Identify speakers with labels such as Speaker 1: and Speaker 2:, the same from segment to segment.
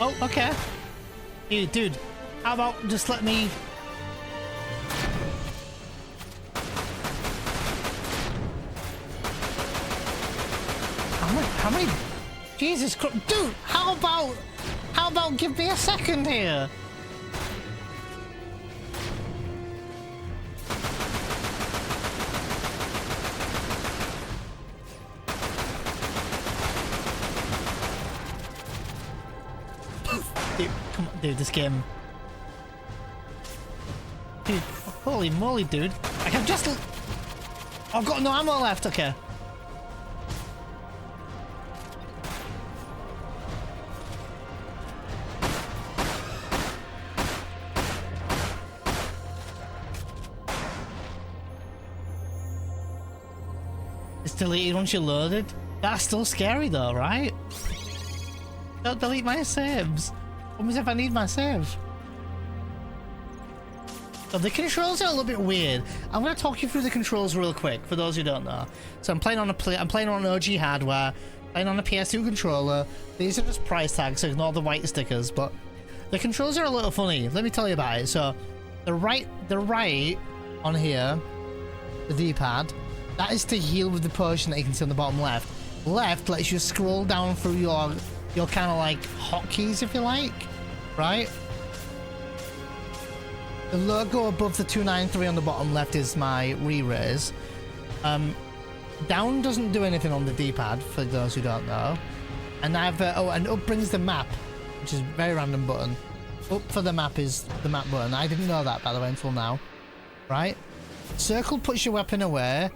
Speaker 1: Oh, okay. Hey, dude, how about just let me... How many? Jesus Christ, dude, how about give me a second here? Dude, come on, dude, this game. Dude, holy moly, dude. I can just... I've got no ammo left, okay. It's deleted once you're loaded. That's still scary though, right? Don't delete my saves. What happens if I need my save? So the controls are a little bit weird. I'm going to talk you through the controls real quick for those who don't know. So I'm playing on OG hardware, playing on a PS2 controller. These are just price tags, so ignore the white stickers. But the controls are a little funny. Let me tell you about it. So the right on here, the D-pad, that is to heal with the potion that you can see on the bottom left. Left lets you scroll down through your kind of like hotkeys, if you like, right? The logo above the 293 on the bottom left is my re-raise. Down doesn't do anything on the D-pad, for those who don't know. And and up brings the map, which is a very random button. Up for the map is the map button. I didn't know that, by the way, until now. Right? Circle puts your weapon away,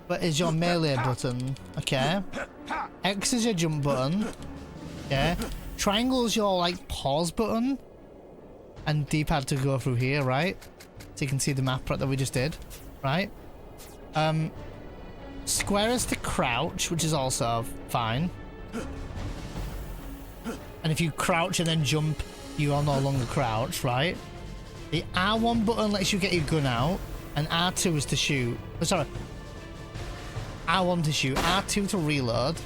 Speaker 1: but is your melee button. Okay. X is your jump button. Okay. Triangle is your like pause button. And D-pad to go through here, right? So you can see the map that we just did, right? Square is to crouch, which is also fine. And if you crouch and then jump, you are no longer crouched, right? The R1 button lets you get your gun out, and R2 is to shoot. Oh, sorry. R1 to shoot, R2 to reload.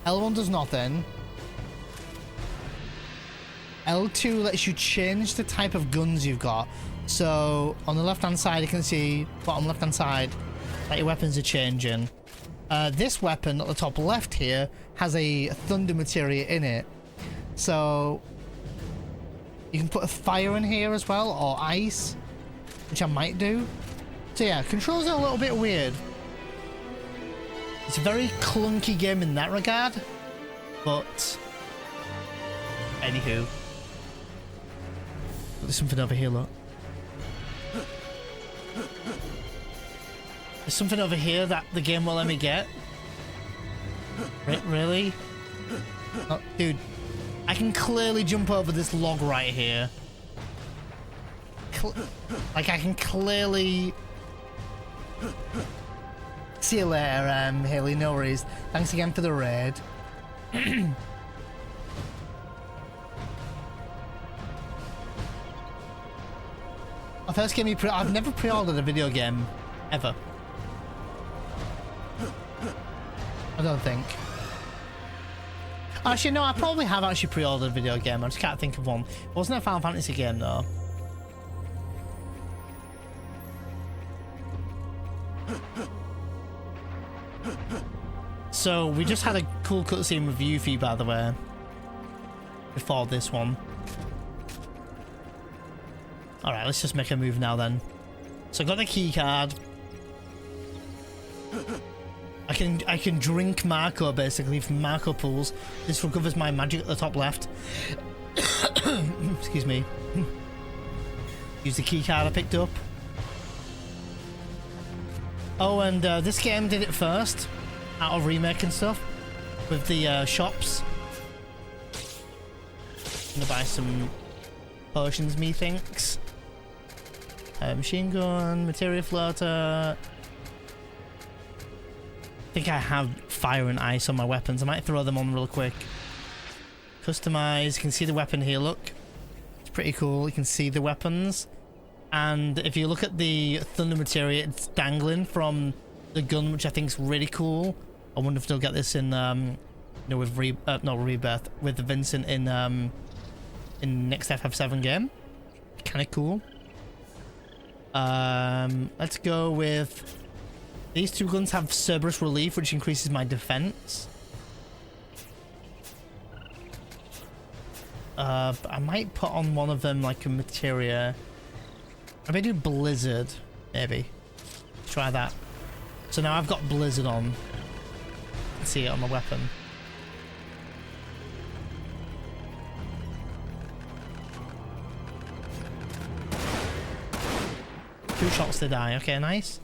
Speaker 1: L1 does nothing. L2 lets you change the type of guns you've got. So on the left hand side you can see, bottom left hand side, that your weapons are changing. This weapon at the top left here has a thunder materia in it. So you can put a fire in here as well, or ice, which I might do. So yeah, controls are a little bit weird. It's a very clunky game in that regard, but anywho. There's something over here, look. There's something over here that the game won't let me get. Really? Oh, dude, I can clearly jump over this log right here. Like, I can clearly... See you later, Haley, no worries. Thanks again for the raid. My first game I've never pre-ordered a video game, ever. I don't think. Actually, no, I probably have actually pre-ordered a video game. I just can't think of one. It wasn't a Final Fantasy game, though. So, we just had a cool cutscene with Yuffie, by the way. Before this one. Alright, let's just make a move now then. So I got the key card. I can drink Marco basically from Marco pools. This recovers my magic at the top left. Excuse me. Use the key card I picked up. Oh, and this game did it first, out of remake and stuff, with the shops. I'm gonna buy some potions, methinks. Machine gun, materia floater. I think I have fire and ice on my weapons. I might throw them on real quick. Customize. You can see the weapon here, look. It's pretty cool. You can see the weapons. And if you look at the thunder materia, it's dangling from the gun, which I think is really cool. I wonder if they'll get this in You know, with not Rebirth, with the Vincent in next FF7 game. Kind of cool. Let's go with these two guns. Have Cerberus relief, which increases my defense. I might put on one of them like a Meteor. I may do Blizzard, maybe. Try that. So now I've got Blizzard on. See it on my weapon. Two shots to die. Okay, nice.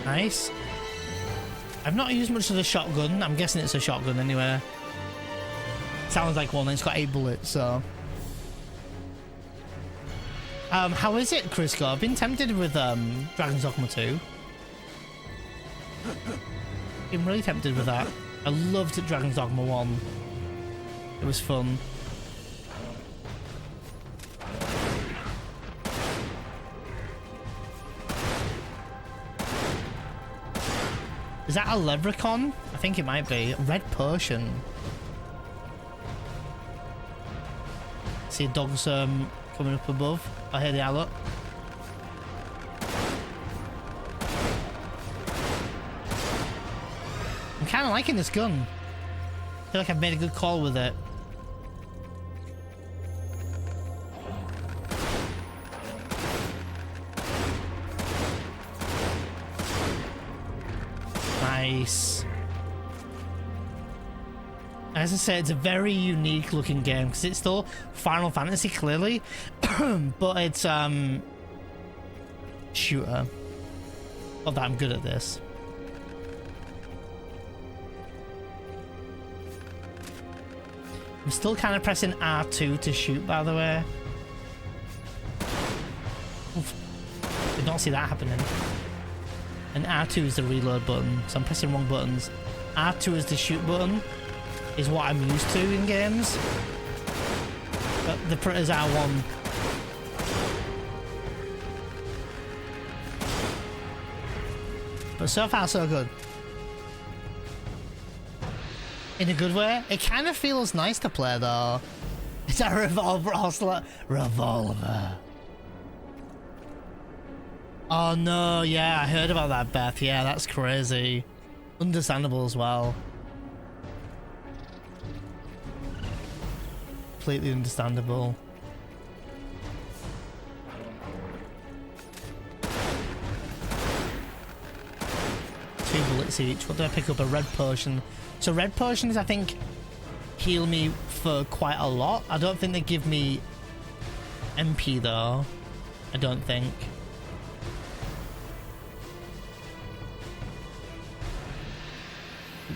Speaker 1: Nice. I've not used much of the shotgun. I'm guessing it's a shotgun anyway. Sounds like one. It's got 8 bullets, so. How is it, Crisco? I've been tempted with Dragon's Dogma 2. Been really tempted with that. I loved Dragon's Dogma 1. It was fun. Is that a leprechaun? I think it might be. Red potion. See dogs coming up above. I hear the owl. I'm kind of liking this gun. I feel like I've made a good call with it. Nice. As I said, it's a very unique looking game because it's still Final Fantasy clearly, but it's shooter. Not that I'm good at this. I'm still kind of pressing R2 to shoot, by the way. Oof. Did not see that happening. And R2 is the reload button, so I'm pressing wrong buttons. R2 is the shoot button, is what I'm used to in games. But the print is R1. But so far, so good. In a good way. It kind of feels nice to play, though. Is that a revolver also? Revolver. Oh no, yeah, I heard about that, Beth. Yeah, that's crazy. Understandable as well. Completely understandable. Two bullets each. What did I pick up? A red potion. So red potions, I think, heal me for quite a lot. I don't think they give me MP though. I don't think.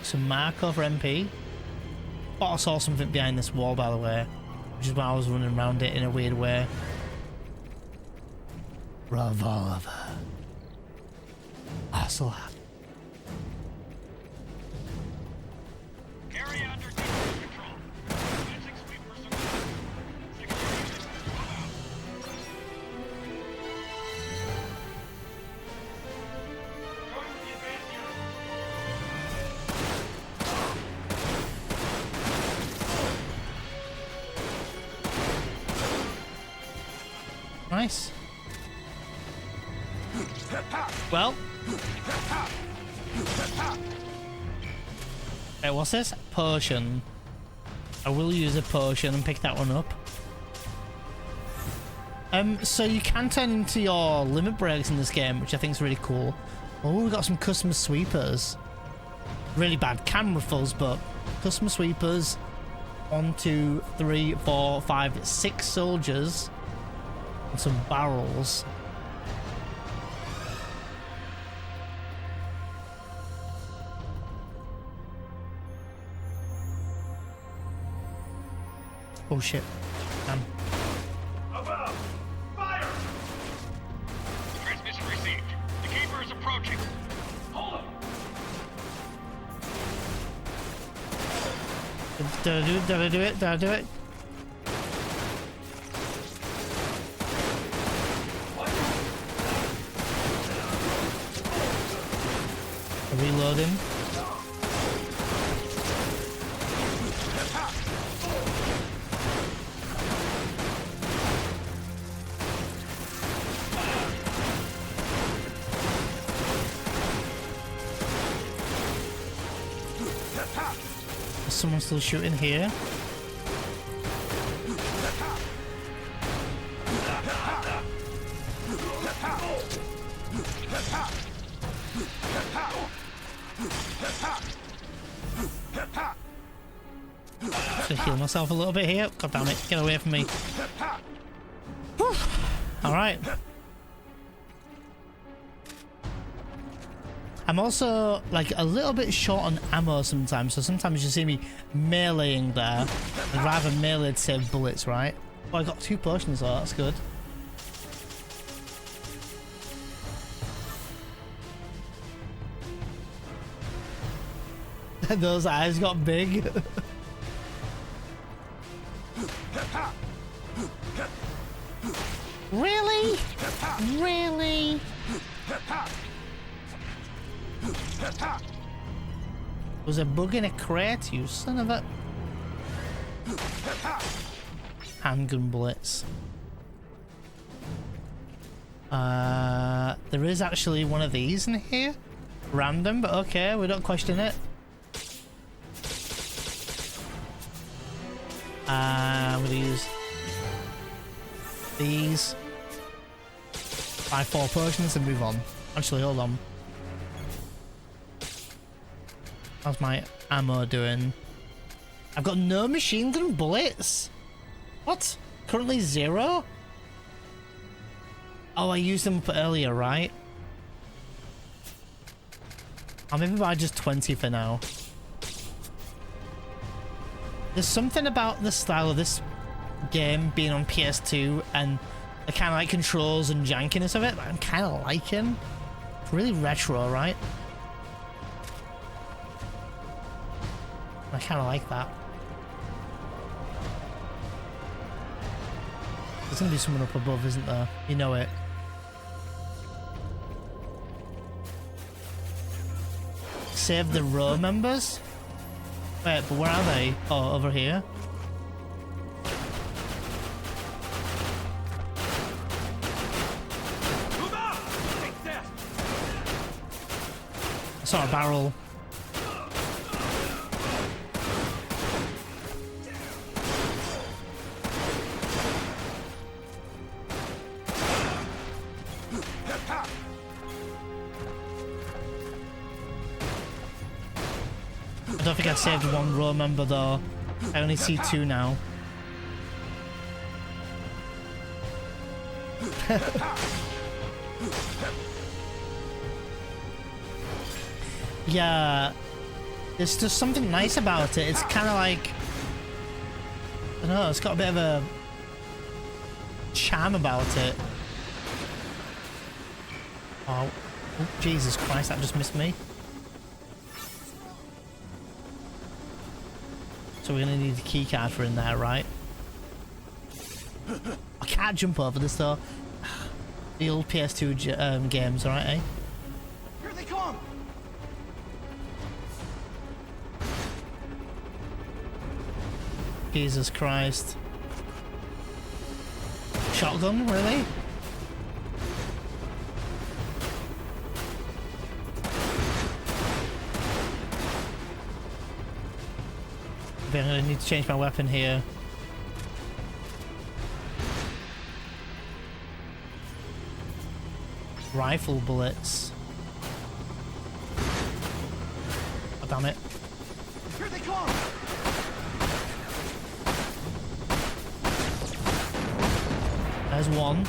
Speaker 1: Some Marco for MP. Thought I saw something behind this wall, by the way, which is why I was running around it in a weird way. Revolver. Hustle.
Speaker 2: Area under control. Magic sweepers are security systems out. Join the advance unit.
Speaker 1: Nice. Well. Hey, what's this? Potion. I will use a potion and pick that one up. So you can turn into your limit breaks in this game, which I think is really cool. Oh, we got some custom sweepers. Really bad camera fuzz, but custom sweepers. 1, 2, 3, 4, 5, 6 soldiers. And some barrels. Oh shit. Damn.
Speaker 2: Above! Fire! Transmission received. The keeper is approaching. Hold him!
Speaker 1: Did I do it? Did I do it? Reloading. Is someone still shooting here? Should heal myself a little bit here. God damn it, get away from me. Alright. I'm also like a little bit short on ammo sometimes, so sometimes you see me meleeing there. I'd rather melee to save bullets, right? Oh, I got 2 potions though, that's good. Those eyes got big. Really? Really? Was a bug in a crate, you son of a... Handgun bullets. There is actually one of these in here. Random, but okay, we don't question it. I'm gonna use these. Buy 4 potions and move on. Actually, hold on. How's my ammo doing? I've got no machine gun bullets. What? Currently 0? Oh, I used them earlier, right? I'll maybe buy just 20 for now. There's something about the style of this game being on PS2 and the kind of like controls and jankiness of it that I'm kind of liking. It's really retro, right? I kind of like that. There's gonna be someone up above, isn't there? You know it. Save the row members? Wait, but where are they? Oh, over here. I saw a barrel. I don't think I saved 1 row member though. I only see 2 now. Yeah, there's just something nice about it. It's kind of like, I don't know, it's got a bit of a charm about it. Oh, Jesus Christ, that just missed me. So we're gonna need a key card for in there, right? I can't jump over this though. The old PS2 games, alright, eh?
Speaker 3: Here they come!
Speaker 1: Jesus Christ. Shotgun, really? I'm gonna need to change my weapon here. Rifle bullets. Oh, damn it.
Speaker 3: Here they come!
Speaker 1: There's one.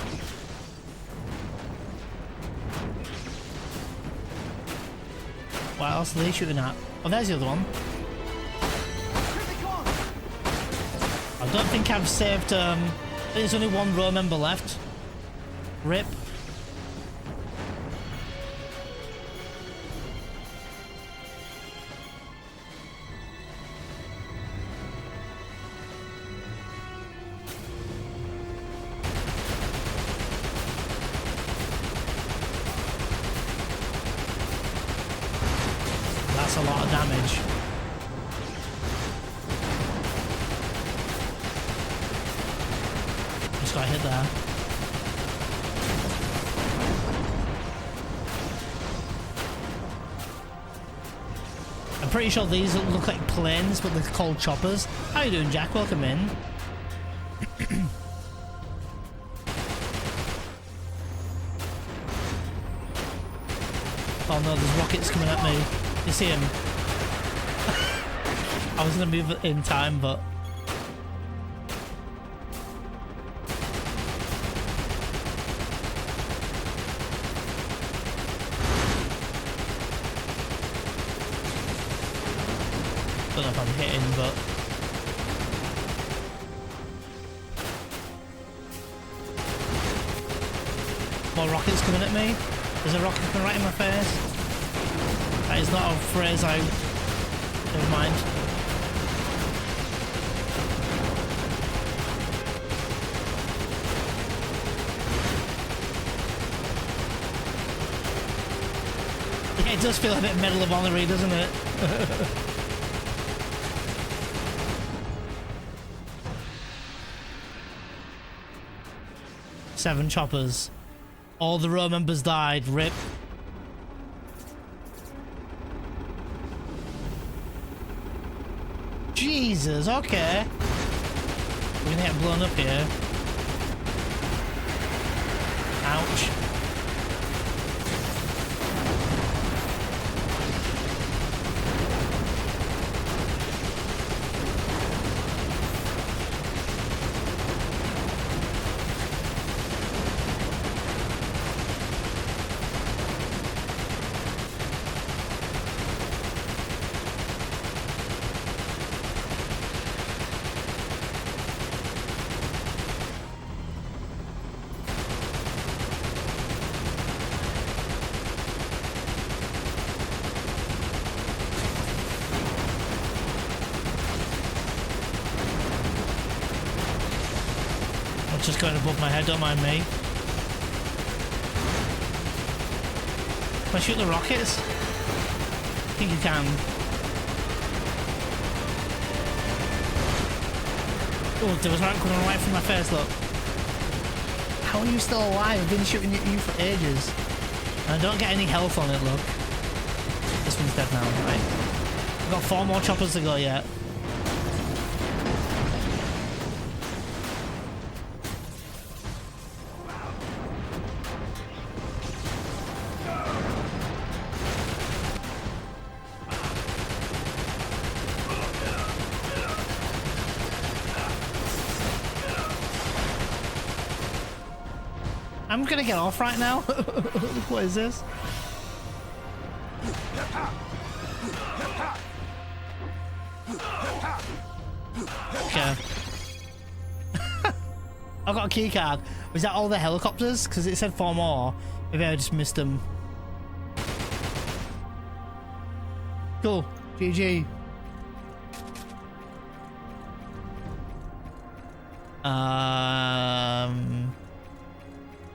Speaker 1: What else are they shooting at? Oh, there's the other one. I don't think I've saved, there's only 1 row member left. RIP. That's a lot of damage. Just got hit there. I'm pretty sure these look like planes, but they're called choppers. How you doing, Jack? Welcome in. Oh no, there's rockets coming at me. You see him? I was gonna move in time, but... don't know if I'm hitting, but... more rockets coming at me. There's a rocket coming right in my face. That is not a phrase I... never mind. Yeah, it does feel a bit Medal of Honor-y, doesn't it? Seven choppers. All the row members died. RIP. Jesus, okay. We're gonna get blown up here. Ouch. Just going above my head, don't mind me. Can I shoot the rockets? I think you can. Oh, there was one coming right from my face, look. How are you still alive? I've been shooting at you for ages. And I don't get any health on it, look. This one's dead now, right? I've got 4 more choppers to go yet. I'm gonna get off right now. What is this? Okay. I've got a key card. Was that all the helicopters? Because it said 4 more. Maybe I just missed them. Cool. GG.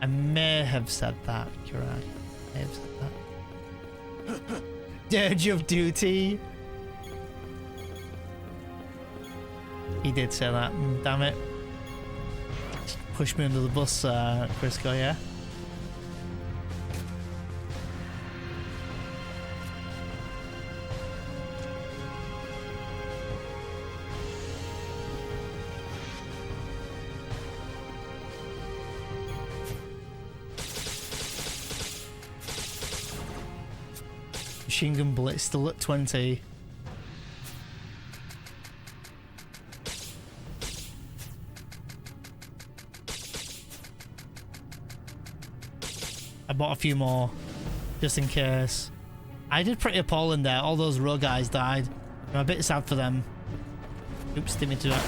Speaker 1: I may have said that. You're right. I may have said that. Dirge of Duty. He did say that. Damn it. Push me under the bus, Crisco, yeah? Machine gun bullet still at 20. I bought a few more just in case. I did pretty appalling there. All those row guys died. I'm a bit sad for them. Oops, didn't mean to do that.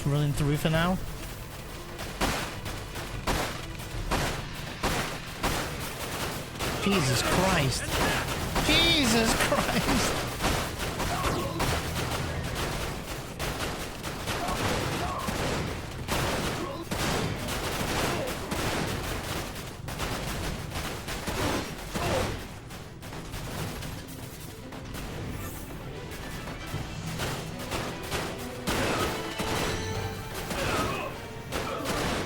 Speaker 1: Running through for now. Jesus Christ. Jesus Christ.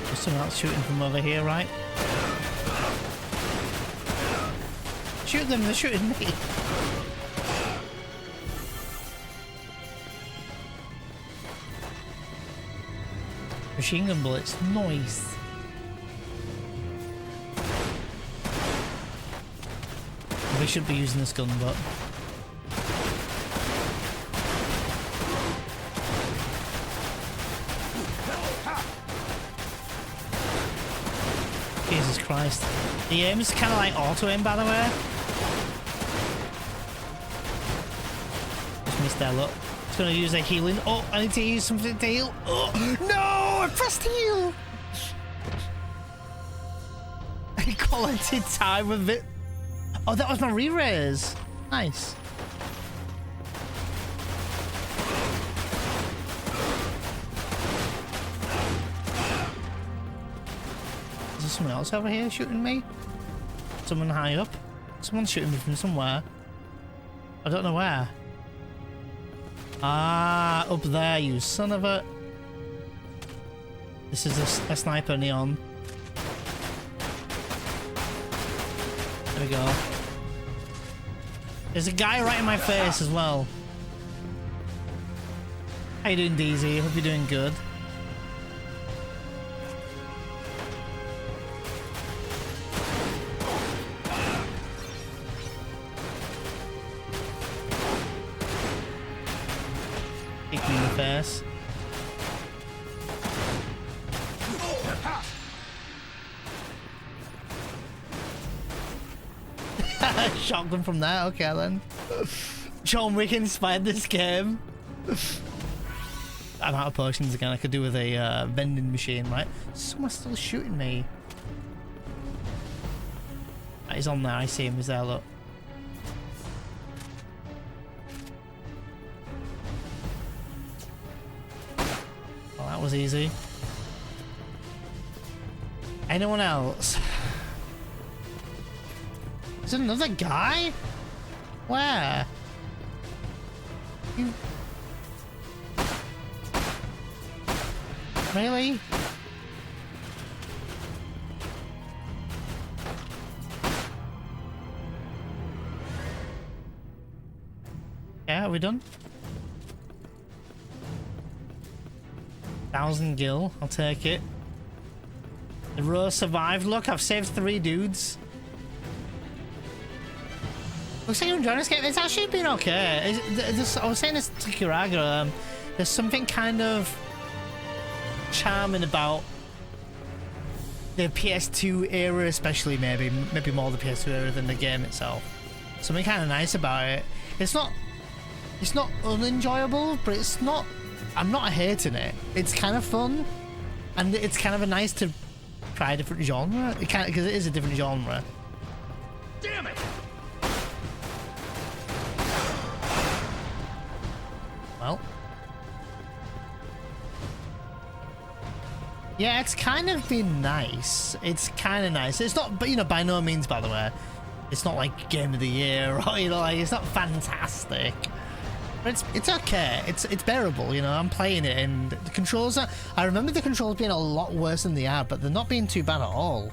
Speaker 1: There's someone else shooting from over here, right? Shoot them, they're shooting me. Machine gun bullets, nice. We should be using this gun, but Jesus Christ. The aim is kind of like auto aim, by the way. Just missed that, look. It's gonna use a healing. Oh, I need to use something to heal. Oh, no! I pressed heal! Quality time with it. Oh, that was my re-raise. Nice. Is there someone else over here shooting me? Someone high up? Someone's shooting me from somewhere. I don't know where. Ah, up there, you son of a... This is a sniper neon. There we go. There's a guy right in my face as well. How you doing, DZ? Hope you're doing good. Kick me in the face. Shotgun from there, okay then. John Wick inspired this game. I'm out of potions again. I could do with a vending machine, right? Someone's still shooting me. He's on there, I see him, he's there, look. Well, that was easy. Anyone else? Is there another guy? Where? You... Really? Yeah, are we done? 1,000 gil, I'll take it. The row survived. Look, I've saved 3 dudes. Looks like you're enjoying this game. It's actually been okay. I was saying this to Kiraga, there's something kind of charming about the PS2 era, especially maybe more the PS2 era than the game itself. Something kind of nice about it. It's not unenjoyable, but it's not. I'm not hating it. It's kind of fun, and it's kind of a nice to try a different genre. It kind because it is a different genre.
Speaker 2: Damn it!
Speaker 1: Well, yeah, it's kind of been nice. It's kind of nice. It's not, but you know, by no means, by the way, it's not like game of the year or you know, like it's not fantastic. But it's okay. It's bearable. You know, I'm playing it, and the controls are. I remember the controls being a lot worse than they are, but they're not being too bad at all.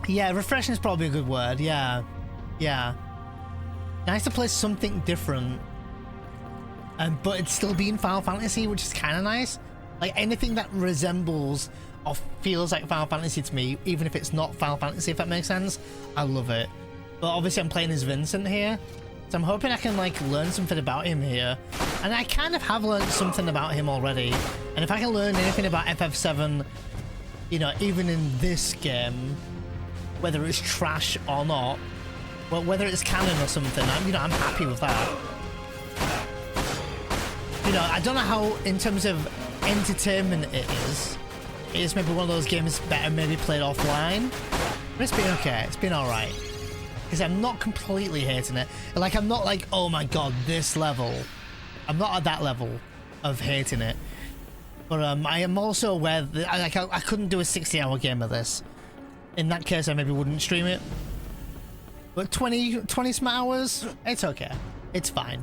Speaker 1: Yeah, refreshing is probably a good word. Yeah. Nice to play something different, but it's still being Final Fantasy, which is kind of nice. Like anything that resembles or feels like Final Fantasy to me, even if it's not Final Fantasy, if that makes sense, I love it. But obviously I'm playing as Vincent here, so I'm hoping I can like learn something about him here. And I kind of have learned something about him already. And if I can learn anything about FF7, you know, even in this game, whether it's trash or not, well, whether it's canon or something, I'm happy with that. You know, I don't know how, in terms of entertainment it is, it's maybe one of those games better maybe played offline. But it's been okay. It's been alright. Because I'm not completely hating it. Like, I'm not like, oh my god, this level. I'm not at that level of hating it. But I am also aware that I couldn't do a 60-hour game of this. In that case, I maybe wouldn't stream it. But 20 some hours, it's okay. It's fine.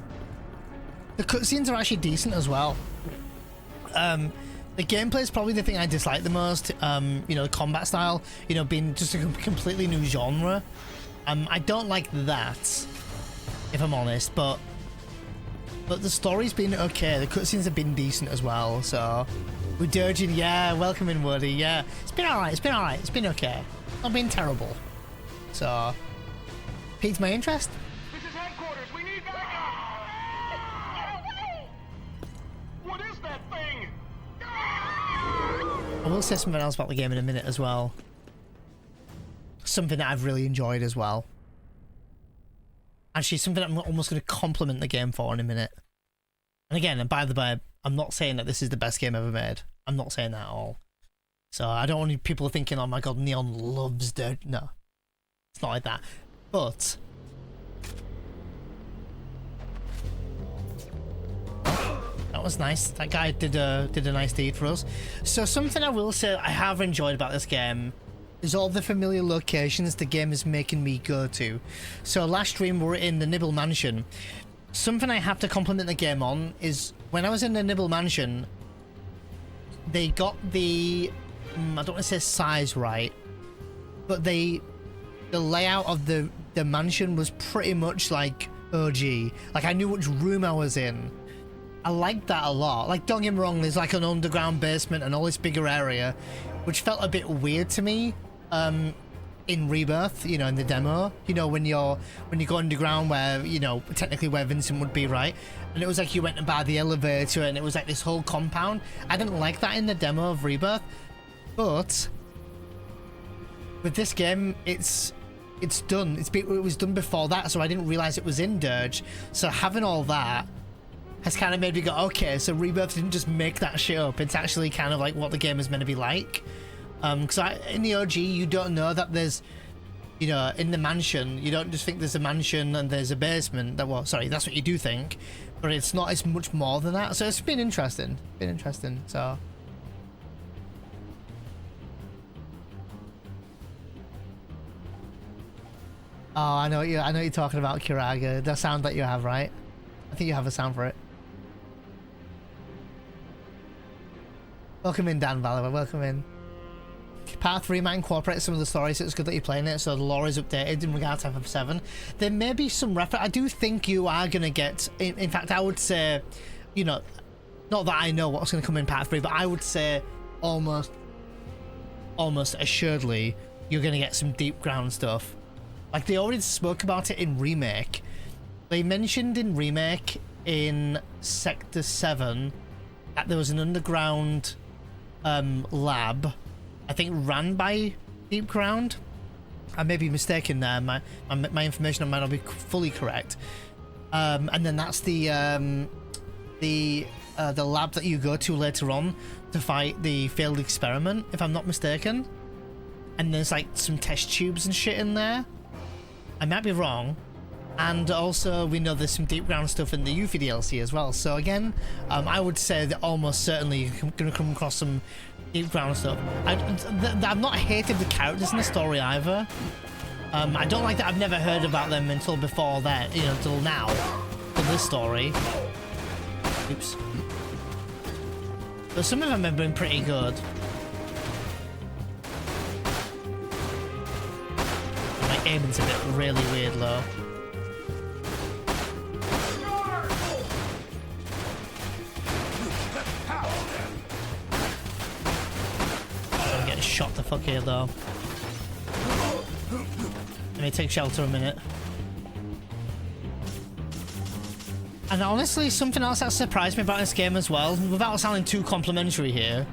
Speaker 1: The cutscenes are actually decent as well. The gameplay is probably the thing I dislike the most. You know, the combat style, you know, being just a completely new genre. I don't like that, if I'm honest, but the story's been okay. The cutscenes have been decent as well, so we're dirging. Yeah, welcome in, Woody. Yeah, it's been alright. It's been alright. It's been okay. Not been terrible. So, piqued my interest.
Speaker 2: This is headquarters. We need backup. What is that thing?
Speaker 1: I will say something else about the game in a minute as well. Something that I've really enjoyed as well. Actually, something I'm almost going to compliment the game for in a minute. And again, and by the way, I'm not saying that this is the best game ever made. I'm not saying that at all. So I don't want people thinking, oh my god, Neon loves Dirge. No, it's not like that. But that was nice. That guy did a nice deed for us. So something I will say I have enjoyed about this game is all the familiar locations the game is making me go to. So last stream we were in the Nibble Mansion. Something I have to compliment the game on is when I was in the Nibble Mansion, they got the I don't want to say size right, but the layout of the mansion was pretty much like OG. Like, I knew which room I was in. I liked that a lot. Like, don't get me wrong, there's like an underground basement and all this bigger area, which felt a bit weird to me in Rebirth, you know, in the demo. You know, when you go underground where, you know, technically where Vincent would be, right? And it was like you went by the elevator and it was like this whole compound. I didn't like that in the demo of Rebirth. But with this game, it's done. It was done before that, so I didn't realize it was in Dirge. So having all that has kind of made me go, okay, so Rebirth didn't just make that shit up. It's actually kind of like what the game is meant to be like. Because in the OG, you don't know that there's, you know, in the mansion, you don't just think there's a mansion and there's a basement. Well, sorry, that's what you do think, but it's not as much more than that. So it's been interesting. So. Oh, I know what you're talking about, Kiraga. The sound that you have, right? I think you have a sound for it. Welcome in, Dan Valor. Welcome in. Part 3 might incorporate some of the story, so it's good that you're playing it, so the lore is updated in regard to FF7. There may be some reference. I do think you are going to get... In fact, I would say, you know, not that I know what's going to come in Part 3, but I would say almost assuredly you're going to get some Deepground stuff. Like, they already spoke about it in Remake. They mentioned in Remake in Sector 7 that there was an underground lab, I think ran by Deepground. I may be mistaken there. My information might not be fully correct. And then that's the lab that you go to later on to fight the failed experiment, if I'm not mistaken. And there's like some test tubes and shit in there. I might be wrong. And also we know there's some Deepground stuff in the Yuffie DLC as well. So again, I would say that almost certainly you're going to come across some Deepground stuff. I've not hated the characters in the story either. I don't like that I've never heard about them until before that, you know, until now, for this story. Oops. But some of them have been pretty good. My aiming's a bit really weird though. I'm getting shot the fuck here though. Let me take shelter a minute. And honestly, something else that surprised me about this game as well, without sounding too complimentary here,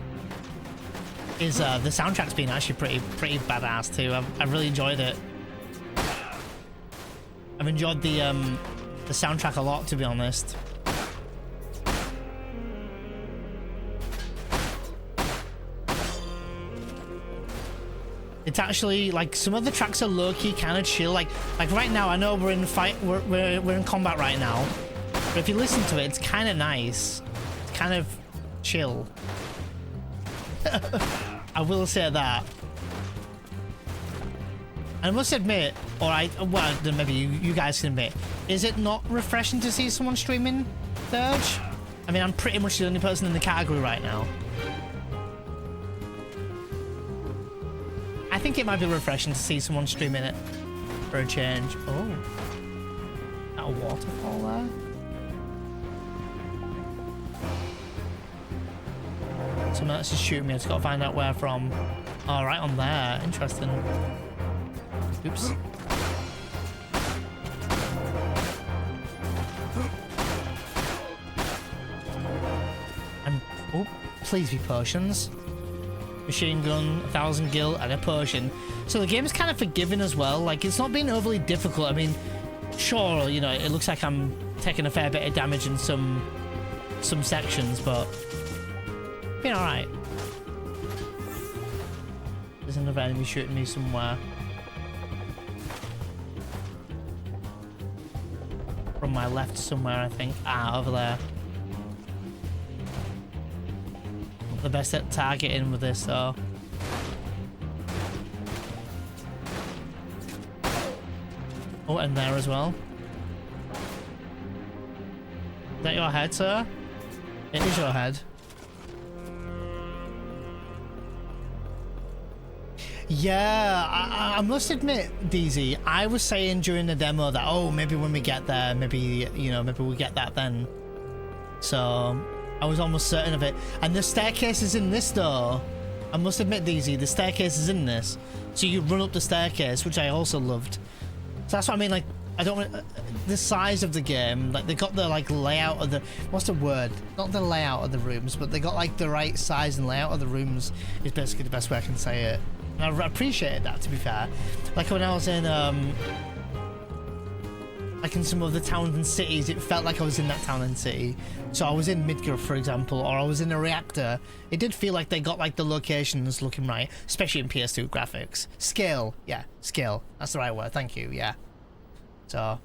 Speaker 1: is the soundtrack's been actually pretty badass too. I've really enjoyed it. I've enjoyed the soundtrack a lot, to be honest. it's actually like some of the tracks are low-key kind of chill. Like right now, I know we're in we're in combat right now, but if you listen to it, it's kind of nice. It's kind of chill. I will say that. I must admit, well, then maybe you guys can admit, is it not refreshing to see someone streaming Dirge? I mean, I'm pretty much the only person in the category right now. I think it might be refreshing to see someone streaming it for a change. Oh, got a waterfall there. Someone else is shooting me. I just gotta find out where from. All right, on there. Interesting. Oops. Oh, please be potions. Machine gun, 1,000 gil, and a potion. So the game is kind of forgiving as well. Like, it's not been overly difficult. I mean, sure, you know, it looks like I'm taking a fair bit of damage in some sections, but been all right. There's another enemy shooting me somewhere. From my left somewhere, I think. Ah, over there. Not the best at targeting with this, though. Oh, and there as well. Is that your head, sir? It is your head. Yeah, I must admit, DZ, I was saying during the demo that, oh, maybe when we get there, maybe, you know, maybe we'll get that then. So, I was almost certain of it. And the staircase is in this, though. I must admit, DZ, the staircase is in this. So you run up the staircase, which I also loved. So that's what I mean, like, I don't want... the size of the game, like, they got the, like, layout of the... What's the word? Not the layout of the rooms, but they got, like, the right size and layout of the rooms is basically the best way I can say it. And I appreciated that, to be fair. Like when I was in, like in some of the towns and cities, it felt like I was in that town and city. So I was in Midgar, for example, or I was in a reactor. It did feel like they got like the locations looking right, especially in PS2 graphics. Scale, yeah, scale. That's the right word. Thank you. Yeah. So.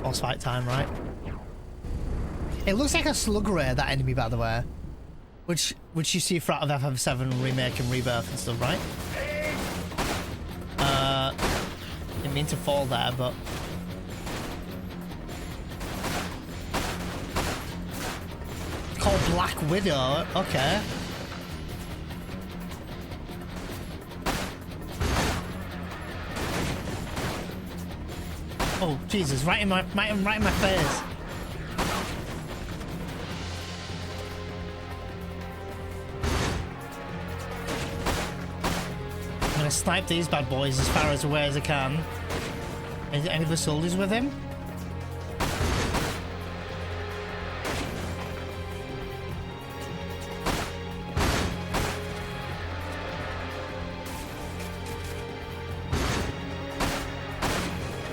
Speaker 1: Boss fight time, right? It looks like a slug ray, that enemy, by the way, which you see throughout of FF7 remake and rebirth and stuff, right? Didn't mean to fall there, but it's called Black Widow. Okay. Oh Jesus! Right in my face. I'm gonna snipe these bad boys as far away as I can. Is any of the soldiers with him?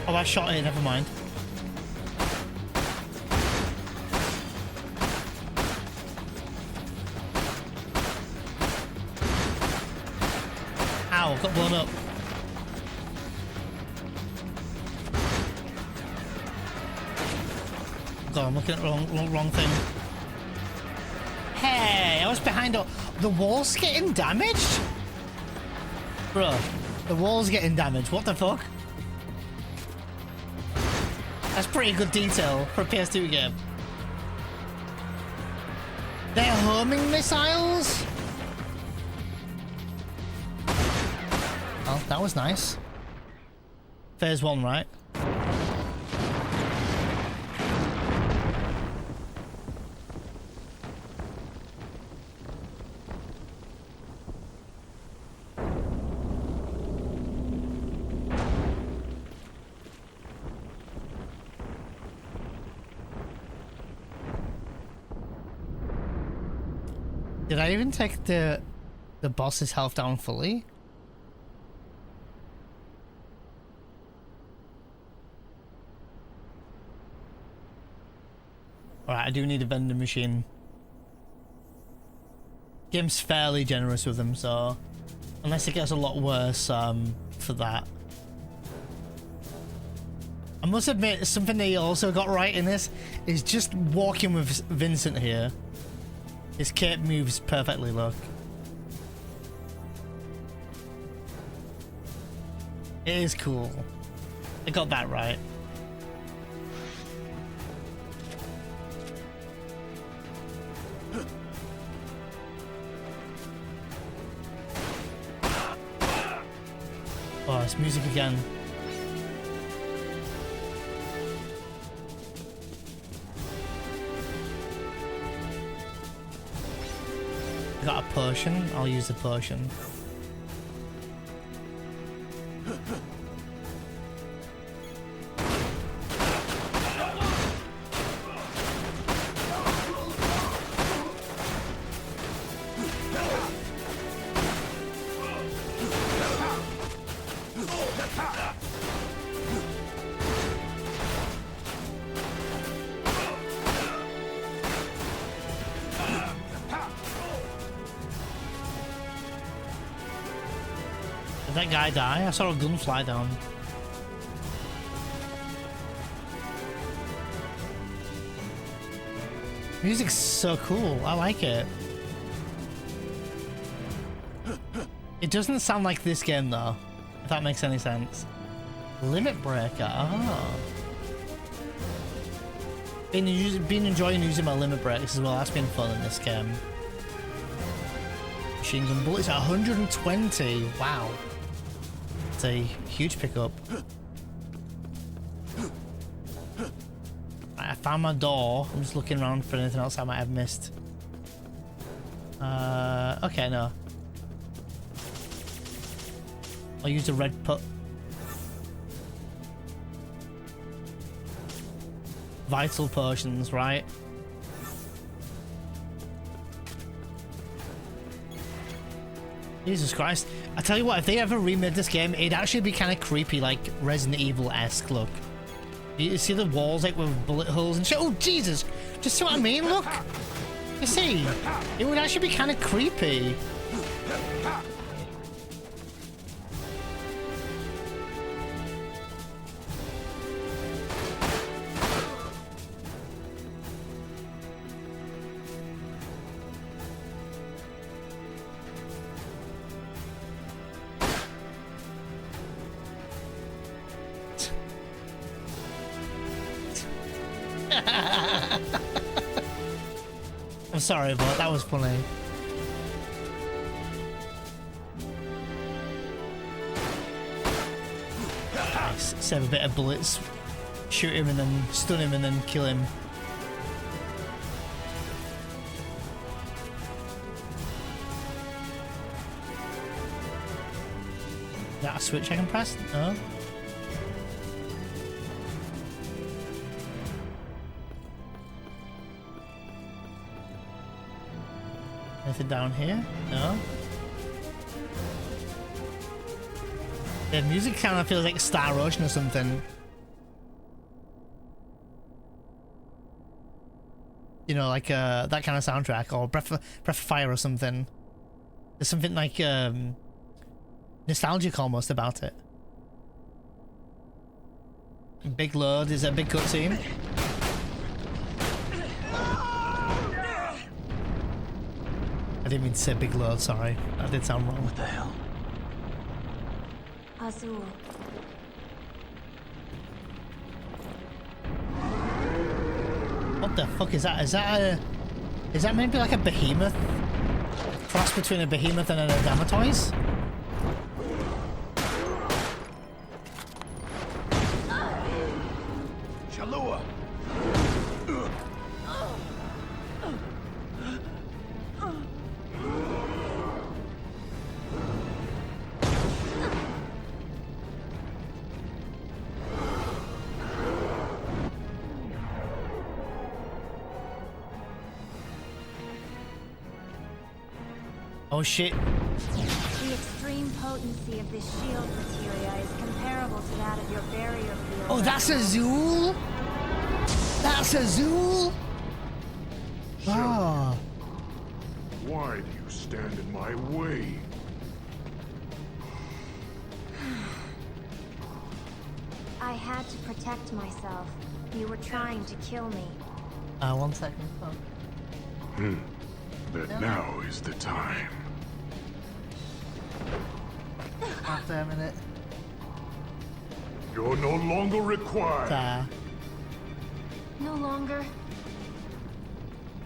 Speaker 1: Oh, I shot it, never mind. Ow, got blown up. God, I'm looking at the wrong thing. Hey, I was behind the wall's getting damaged? Bro, the wall's getting damaged, what the fuck? That's pretty good detail for a PS2 game. They're homing missiles? Oh, that was nice. Phase 1, right? Did I even take the boss's health down fully? Alright, I do need a vending machine. Game's fairly generous with them, so unless it gets a lot worse for that. I must admit, something they also got right in this is just walking with Vincent here. His cape moves perfectly, look. It is cool. I got that right. Oh, it's music again. I got a potion. I'll use the potion. Did that guy die? I saw a gun fly down. Music's so cool. I like it. It doesn't sound like this game though, if that makes any sense. Limit breaker. Oh. Been enjoying using my limit breaks as well. That's been fun in this game. Machine gun bullets at 120. Wow. It's a huge pickup. Right, I found my door. I'm just looking around for anything else I might have missed. Okay, no. I'll use the red put. Vital potions, right? Jesus Christ. I tell you what, if they ever remade this game, it'd actually be kind of creepy, like Resident Evil-esque look. You see the walls like with bullet holes and shit? Oh, Jesus! Just see what I mean? Look! You see? It would actually be kind of creepy. I'm sorry, but that was funny. Nice. Save a bit of bullets. Shoot him and then stun him and then kill him. Is that a switch I can press? No. Anything down here? No. The music kind of feels like Star Ocean or something. You know, like that kind of soundtrack, or Breath of Fire or something. There's something like nostalgic almost about it. Big load. Is that a big cutscene? I didn't mean to say big load, sorry. That did sound wrong.
Speaker 3: What the hell?
Speaker 4: Azul.
Speaker 1: What the fuck is that? Is that maybe like a behemoth? A cross between a behemoth and an Adamatoise?
Speaker 3: Chalua!
Speaker 1: Oh shit.
Speaker 4: The extreme potency of this shield materia is comparable to that of your barrier field.
Speaker 1: Oh, that's Azul? That's Azul? Oh.
Speaker 5: Why do you stand in my way?
Speaker 4: I had to protect myself. You were trying to kill me.
Speaker 1: 1 second. Oh.
Speaker 5: But now is the time.
Speaker 1: After a minute.
Speaker 5: You're no longer required.
Speaker 1: There.
Speaker 4: No longer.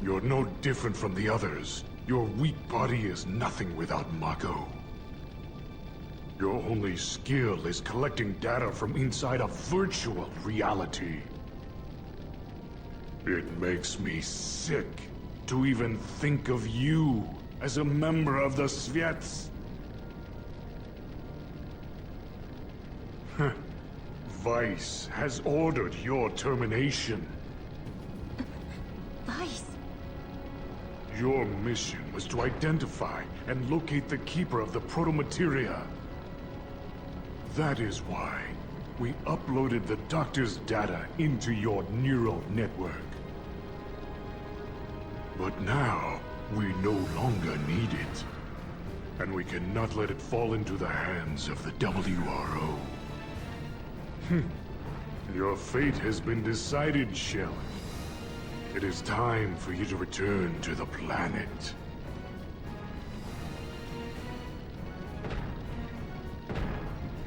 Speaker 5: You're no different from the others. Your weak body is nothing without Mako. Your only skill is collecting data from inside a virtual reality. It makes me sick to even think of you as a member of the Svets. Vice has ordered your termination.
Speaker 4: Vice.
Speaker 5: Your mission was to identify and locate the keeper of the proto-materia. That is why we uploaded the doctor's data into your neural network. But now, we no longer need it. And we cannot let it fall into the hands of the WRO. Your fate has been decided, Shelley. It is time for you to return to the planet.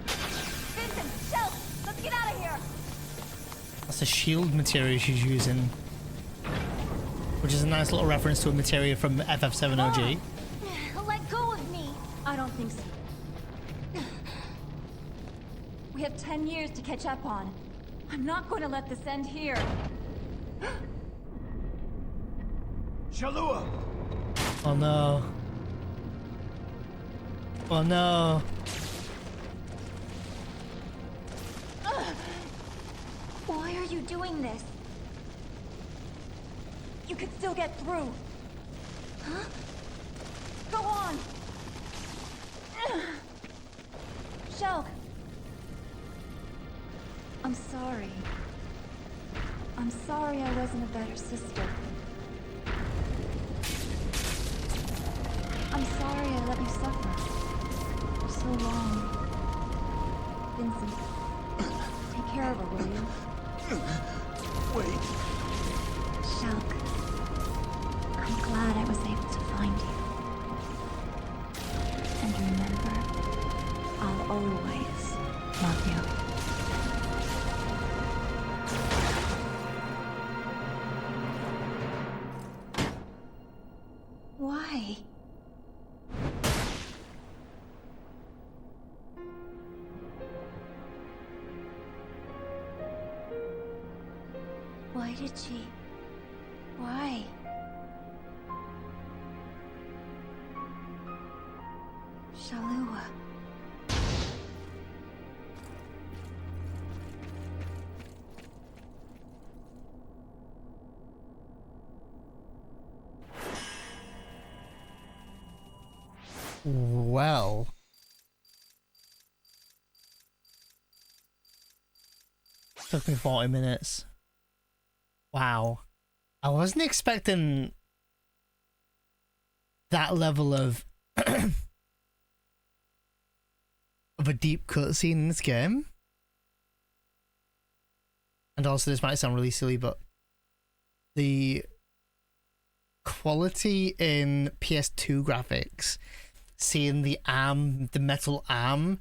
Speaker 4: Vincent, Shell, let's get out of here.
Speaker 1: That's the shield material she's using. Which is a nice little reference to a material from FF7 OG.
Speaker 4: Let go of me. I don't think so.
Speaker 6: We have 10 years to catch up on. I'm not going to let this end here.
Speaker 3: Shalua!
Speaker 1: Oh no. Oh no.
Speaker 4: Why are you doing this?
Speaker 6: You could still get through.
Speaker 4: Huh?
Speaker 6: Go on! Shell! I'm sorry. I'm sorry I wasn't a better sister. I'm sorry I let you suffer for so long. Vincent, take care of her, will you?
Speaker 3: Wait.
Speaker 6: Shulk, I'm glad I was able to find you. And remember, I'll always love you. Why?
Speaker 4: Why did she? Why? Shalua.
Speaker 1: Well. Took me 40 minutes. Wow. I wasn't expecting that level of of a deep cutscene in this game. And also, this might sound really silly, but the quality in PS2 graphics, seeing the arm, the metal arm,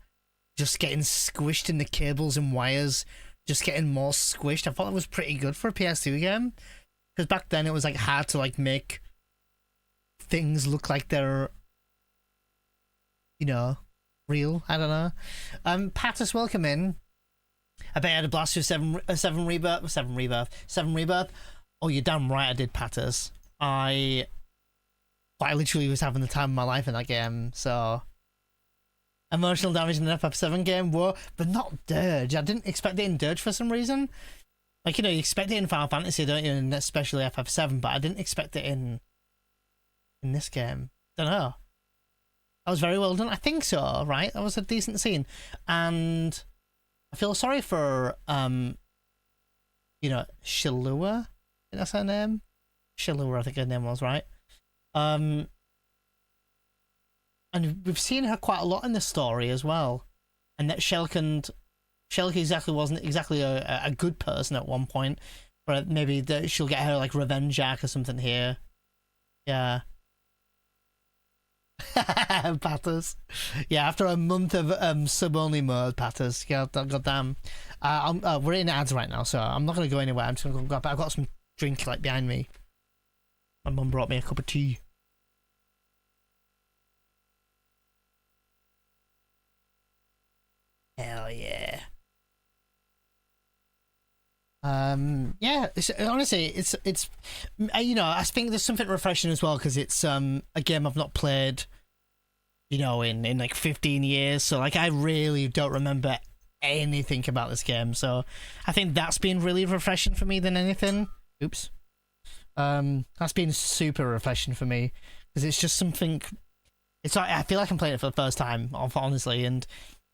Speaker 1: just getting squished in the cables and wires, just getting more squished. I thought that was pretty good for a PS2 game. Because back then it was like hard to like make things look like they're, you know, real. I don't know. Pattis, welcome in. I bet I had a blast with 7 Rebirth. Oh, you're damn right I did, Pattis. I literally was having the time of my life in that game, so... Emotional damage in an FF7 game, whoa, but not Dirge. I didn't expect it in Dirge for some reason. Like, you know, you expect it in Final Fantasy, don't you, and especially FF7, but I didn't expect it in this game. Don't know. That was very well done. I think so, right? That was a decent scene. And I feel sorry for, you know, Shalua. I think that's her name. Shallua, I think her name was, right? And we've seen her quite a lot in the story as well. And that Shelke wasn't exactly a good person at one point, but maybe she'll get her like revenge arc or something here. Yeah. Patters. Yeah, after a month of sub-only mode, Patters. Goddamn. We're in ads right now, so I'm not going to go anywhere. I'm just going to go grab it. I've got some drink like behind me. My mum brought me a cup of tea. Hell yeah. Yeah, honestly, it's you know, I think there's something refreshing as well because it's a game I've not played, you know, in like 15 years, so like I really don't remember anything about this game, so I think that's been really refreshing for me than anything. Oops. That's been super refreshing for me because it's just something, it's like I feel like I'm playing it for the first time, honestly, and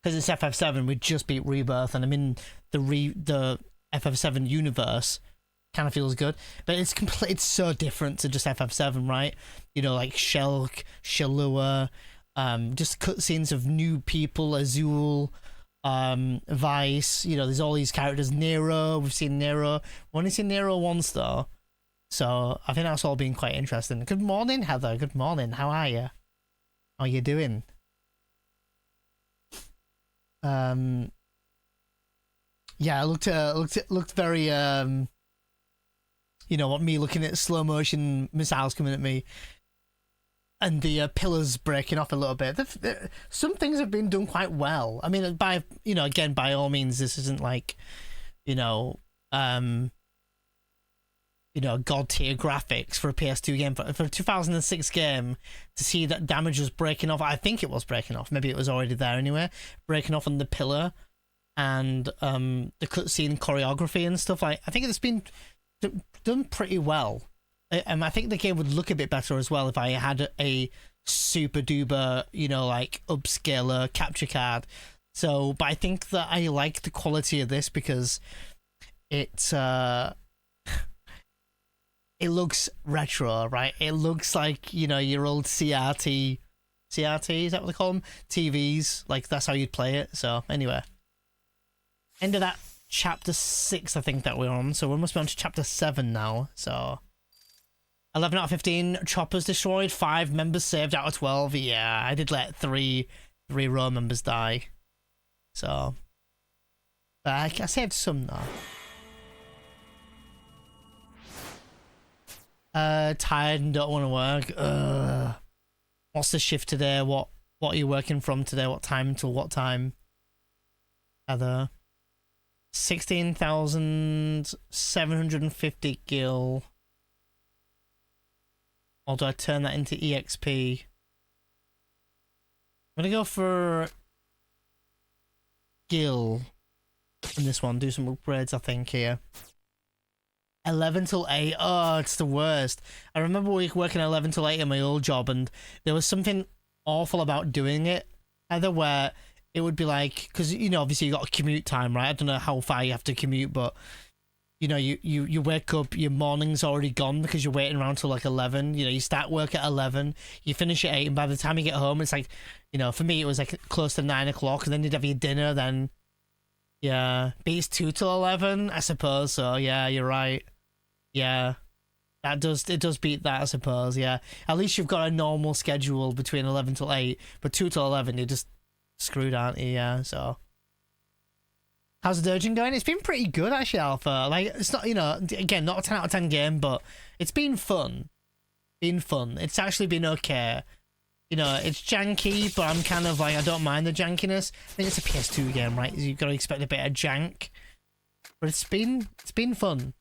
Speaker 1: because it's FF7, we just beat Rebirth, and I'm in the FF7 universe. Kind of feels good, but it's so different to just FF7, right? You know, like Shelke, Shallua, just cutscenes of new people, Azul, Vice. You know, there's all these characters. Nero, we've seen Nero. We've only seen Nero once though, so I think that's all been quite interesting. Good morning, Heather. Good morning. How are you? How are you doing? Yeah, it looked very you know what, me looking at slow motion missiles coming at me and the pillars breaking off a little bit. Some things have been done quite well. I mean, by, you know, again, by all means, this isn't like, you know, god tier graphics for a PS2 game, but for a 2006 game to see that damage was breaking off. I think it was breaking off. Maybe it was already there anyway, breaking off on the pillar. And the cutscene choreography and stuff, like, I think it's been done pretty well. I think the game would look a bit better as well if I had a super duper, you know, like upscaler capture card. So, but I think that I like the quality of this because it it looks retro, right? It looks like, you know, your old CRT, is that what they call them? TVs, like that's how you'd play it. So anyway. End of that chapter 6, I think that we're on. So we must be on to chapter 7 now. So 11 out of 15 choppers destroyed, 5 members saved out of 12. Yeah, I did let three row members die. So, but I saved some though. Tired and don't want to work. What's the shift today? What are you working from today? What time until what time? Heather. 16,750 gil. Or do I turn that into EXP? I'm gonna go for gil in this one. Do some upgrades, I think, here. 11 till 8. Oh, it's the worst. I remember working 11 till 8 in my old job, and there was something awful about doing it. Either where it would be like, because, you know, obviously you got a commute time, right? I don't know how far you have to commute, but, you know, you wake up, your morning's already gone because you're waiting around till like 11. You know, you start work at 11, you finish at 8, and by the time you get home, it's like, you know, for me, it was like close to 9 o'clock, and then you'd have your dinner, then, yeah, beats 2 till 11, I suppose, so, yeah, you're right. Yeah, it does beat that, I suppose, yeah. At least you've got a normal schedule between 11 till 8, but 2 till 11, you're just screwed, aren't you? Yeah, so. How's the Dirging going? It's been pretty good, actually, Alpha. Like, it's not, you know, again, not a 10 out of 10 game, but it's been fun. It's actually been okay. You know, it's janky, but I'm kind of like, I don't mind the jankiness. I think it's a PS2 game, right? You've got to expect a bit of jank. But it's been fun.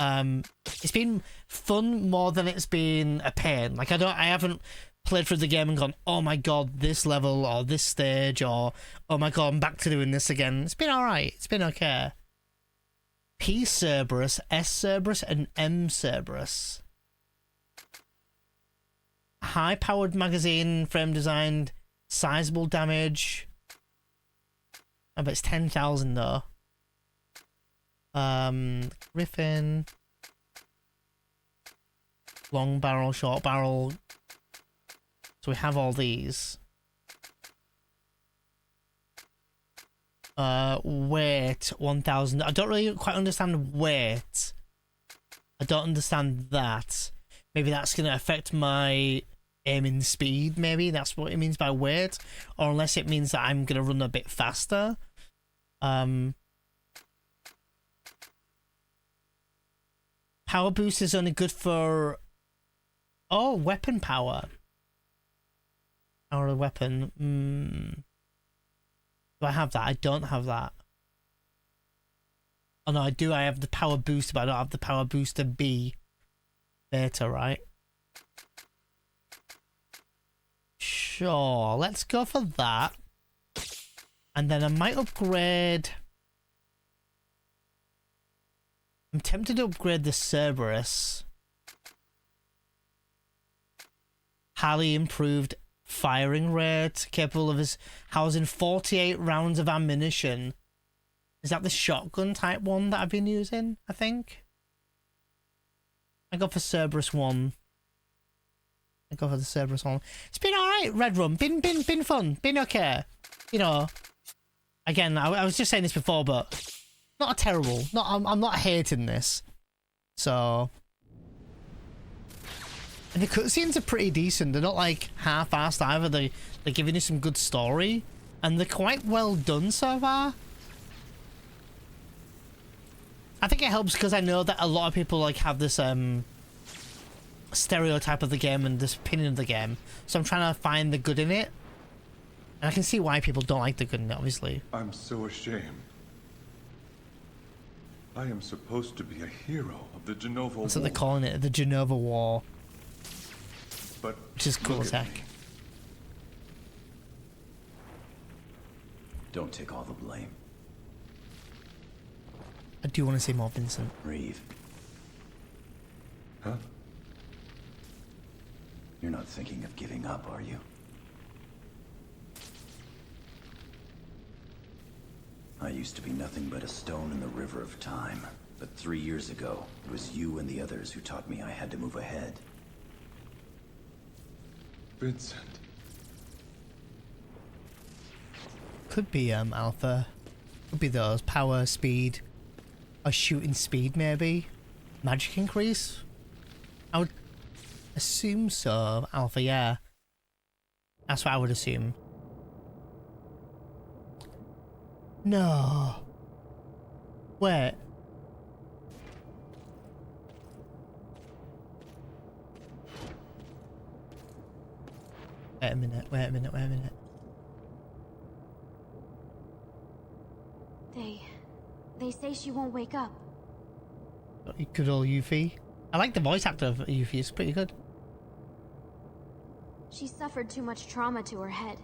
Speaker 1: It's been fun more than it's been a pain. Like, I haven't played through the game and gone, oh my god, this level or this stage, or oh my god, I'm back to doing this again. It's been alright. It's been okay. P Cerberus, S Cerberus, and M Cerberus. High powered magazine, frame designed, sizable damage. I bet it's 10,000 though. Griffin. long barrel, short barrel. So we have all these. Weight 1000. I don't really quite understand weight. I don't understand that. Maybe that's gonna affect my aiming speed. Maybe that's what it means by weight, or unless it means that I'm gonna run a bit faster. Power boost is only good for weapon power. Power of the weapon. Do I have that? I don't have that. Oh no, I do. I have the power booster, but I don't have the power booster B beta, right? Sure, let's go for that. And then I might upgrade. I'm tempted to upgrade the Cerberus. Highly improved firing rate, capable of housing 48 rounds of ammunition. Is that the shotgun type one that I've been using, I think? I go for Cerberus 1. I go for the Cerberus 1. It's been alright, Red Rum. Been fun. Been okay. You know, again, I was just saying this before, but not a terrible. I'm not hating this. So, and the cutscenes are pretty decent. They're not like half-assed either. They're giving you some good story, and they're quite well done so far. I think it helps because I know that a lot of people like have this stereotype of the game and this opinion of the game. So I'm trying to find the good in it, and I can see why people don't like the good in it. Obviously,
Speaker 3: I'm so ashamed. I am supposed to be a hero of the Genova War.
Speaker 1: that's what they're calling it, the Genova War,
Speaker 3: But
Speaker 1: which is cool
Speaker 3: look
Speaker 1: as
Speaker 3: at
Speaker 1: heck.
Speaker 3: me.
Speaker 7: Don't take all the blame.
Speaker 1: I do want to see more Vincent.
Speaker 7: Reeve,
Speaker 3: Huh?
Speaker 7: you're not thinking of giving up, are you? I used to be nothing but a stone in the river of time. But 3 years ago, it was you and the others who taught me I had to move ahead.
Speaker 3: Vincent.
Speaker 1: Could be Alpha. Could be those power, speed, or shooting speed maybe. Magic increase. I would assume so. Alpha, yeah. That's what I would assume. No. Wait. Wait a minute.
Speaker 6: They say she won't wake up.
Speaker 1: Good old Yuffie. I like the voice actor of Yuffie. It's pretty good.
Speaker 6: She suffered too much trauma to her head.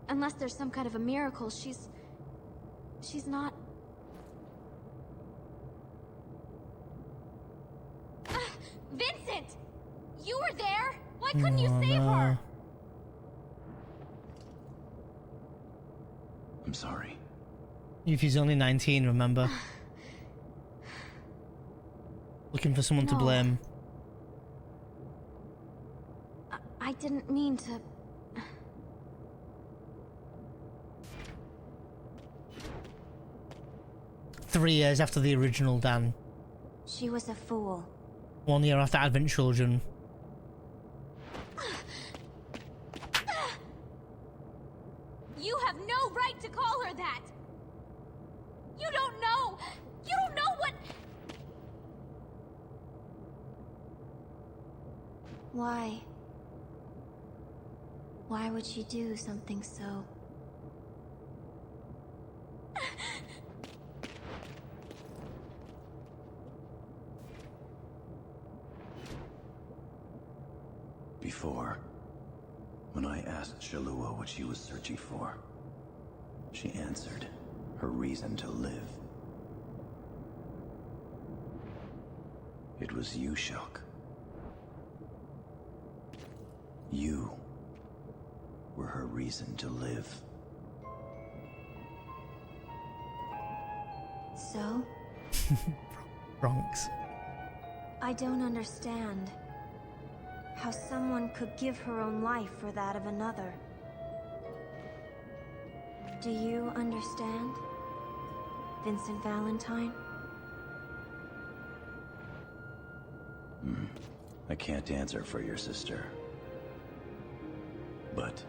Speaker 6: Unless there's some kind of a miracle, she's not... Vincent! You were there? Why couldn't you save her?
Speaker 7: I'm sorry.
Speaker 1: Yuffie's only 19, remember? Looking for someone to
Speaker 6: No.
Speaker 1: blame.
Speaker 6: I didn't mean to...
Speaker 1: 3 years after the original Dan.
Speaker 6: She was a fool.
Speaker 1: 1 year after Advent Children.
Speaker 6: You have no right to call her that! You don't know! You don't know what... Why? Why would she do something so...
Speaker 7: Before, when I asked Shalua what she was searching for, she answered her reason to live. It was you, Shulk. You were her reason to live.
Speaker 6: So?
Speaker 1: Bronx.
Speaker 6: I don't understand.
Speaker 4: How someone could give her own life for that of another. Do you understand, Vincent Valentine?
Speaker 7: I can't answer for your sister. But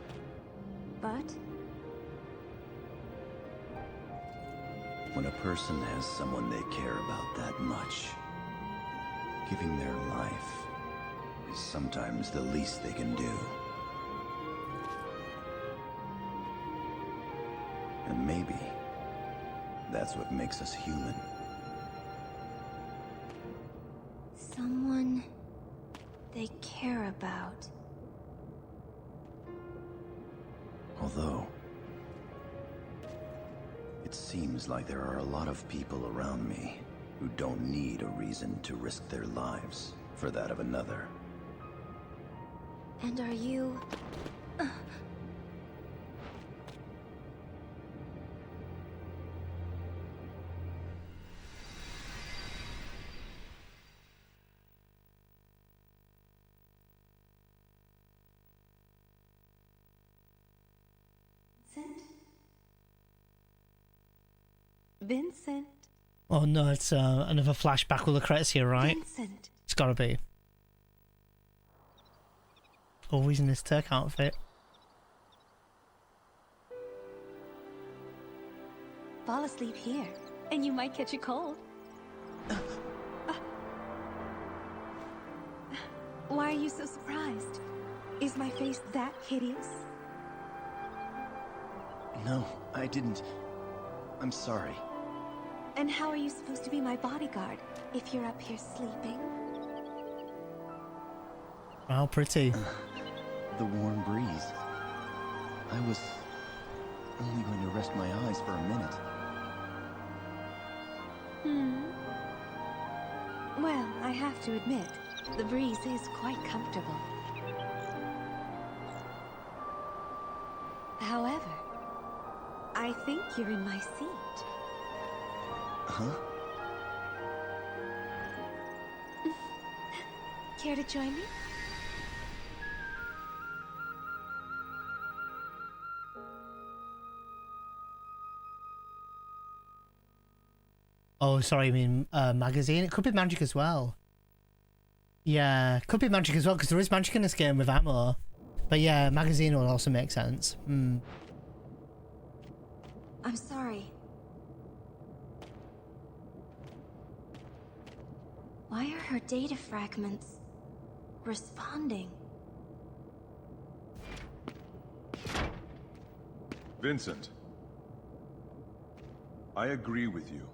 Speaker 4: But?
Speaker 7: when a person has someone they care about that much, giving their life is sometimes the least they can do. And maybe that's what makes us human.
Speaker 4: Someone they care about.
Speaker 7: Although, it seems like there are a lot of people around me who don't need a reason to risk their lives for that of another.
Speaker 4: And are you...
Speaker 6: Vincent?
Speaker 1: Oh no, it's another flashback with the credits here, right?
Speaker 6: Vincent?
Speaker 1: It's gotta be. Always in this tech outfit.
Speaker 6: Fall asleep here, and you might catch a cold. Why are you so surprised? Is my face that hideous?
Speaker 7: No, I didn't. I'm sorry.
Speaker 6: And how are you supposed to be my bodyguard if you're up here sleeping?
Speaker 1: Wow, pretty.
Speaker 7: The warm breeze. I was only going to rest my eyes for a minute.
Speaker 6: Well, I have to admit, the breeze is quite comfortable. However, I think you're in my seat.
Speaker 7: Huh?
Speaker 6: Care to join me?
Speaker 1: Oh, sorry, I mean magazine. It could be magic as well. Yeah, could be magic as well because there is magic in this game with ammo. But yeah, magazine would also make sense.
Speaker 4: I'm sorry. Why are her data fragments responding?
Speaker 3: Vincent, I agree with you.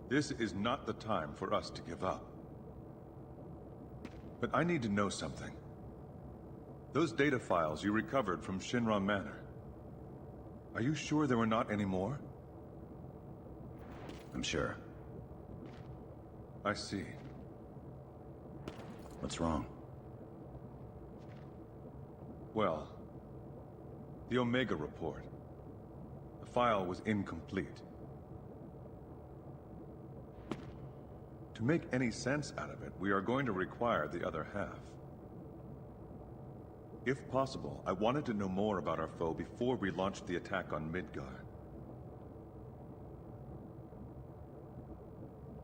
Speaker 3: This is not the time for us to give up. But I need to know something. Those data files you recovered from Shinra Manor, are you sure there were not any more?
Speaker 7: I'm sure.
Speaker 3: I see.
Speaker 7: What's wrong?
Speaker 3: Well, the Omega report. The file was incomplete. To make any sense out of it, we are going to require the other half. If possible, I wanted to know more about our foe before we launched the attack on Midgar.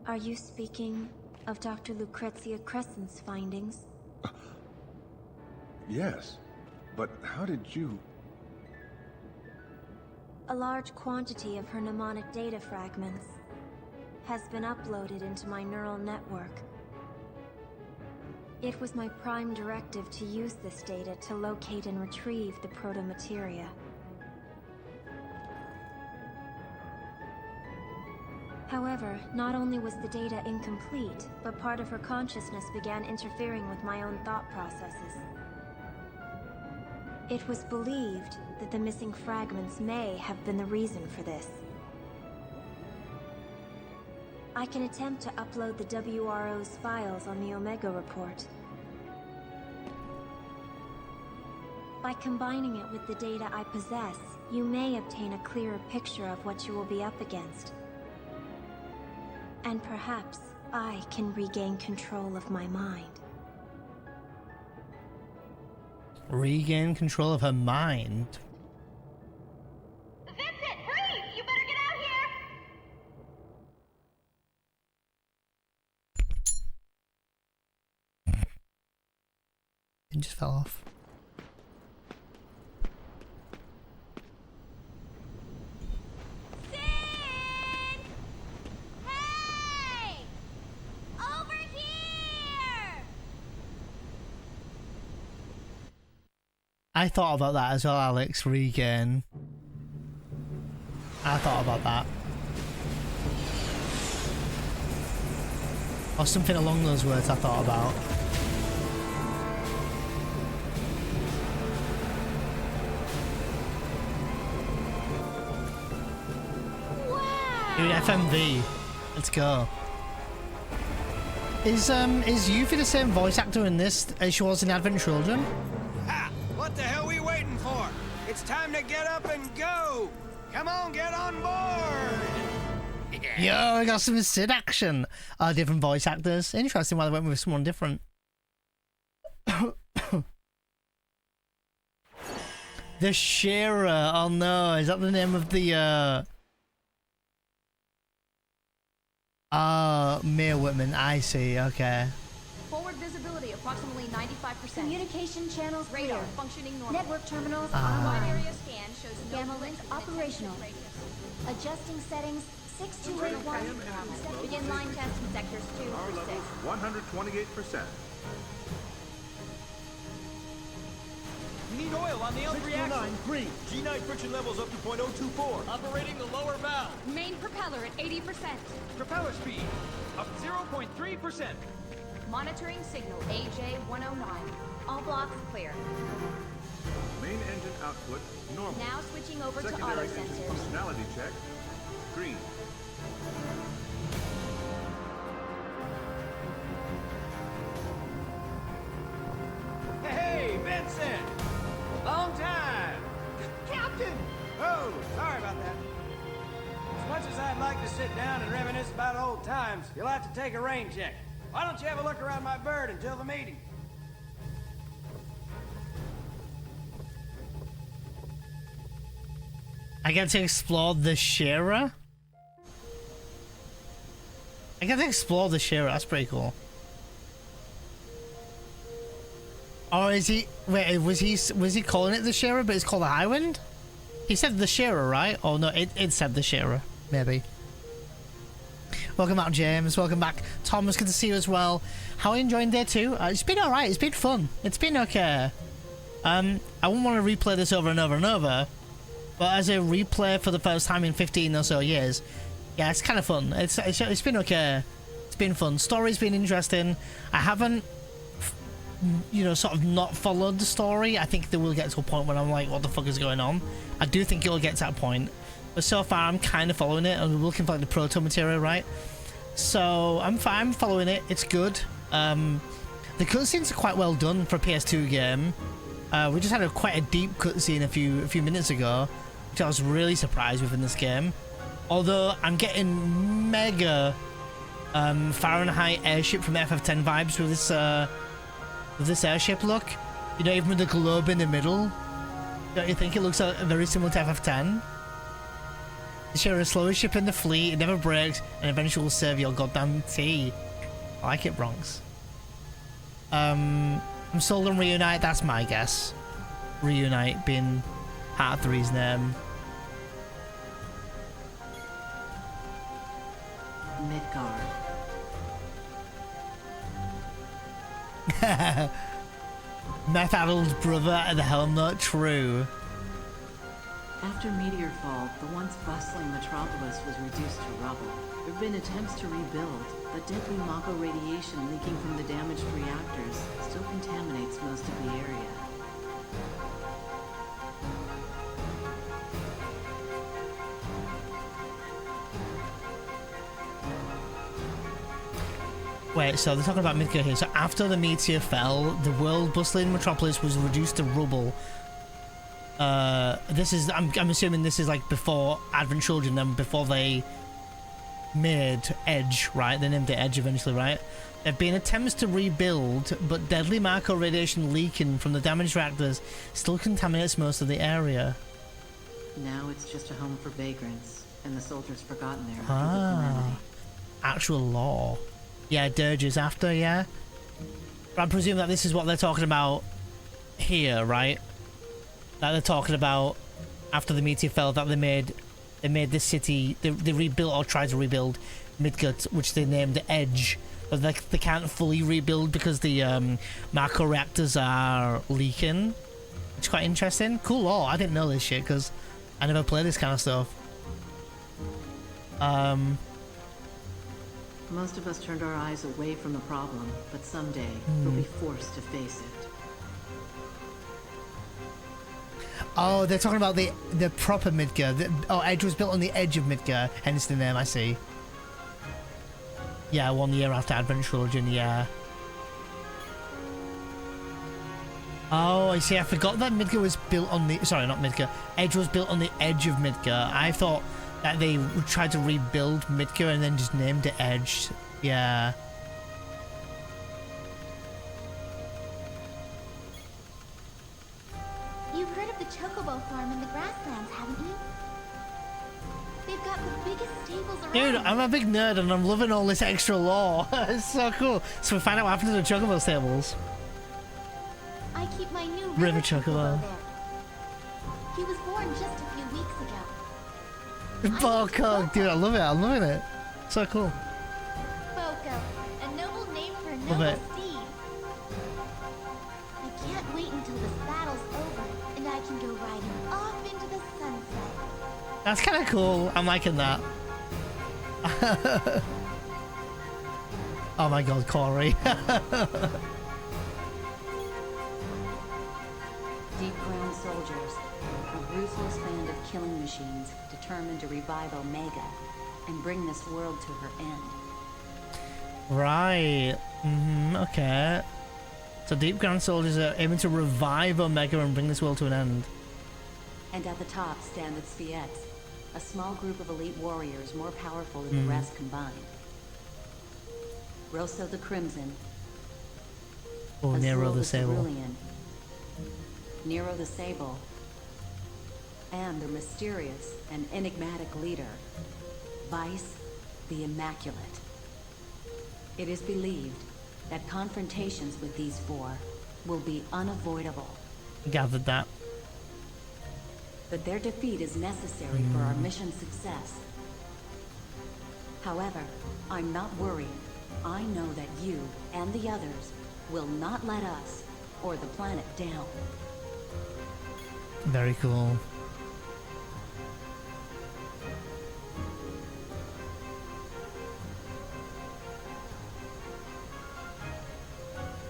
Speaker 4: Are you speaking of Dr. Lucrezia Crescent's findings?
Speaker 3: Yes, but how did you...
Speaker 4: A large quantity of her mnemonic data fragments has been uploaded into my neural network. It was my prime directive to use this data to locate and retrieve the proto-materia. However, not only was the data incomplete, but part of her consciousness began interfering with my own thought processes. It was believed that the missing fragments may have been the reason for this. I can attempt to upload the WRO's files on the Omega report. By combining it with the data I possess, you may obtain a clearer picture of what you will be up against. And perhaps I can regain control of my mind.
Speaker 1: Regain control of her mind.
Speaker 6: Vincent, hurry! You better get out here!
Speaker 1: It just fell off.
Speaker 6: Sid! Hey! Over here!
Speaker 1: I thought about that as well, Alex. Regain. I thought about that. Or something along those words I thought about. Dude, FMV. Let's go. Is Yuffie the same voice actor in this as she was in Advent Children?
Speaker 8: Ha! What the hell are we waiting for? It's time to get up and go! Come on, get on board!
Speaker 1: Yo, we got some Sid action. Different voice actors. Interesting why they went with someone different. The Shearer. Oh no, is that the name of the Mia Whitman? I see, okay.
Speaker 6: Forward visibility approximately 95%.
Speaker 4: Communication channels
Speaker 6: Radar
Speaker 4: clear.
Speaker 6: functioning normal.
Speaker 4: Network terminals
Speaker 6: Wide
Speaker 4: online.
Speaker 6: area scan shows no
Speaker 4: Gamma
Speaker 6: glitch
Speaker 4: link
Speaker 6: within
Speaker 4: operational.
Speaker 6: transmission radius.
Speaker 4: Adjusting settings 6281.
Speaker 6: Begin line test in sectors 2 through 6.
Speaker 3: 128%.
Speaker 9: We need oil on the L3 axis.
Speaker 10: Green. G9 friction levels up to .024.
Speaker 9: Operating the lower valve.
Speaker 6: Main propeller at 80%.
Speaker 9: Propeller speed up 0.3%.
Speaker 6: Monitoring signal AJ109. All blocks clear.
Speaker 3: Main engine output normal.
Speaker 6: Now switching over to
Speaker 3: Secondary
Speaker 6: auto
Speaker 3: engine
Speaker 6: sensors.
Speaker 3: functionality check green.
Speaker 8: Hey, Vincent! Long time!
Speaker 10: Captain!
Speaker 8: Oh, sorry about that. As much as I'd like to sit down and reminisce about old times, you'll have to take a rain check. Why don't you have a look around my bird until the meeting?
Speaker 1: I get to explore the Shearer? I get to explore the Shearer, that's pretty cool. Or is he... Wait, was he calling it the Shearer, but it's called the Highwind? He said the Shearer, right? Oh no, it said the Shearer, maybe. Welcome back, James. Welcome back, Thomas. Good to see you as well. How are you enjoying day 2? It's been alright. It's been fun. It's been okay. I wouldn't want to replay this over and over and over, but as a replay for the first time in 15 or so years, yeah, it's kind of fun. It's been okay. It's been fun. Story's been interesting. I haven't, you know, sort of not followed the story. I think they will get to a point when I'm like, what the fuck is going on? I do think it'll get to that point. But so far, I'm kind of following it. I'm looking for like the proto material, right? So I'm fine following it. It's good. The cutscenes are quite well done for a PS2 game. We just had quite a deep cutscene a few minutes ago, which I was really surprised with in this game. Although I'm getting mega Fahrenheit airship from FF10 vibes with this airship look. You know, even with the globe in the middle. Don't you think it looks very similar to FF10? The Shearer, slowest ship in the fleet, it never breaks, and eventually will serve your goddamn tea. I like it, Bronx. I'm sold on Reunite, that's my guess. Reunite being Heart 3's name.
Speaker 11: Midgar.
Speaker 1: Meth-addled brother at the helm, not true.
Speaker 11: After Meteor fall, the once bustling metropolis was reduced to rubble. There have been attempts to rebuild, but deadly Mako radiation leaking from the damaged reactors still contaminates most of the area.
Speaker 1: Wait, so they're talking about Midgar here. So after the meteor fell, the world bustling metropolis was reduced to rubble. This is, I'm assuming this is like before Advent Children, then before they made Edge, right? They named it Edge eventually, right? There have been attempts to rebuild, but deadly Mako radiation leaking from the damaged reactors still contaminates most of the area.
Speaker 11: Now it's just a home for vagrants, and the soldiers forgotten there after the calamity.
Speaker 1: Actual lore. Yeah, Dirge is after, yeah? But I presume that this is what they're talking about here, right? That they're talking about after the meteor fell, that they made this city, they rebuilt or tried to rebuild Midgar, which they named Edge. But they can't fully rebuild because the Mako reactors are leaking. Which is quite interesting. Cool lore. I didn't know this shit because I never play this kind of stuff.
Speaker 11: Most of us turned our eyes away from the problem, but someday we'll be forced to face it.
Speaker 1: Oh, they're talking about the proper Midgar. Edge was built on the edge of Midgar, hence the name, I see. Yeah, 1 year after Advent Trilogy, yeah. Oh, I see. I forgot that Midgar was built on the... Sorry, not Midgar. Edge was built on the edge of Midgar. I thought that they tried to rebuild Midgar and then just named it Edge. Yeah.
Speaker 6: You've heard of the Chocobo farm in the grasslands, haven't you? They've got the biggest stables around.
Speaker 1: Dude, I'm a big nerd and I'm loving all this extra lore. It's so cool. So we find out what happened to the Chocobo stables.
Speaker 6: I keep my new
Speaker 1: River Chocobo.
Speaker 6: there. He was born just a few weeks ago.
Speaker 1: Boko, dude, I love it. I'm loving it. So cool.
Speaker 6: Boko, a noble name for a
Speaker 1: Love
Speaker 6: noble
Speaker 1: it.
Speaker 6: steed. I can't wait until this battle's over and I can go riding off into the sunset.
Speaker 1: That's kind of cool. I'm liking that. Oh my god, Corey.
Speaker 12: Deepground soldiers, a ruthless band of killing machines determined to revive Omega and bring this world to her end.
Speaker 1: Right. Okay. So Deepground soldiers are aiming to revive Omega and bring this world to an end.
Speaker 12: And at the top stand the Spiex, a small group of elite warriors more powerful than the rest combined. Rosso the Crimson,
Speaker 1: Oh, Nero
Speaker 12: Azul
Speaker 1: the Sable.
Speaker 12: Cerulean, Nero the Sable, and their mysterious and enigmatic leader, Vice the Immaculate. It is believed that confrontations with these four will be unavoidable,
Speaker 1: Gathered that.
Speaker 12: but their defeat is necessary for our mission's success. However, I'm not worried. I know that you and the others will not let us or the planet down.
Speaker 1: Very cool.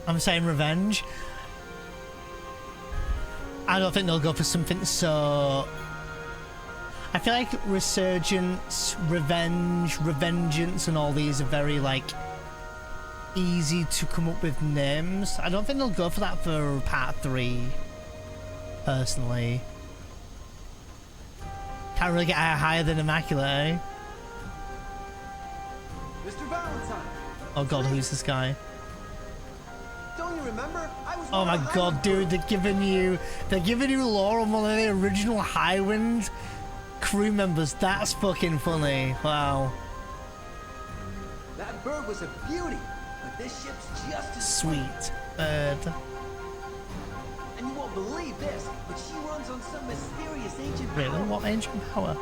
Speaker 1: I'm saying revenge. I don't think they'll go for something so... I feel like Resurgence, Revenge, Revengeance and all these are very, like, easy to come up with names. I don't think they'll go for that for part 3, personally. Can't really get higher than Immaculate, eh?
Speaker 10: Mr. Valentine!
Speaker 1: Oh god, who's this guy?
Speaker 10: Don't you remember? I was
Speaker 1: Oh my god, dude, they're giving you lore on one of the original Highwind crew members. That's fucking funny. Wow.
Speaker 10: That bird was a beauty, but this ship's just as
Speaker 1: Sweet bird.
Speaker 10: And you won't believe this, but she runs on some mysterious ancient
Speaker 1: Really?
Speaker 10: power.
Speaker 1: What ancient power?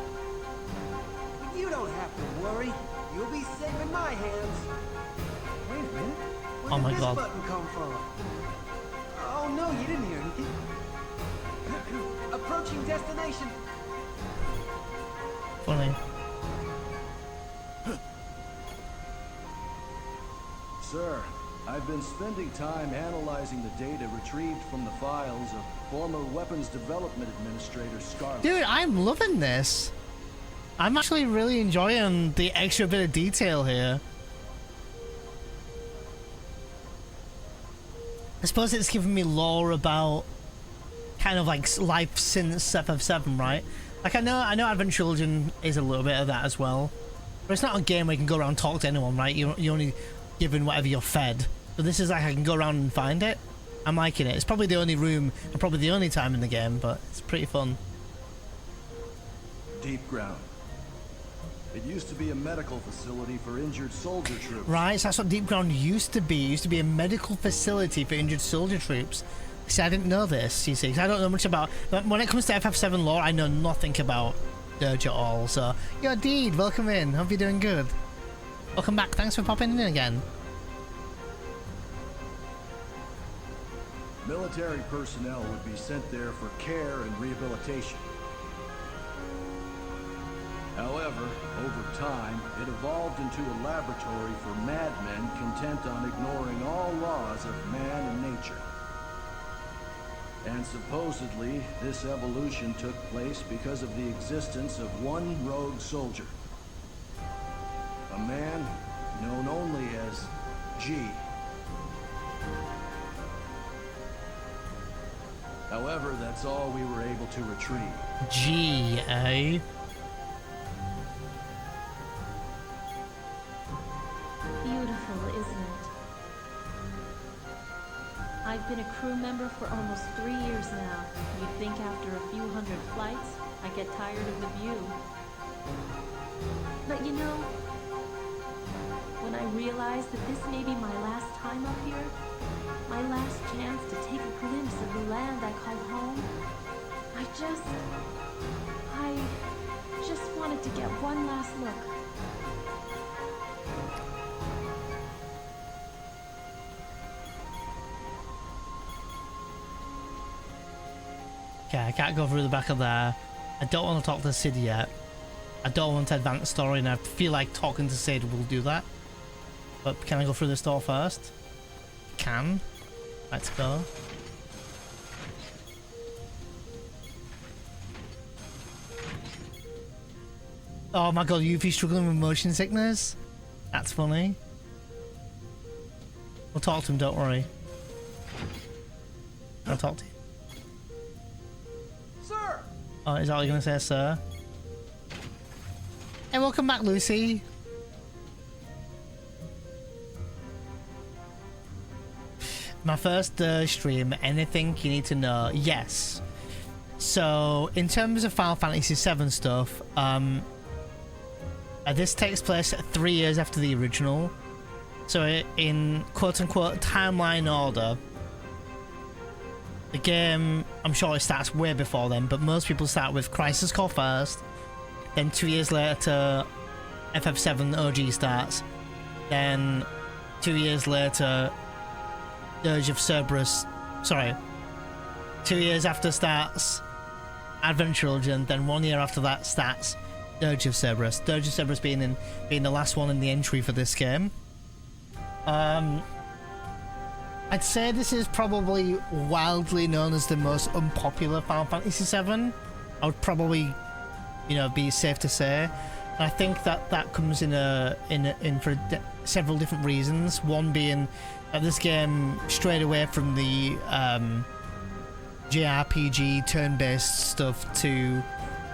Speaker 10: But you don't have to worry. You'll be safe in my hands. Wait a minute. Where
Speaker 1: Oh
Speaker 10: did
Speaker 1: my
Speaker 10: this
Speaker 1: god.
Speaker 10: button come from? Oh no, you didn't hear anything. Approaching destination.
Speaker 1: Funny.
Speaker 13: Sir, I've been spending time analyzing the data retrieved from the files of former Weapons Development Administrator Scarlet.
Speaker 1: Dude, I'm loving this. I'm actually really enjoying the extra bit of detail here. I suppose it's giving me lore about kind of like life since FF7, right? Like I know Advent Children is a little bit of that as well. But it's not a game where you can go around and talk to anyone, right? You're only given whatever you're fed. So this is like I can go around and find it. I'm liking it. It's probably the only room and probably the only time in the game, but it's pretty fun.
Speaker 13: Deepground. It used to be a medical facility for injured soldier troops.
Speaker 1: Right, so that's what Deepground used to be. It used to be a medical facility for injured soldier troops. See, I didn't know this, you see, 'cause I don't know much about... When it comes to FF7 lore, I know nothing about Dirge at all, so... Yo, Deed, welcome in. Hope you're doing good. Welcome back. Thanks for popping in again.
Speaker 13: Military personnel would be sent there for care and rehabilitation. However, over time, it evolved into a laboratory for madmen content on ignoring all laws of man and nature. And supposedly, this evolution took place because of the existence of one rogue soldier. A man known only as G. However, that's all we were able to retrieve.
Speaker 1: G, eh?
Speaker 6: Beautiful, isn't it? I've been a crew member for almost 3 years now. You'd think after a few hundred flights, I'd get tired of the view. But you know, when I realized that this may be my last time up here, my last chance to take a glimpse of the land I call home, I just wanted to get one last look.
Speaker 1: Okay, I can't go through the back of there. I don't want to talk to Sid yet. I don't want to advance the story, and I feel like talking to Sid will do that. But can I go through this door first? Can. Let's go. Oh my god, Yuffie's struggling with motion sickness? That's funny. We'll talk to him, don't worry. I'll talk to him.
Speaker 8: Sir!
Speaker 1: Oh, is that all you're gonna say, sir? Hey, welcome back, Lucy. My first stream, anything you need to know? Yes. So, in terms of Final Fantasy VII stuff, this takes place 3 years after the original. So, in quote-unquote timeline order, the game, I'm sure it starts way before then, but most people start with Crisis Core first, then 2 years later, FF7 OG starts, then 2 years later, Dirge of Cerberus, sorry, 2 years after starts Advent Children, then 1 year after that starts Dirge of Cerberus. Dirge of Cerberus being the last one in the entry for this game. I'd say this is probably wildly known as the most unpopular Final Fantasy VII. I would probably, you know, be safe to say. And I think that comes in for several different reasons. One being that this game strayed away from the JRPG turn-based stuff to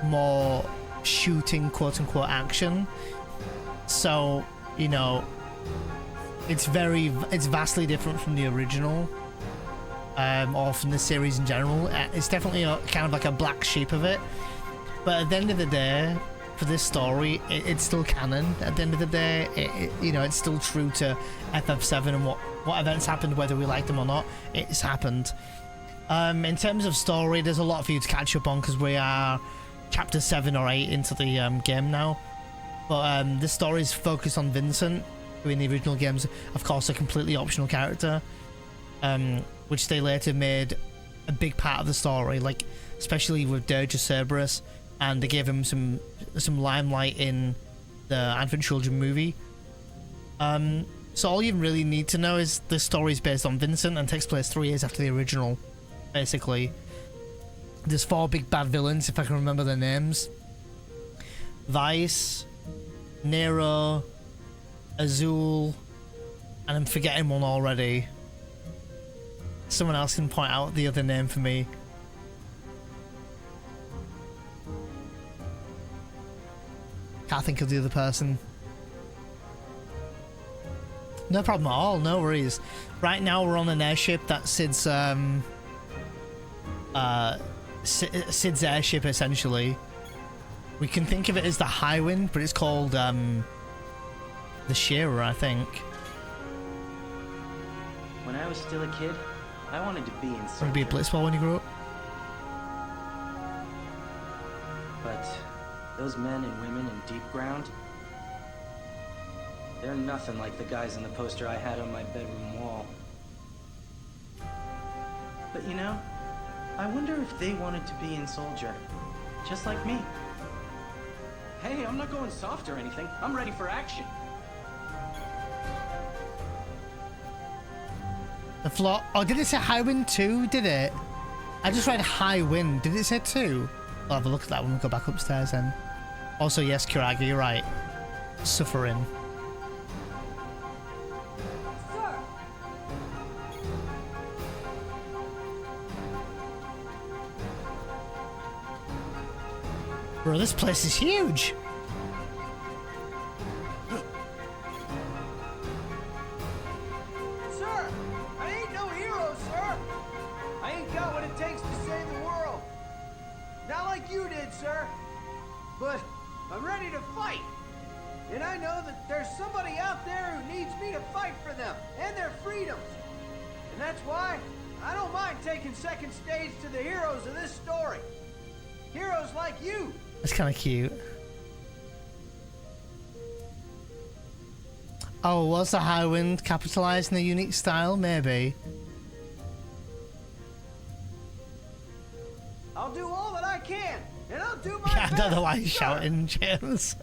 Speaker 1: more shooting, quote-unquote, action. So, you know, it's vastly different from the original, or from the series in general. It's definitely kind of like a black sheep of it. But at the end of the day, for this story, it's still canon. At the end of the day, you know, it's still true to FF7 and what events happened, whether we like them or not. It's happened. In terms of story, there's a lot for you to catch up on because we are chapter 7 or 8 into the game now. But the story is focused on Vincent, who in the original games, of course, a completely optional character, which they later made a big part of the story, like especially with Dirge of Cerberus, and they gave him some limelight in the Advent Children movie. So all you really need to know is the story is based on Vincent and takes place 3 years after the original, basically. There's 4 big bad villains, if I can remember their names. Vice, Nero, Azul, and I'm forgetting one already. Someone else can point out the other name for me. Can't think of the other person. No problem at all, no worries. Right now we're on an airship that's Sid's Sid's airship essentially. We can think of it as the Highwind, but it's called the Shearer, I think.
Speaker 14: When I was still a kid, I wanted to be in
Speaker 1: Want to be a blitzball when you grow up?
Speaker 14: But those men and women in Deepground, they're nothing like the guys in the poster I had on my bedroom wall. But you know, I wonder if they wanted to be in Soldier, just like me. Hey, I'm not going soft or anything. I'm ready for action.
Speaker 1: The floor. Oh, did it say Highwind 2? Did it? I just read High Wind. Did it say 2? I'll have a look at that when we go back upstairs then. Also, yes, Kiraga, you're right. Suffering. Bro, this place is huge.
Speaker 8: Sir, I ain't no hero, sir. I ain't got what it takes to save the world. Not like you did, sir. But I'm ready to fight. And I know that there's somebody out there who needs me to fight for them and their freedoms. And that's why I don't mind taking second stage to the heroes of this story. Heroes like you.
Speaker 1: That's kind of cute. Oh, was the Highwind capitalized in a unique style? Maybe.
Speaker 8: I'll do all that I can, and I'll do my
Speaker 1: Yeah,
Speaker 8: best.
Speaker 1: I don't know why he's
Speaker 8: sir.
Speaker 1: shouting, James.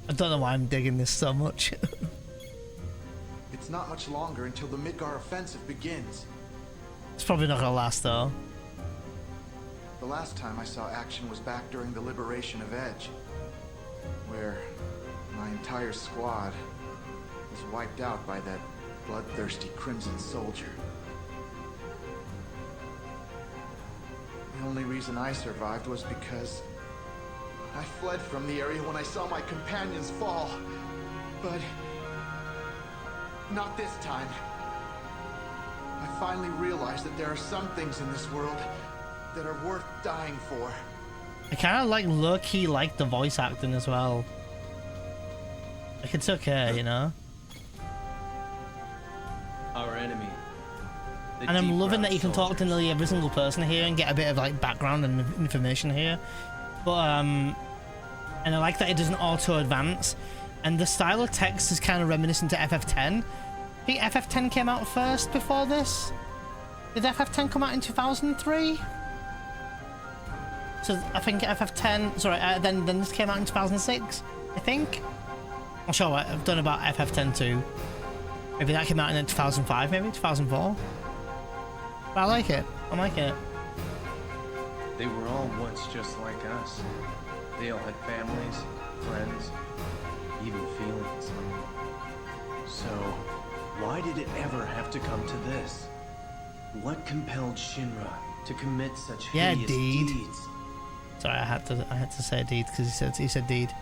Speaker 1: I don't know why I'm digging this so much.
Speaker 15: It's not much longer until the Midgar offensive begins.
Speaker 1: It's probably not gonna last though.
Speaker 15: The last time I saw action was back during the liberation of Edge, where my entire squad was wiped out by that bloodthirsty Crimson Soldier. The only reason I survived was because I fled from the area when I saw my companions fall. But not this time. I finally realized that there are some things in this world that are worth dying for.
Speaker 1: I kind of like low-key like the voice acting as well. Like it's okay, you know.
Speaker 14: Our enemy.
Speaker 1: And I'm loving that you can talk to nearly every single person here and get a bit of like background and information here. But and I like that it doesn't auto-advance. And the style of text is kind of reminiscent to FF10. I think FF10 came out first before this. Did FF10 come out in 2003? So I think FF10, sorry, then this came out in 2006, I think. I'm sure I've done about FF10 too. Maybe that came out in 2005, maybe 2004. But I like it. I like it.
Speaker 16: They were all once just like us. They all had families, friends, even feelings. So, why did it ever have to come to this? What compelled Shinra to commit such hideous deeds?
Speaker 1: Sorry, I had to say deed because he said deed.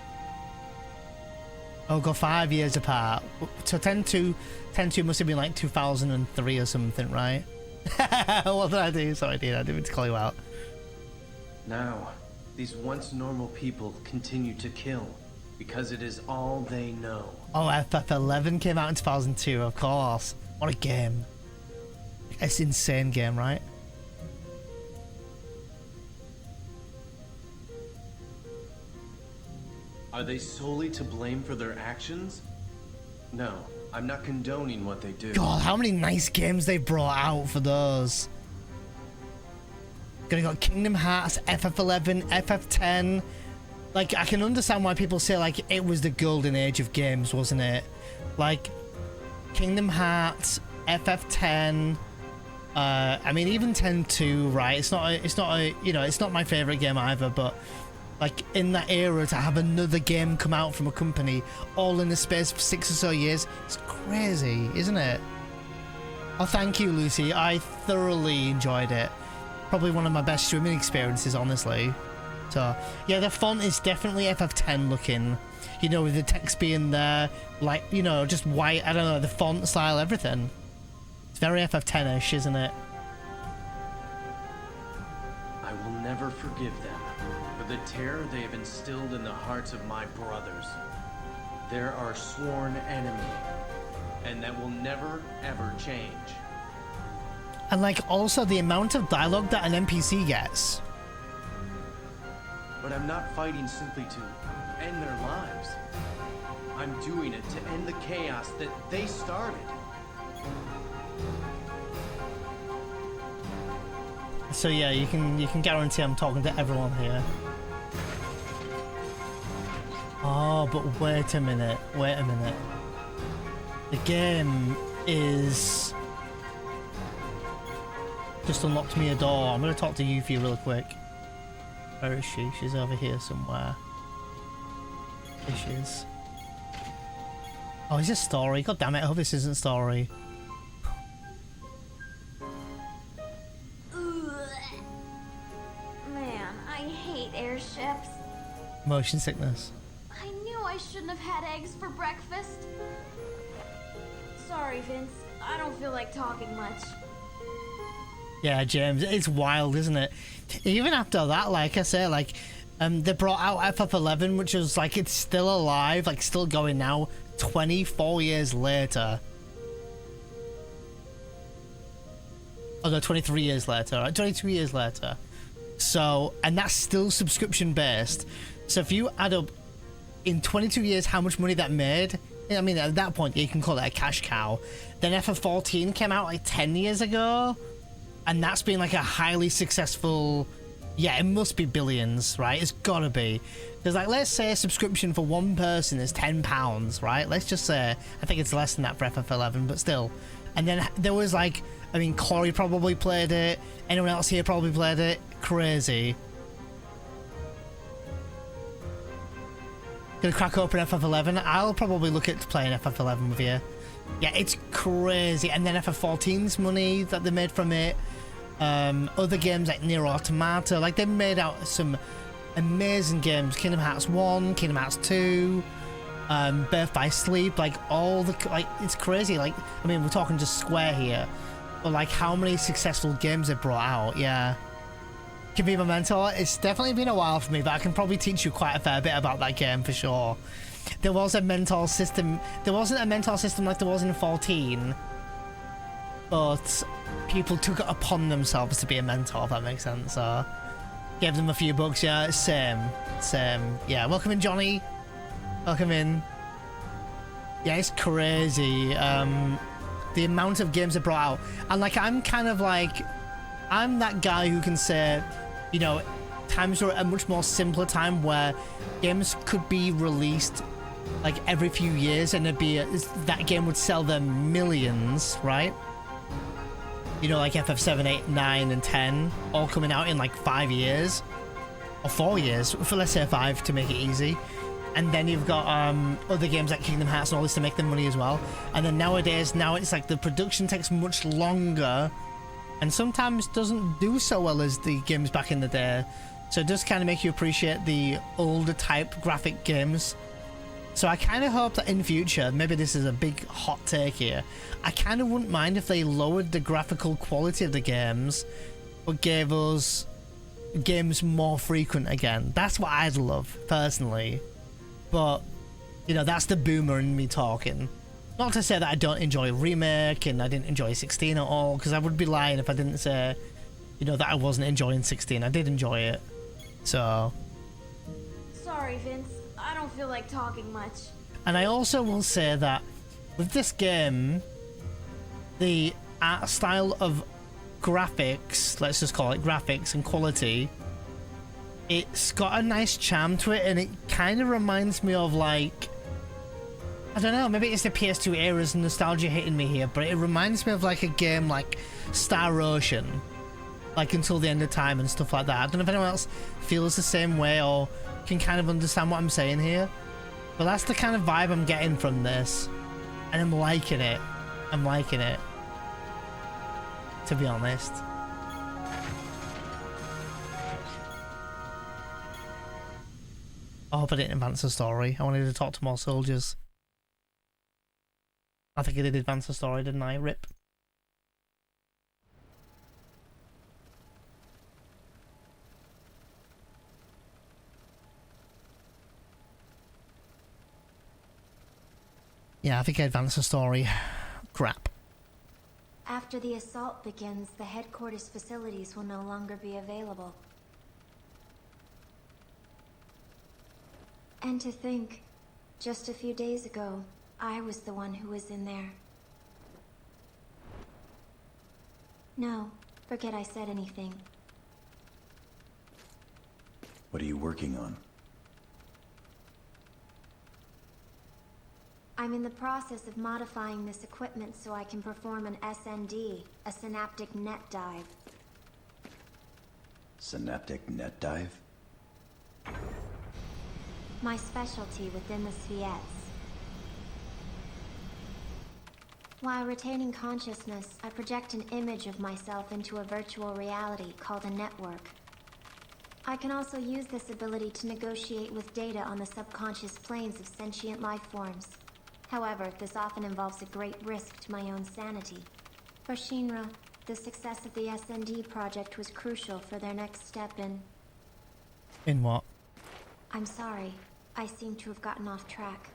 Speaker 1: Oh, go 5 years apart. So 10-2 must have been like 2003 or something, right? What did I do? Sorry, I didn't mean to call you out.
Speaker 16: Now, these once normal people continue to kill because it is all they know.
Speaker 1: Oh, FF11 came out in 2002, of course. What a game. It's an insane game, right?
Speaker 16: Are they solely to blame for their actions? No, I'm not condoning what they do.
Speaker 1: God, how many nice games they brought out for those. Gonna got Kingdom Hearts, FF11, FF10. Like, I can understand why people say, like, it was the golden age of games, wasn't it? Like, Kingdom Hearts, FF10, I mean, even 10-2, right? It's not my favorite game either, but like in that era to have another game come out from a company all in the space of 6 or so years, it's crazy, isn't it? Oh, thank you, Lucy. I thoroughly enjoyed it. Probably one of my best streaming experiences, honestly. So yeah, the font is definitely FF10 looking. You know, with the text being there, like, you know, just white. I don't know, the font style, everything. It's very FF10ish, isn't it?
Speaker 16: I will never forgive them for the terror they have instilled in the hearts of my brothers. They're our sworn enemy, and that will never, ever change.
Speaker 1: And like, also the amount of dialogue that an NPC gets.
Speaker 16: But I'm not fighting simply to end their lives. I'm doing it to end the chaos that they started.
Speaker 1: So yeah, you can guarantee I'm talking to everyone here. Oh, but wait a minute. The game is just unlocked me a door. I'm gonna talk to Yuffie real quick. Where is she? She's over here somewhere. Here she is. Oh, is this story? God damn it, I hope this isn't story.
Speaker 17: Man, I hate airships.
Speaker 1: Motion sickness.
Speaker 17: I knew I shouldn't have had eggs for breakfast. Sorry, Vince. I don't feel like talking much.
Speaker 1: Yeah, James, it's wild, isn't it? Even after that, like I say, like, they brought out FF11, which was like, it's still alive, like, still going now, 24 years later. Oh no, 23 years later, right? 22 years later. So, and that's still subscription based. So if you add up in 22 years how much money that made, I mean, at that point, you can call it a cash cow. Then FF14 came out like 10 years ago. And that's been like a highly successful, yeah, it must be billions, right? It's gotta be. Because like, let's say a subscription for one person is £10, right? Let's just say, I think it's less than that for FF11, but still. And then there was like, I mean, Corey probably played it. Anyone else here probably played it. Crazy. Gonna crack open FF11. I'll probably look at playing FF11 with you. Yeah, it's crazy. And then FF14's money that they made from it. Other games like Nier Automata, like they made out some amazing games. Kingdom Hearts 1, Kingdom Hearts 2, Birth by Sleep, like all the, like, it's crazy. Like, I mean, we're talking just Square here, but like how many successful games they brought out. Yeah, Can Be My Mentor. It's definitely been a while for me, but I can probably teach you quite a fair bit about that game for sure. There was a mentor system. There wasn't a mentor system like there was in 14, but people took it upon themselves to be a mentor, if that makes sense. So gave them a few bucks. Yeah, same. Yeah, welcome in, Johnny. Welcome in. Yeah, it's crazy. The amount of games they brought out, and like I'm that guy who can say, you know, times were a much more simpler time where games could be released like every few years, and it'd be that game would sell them millions, right? You know, like FF7, 8, 9, and 10 all coming out in like 5 years or 4 years, for let's say 5 to make it easy. And then you've got other games like Kingdom Hearts and all this to make them money as well. And then nowadays, now it's like the production takes much longer and sometimes doesn't do so well as the games back in the day. So it does kind of make you appreciate the older type graphic games. So I kind of hope that in future, maybe this is a big hot take here, I kind of wouldn't mind if they lowered the graphical quality of the games, but gave us games more frequent again. That's what I'd love, personally. But, you know, that's the boomer in me talking. Not to say that I don't enjoy Remake and I didn't enjoy 16 at all, because I would be lying if I didn't say, you know, that I wasn't enjoying 16. I did enjoy it. So...
Speaker 17: Sorry, Vince. I don't feel like talking much.
Speaker 1: And I also will say that with this game, the art style of graphics, let's just call it graphics and quality, it's got a nice charm to it, and it kind of reminds me of, like, I don't know, maybe it's the PS2 era's nostalgia hitting me here, but it reminds me of like a game like Star Ocean, like Until the End of Time and stuff like that. I don't know if anyone else feels the same way or can kind of understand what I'm saying here, but that's the kind of vibe I'm getting from this, and I'm liking it. To be honest. I hope I didn't advance the story. I wanted to talk to more soldiers. I think I did advance the story, didn't I? Rip. Yeah, I think I advanced the story. Crap.
Speaker 4: After the assault begins, the headquarters facilities will no longer be available. And to think, just a few days ago, I was the one who was in there. No, forget I said anything.
Speaker 7: What are you working on?
Speaker 4: I'm in the process of modifying this equipment so I can perform an SND, a synaptic net dive.
Speaker 7: Synaptic net dive?
Speaker 4: My specialty within the Sviets. While retaining consciousness, I project an image of myself into a virtual reality called a network. I can also use this ability to negotiate with data on the subconscious planes of sentient life forms. However, this often involves a great risk to my own sanity. For Shinra, the success of the SND project was crucial for their next step in...
Speaker 1: In what?
Speaker 4: I'm sorry. I seem to have gotten off track.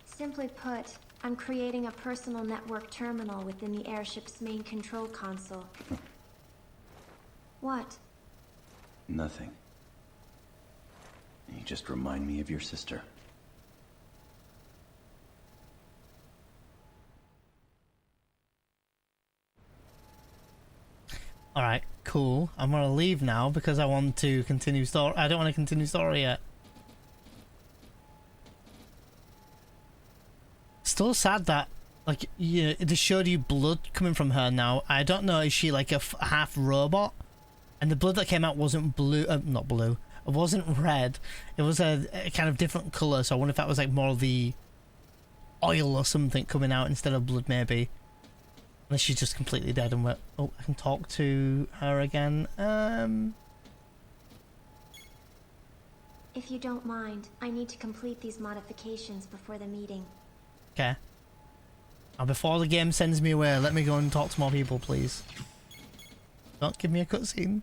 Speaker 4: Simply put, I'm creating a personal network terminal within the airship's main control console. What?
Speaker 7: Nothing. You just remind me of your sister.
Speaker 1: Alright, cool. I'm gonna leave now because I want to continue story. I don't want to continue story yet. Still sad that, like, yeah, it just showed you blood coming from her now. I don't know, is she like a half robot? And the blood that came out wasn't blue, not blue. It wasn't red. It was a kind of different colour, so I wonder if that was like more of the oil or something coming out instead of blood, maybe. Unless she's just completely dead and we're... Oh, I can talk to her again.
Speaker 4: If you don't mind, I need to complete these modifications before the meeting.
Speaker 1: Okay. Now, before the game sends me away, let me go and talk to more people, please. Don't give me a cutscene.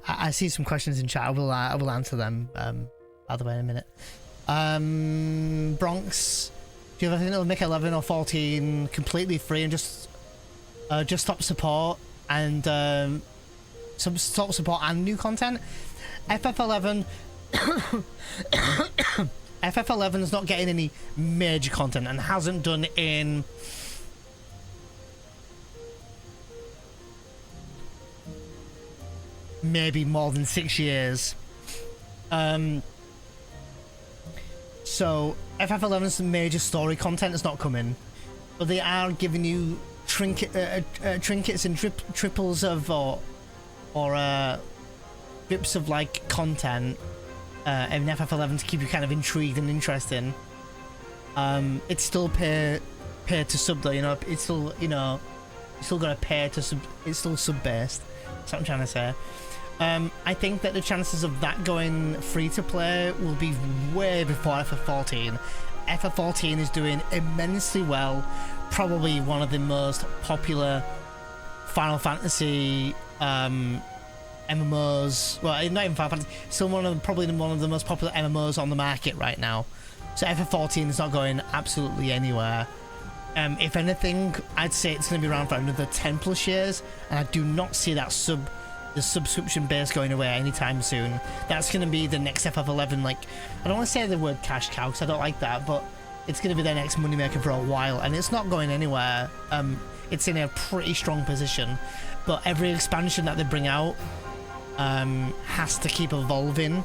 Speaker 1: I see some questions in chat. I will answer them, by the way, in a minute. Bronx, do you have anything that will make 11 or 14 completely free and just stop support and stop support and new content? FF11 FF11 is not getting any major content and hasn't done in maybe more than 6 years. So FF11's major story content is not coming, but they are giving you trinkets and triples of or drips of like content in FF11 to keep you kind of intrigued and interesting. It's still pay to sub though, you know. It's still, you know, you still gotta pay to sub. It's still sub based. That's what I'm trying to say. I think that the chances of that going free to play will be way before FF14. FF14 is doing immensely well, probably one of the most popular Final Fantasy MMOs. Well, not even Final Fantasy, still probably one of the most popular MMOs on the market right now. So FF14 is not going absolutely anywhere. If anything, I'd say it's going to be around for another 10 plus years, and I do not see that the subscription base going away anytime soon. That's going to be the next FF11, like, I don't want to say the word cash cow because I don't like that, but it's going to be their next moneymaker for a while, and it's not going anywhere. It's in a pretty strong position, but every expansion that they bring out has to keep evolving,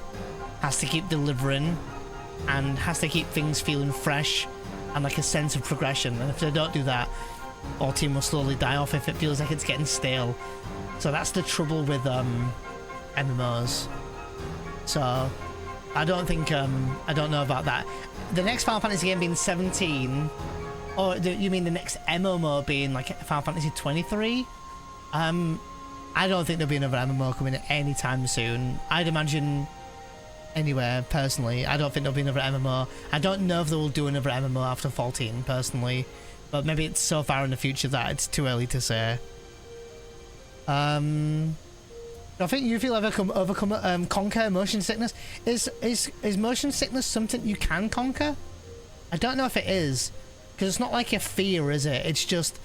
Speaker 1: has to keep delivering, and has to keep things feeling fresh and like a sense of progression. And if they don't do that, 14 will slowly die off if it feels like it's getting stale. So that's the trouble with MMOs. So I don't think I don't know about that. The next Final Fantasy game being 17, or you mean the next MMO being like Final Fantasy 23? I I don't think there'll be another MMO coming anytime soon. I'd imagine anywhere, personally. I don't think there'll be another MMO. I don't know if they will do another MMO after 14, personally. But maybe it's so far in the future that it's too early to say. I think you feel overcome conquer motion sickness. Is motion sickness something you can conquer? I don't know if it is, because it's not like a fear, is it? It's just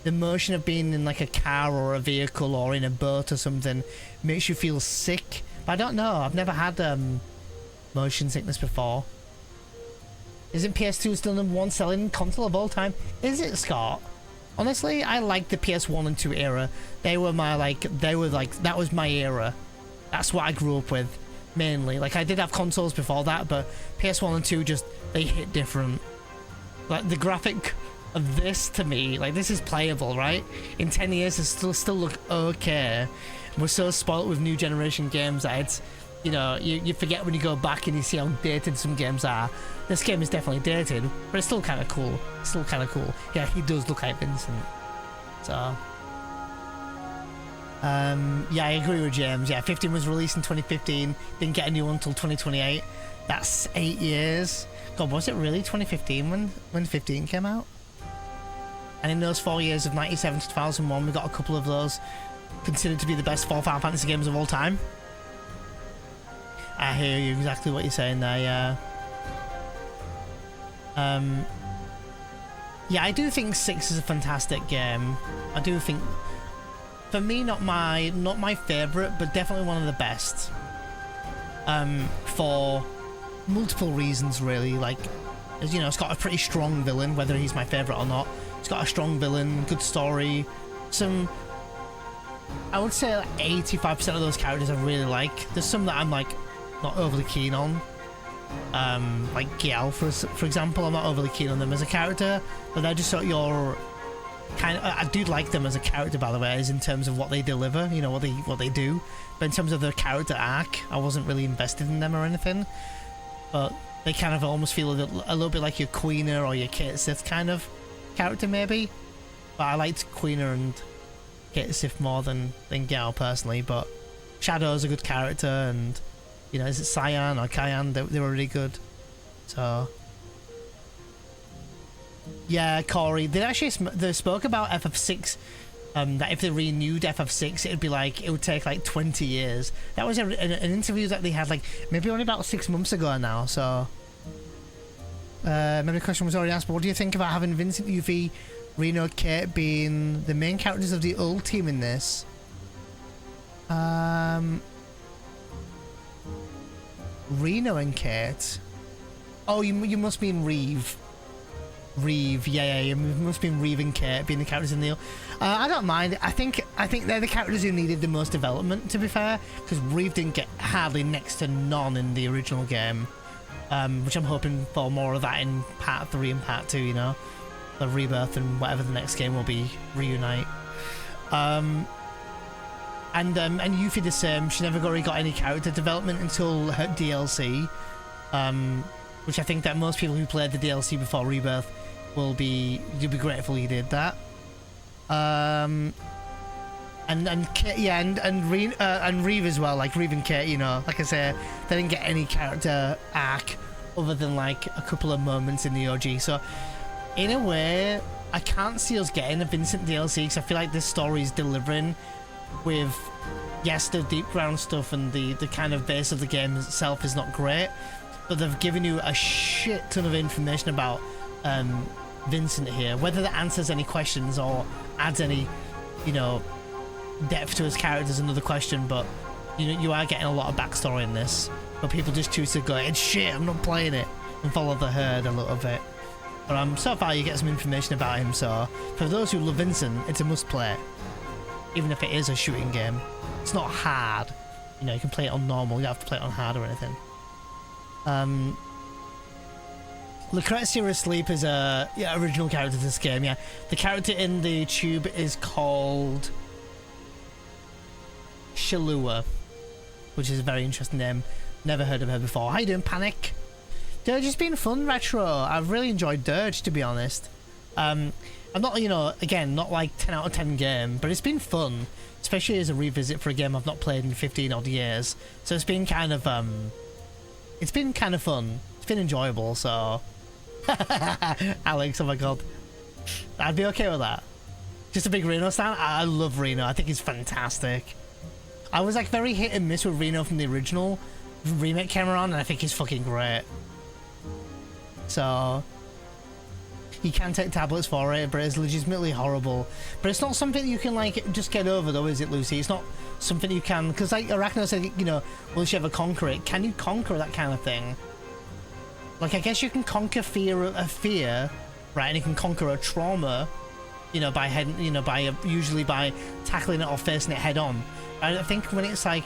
Speaker 1: the motion of being in like a car or a vehicle or in a boat or something makes you feel sick. But I don't know. I've never had motion sickness before. Isn't PS2 still #1 selling console of all time? Is it, Scott? Honestly, I like the PS1 and 2 era. They were that was my era. That's what I grew up with, mainly. Like, I did have consoles before that, but PS1 and 2 just, they hit different. Like, the graphic of this, to me, like, this is playable, right? In 10 years, it still look okay. We're so spoiled with new generation games that it's, you know, you forget when you go back and you see how dated some games are. This game is definitely dated, but it's still kind of cool. It's still kind of cool. Yeah, he does look like Vincent. So, yeah, I agree with James. Yeah, 15 was released in 2015. Didn't get a new one until 2028. That's 8 years. God, was it really 2015 when 15 came out? And in those 4 years of 97 to 2001, we got a couple of those considered to be the best 4 Final Fantasy games of all time. I hear you, exactly what you're saying there, yeah. Yeah, I do think 6 is a fantastic game. I do think, for me, not my favourite, but definitely one of the best. For multiple reasons, really. Like, as you know, it's got a pretty strong villain, whether he's my favourite or not. It's got a strong villain, good story, some, I would say like 85% of those characters I really like. There's some that I'm like not overly keen on. Like Gale, for example, I'm not overly keen on them as a character, but they're just sort of your kind of, I do like them as a character, by the way, as in terms of what they deliver, you know, what they do. But in terms of their character arc, I wasn't really invested in them or anything. But they kind of almost feel a little bit like your Queener or your Cait Sith kind of character, maybe. But I liked Queener and Cait Sith more than Gale personally. But Shadow's a good character, and you know, is it Cyan or Cyan? They were really good. So yeah, Corey, they spoke about FF6. That if they renewed FF6, it'd be like, it would take like 20 years. That was an interview that they had like maybe only about 6 months ago now. So maybe the question was already asked, but what do you think about having Vincent, Yuffie, Reno, Cait being the main characters of the old team in this? Reno and Cait. Oh, you must mean Reeve. Yeah, you must be Reeve and Cait being the characters in the. I don't mind. I think they're the characters who needed the most development, to be fair, because Reeve didn't get hardly next to none in the original game, which I'm hoping for more of that in Part 3 and Part 2. You know, the Rebirth and whatever the next game will be, Reunite. And Yuffie the same. She never really got any character development until her DLC, which I think that most people who played the DLC before Rebirth you'll be grateful you did that. And Reeve as well, like Reeve and Cait, you know, like I say, they didn't get any character arc other than like a couple of moments in the OG. So in a way, I can't see us getting a Vincent DLC, because I feel like this story is delivering with, yes, the Deepground stuff and the kind of base of the game itself is not great, but they've given you a shit ton of information about Vincent here. Whether that answers any questions or adds any, you know, depth to his character is another question, but you know, you are getting a lot of backstory in this, but people just choose to go, it's shit, I'm not playing it, and follow the herd a little bit. But so far you get some information about him, so for those who love Vincent, it's a must play. Even if it is a shooting game, it's not hard. You know, you can play it on normal, you don't have to play it on hard or anything. Lucrezia Asleep is a original character to this game, yeah. The character in the tube is called Shalua, which is a very interesting name. Never heard of her before. How you doing, Panic? Dirge has been fun, Retro. I've really enjoyed Dirge, to be honest. I'm not, you know, again, not like 10 out of 10 game, but it's been fun, especially as a revisit for a game I've not played in 15 odd years. So it's been kind of fun. It's been enjoyable, so. Alex, oh my god. I'd be okay with that. Just a big Reno stan. I love Reno. I think he's fantastic. I was like very hit and miss with Reno from the original. The remake came around and I think he's fucking great. So you can take tablets for it, but it's legitimately horrible. But it's not something you can like just get over though, is it, Lucy? It's not something you can, because like Arachno said, you know, will she ever conquer it? Can you conquer that kind of thing? Like I guess you can conquer fear, right? And you can conquer a trauma, you know, usually by tackling it or facing it head on. I think when it's like,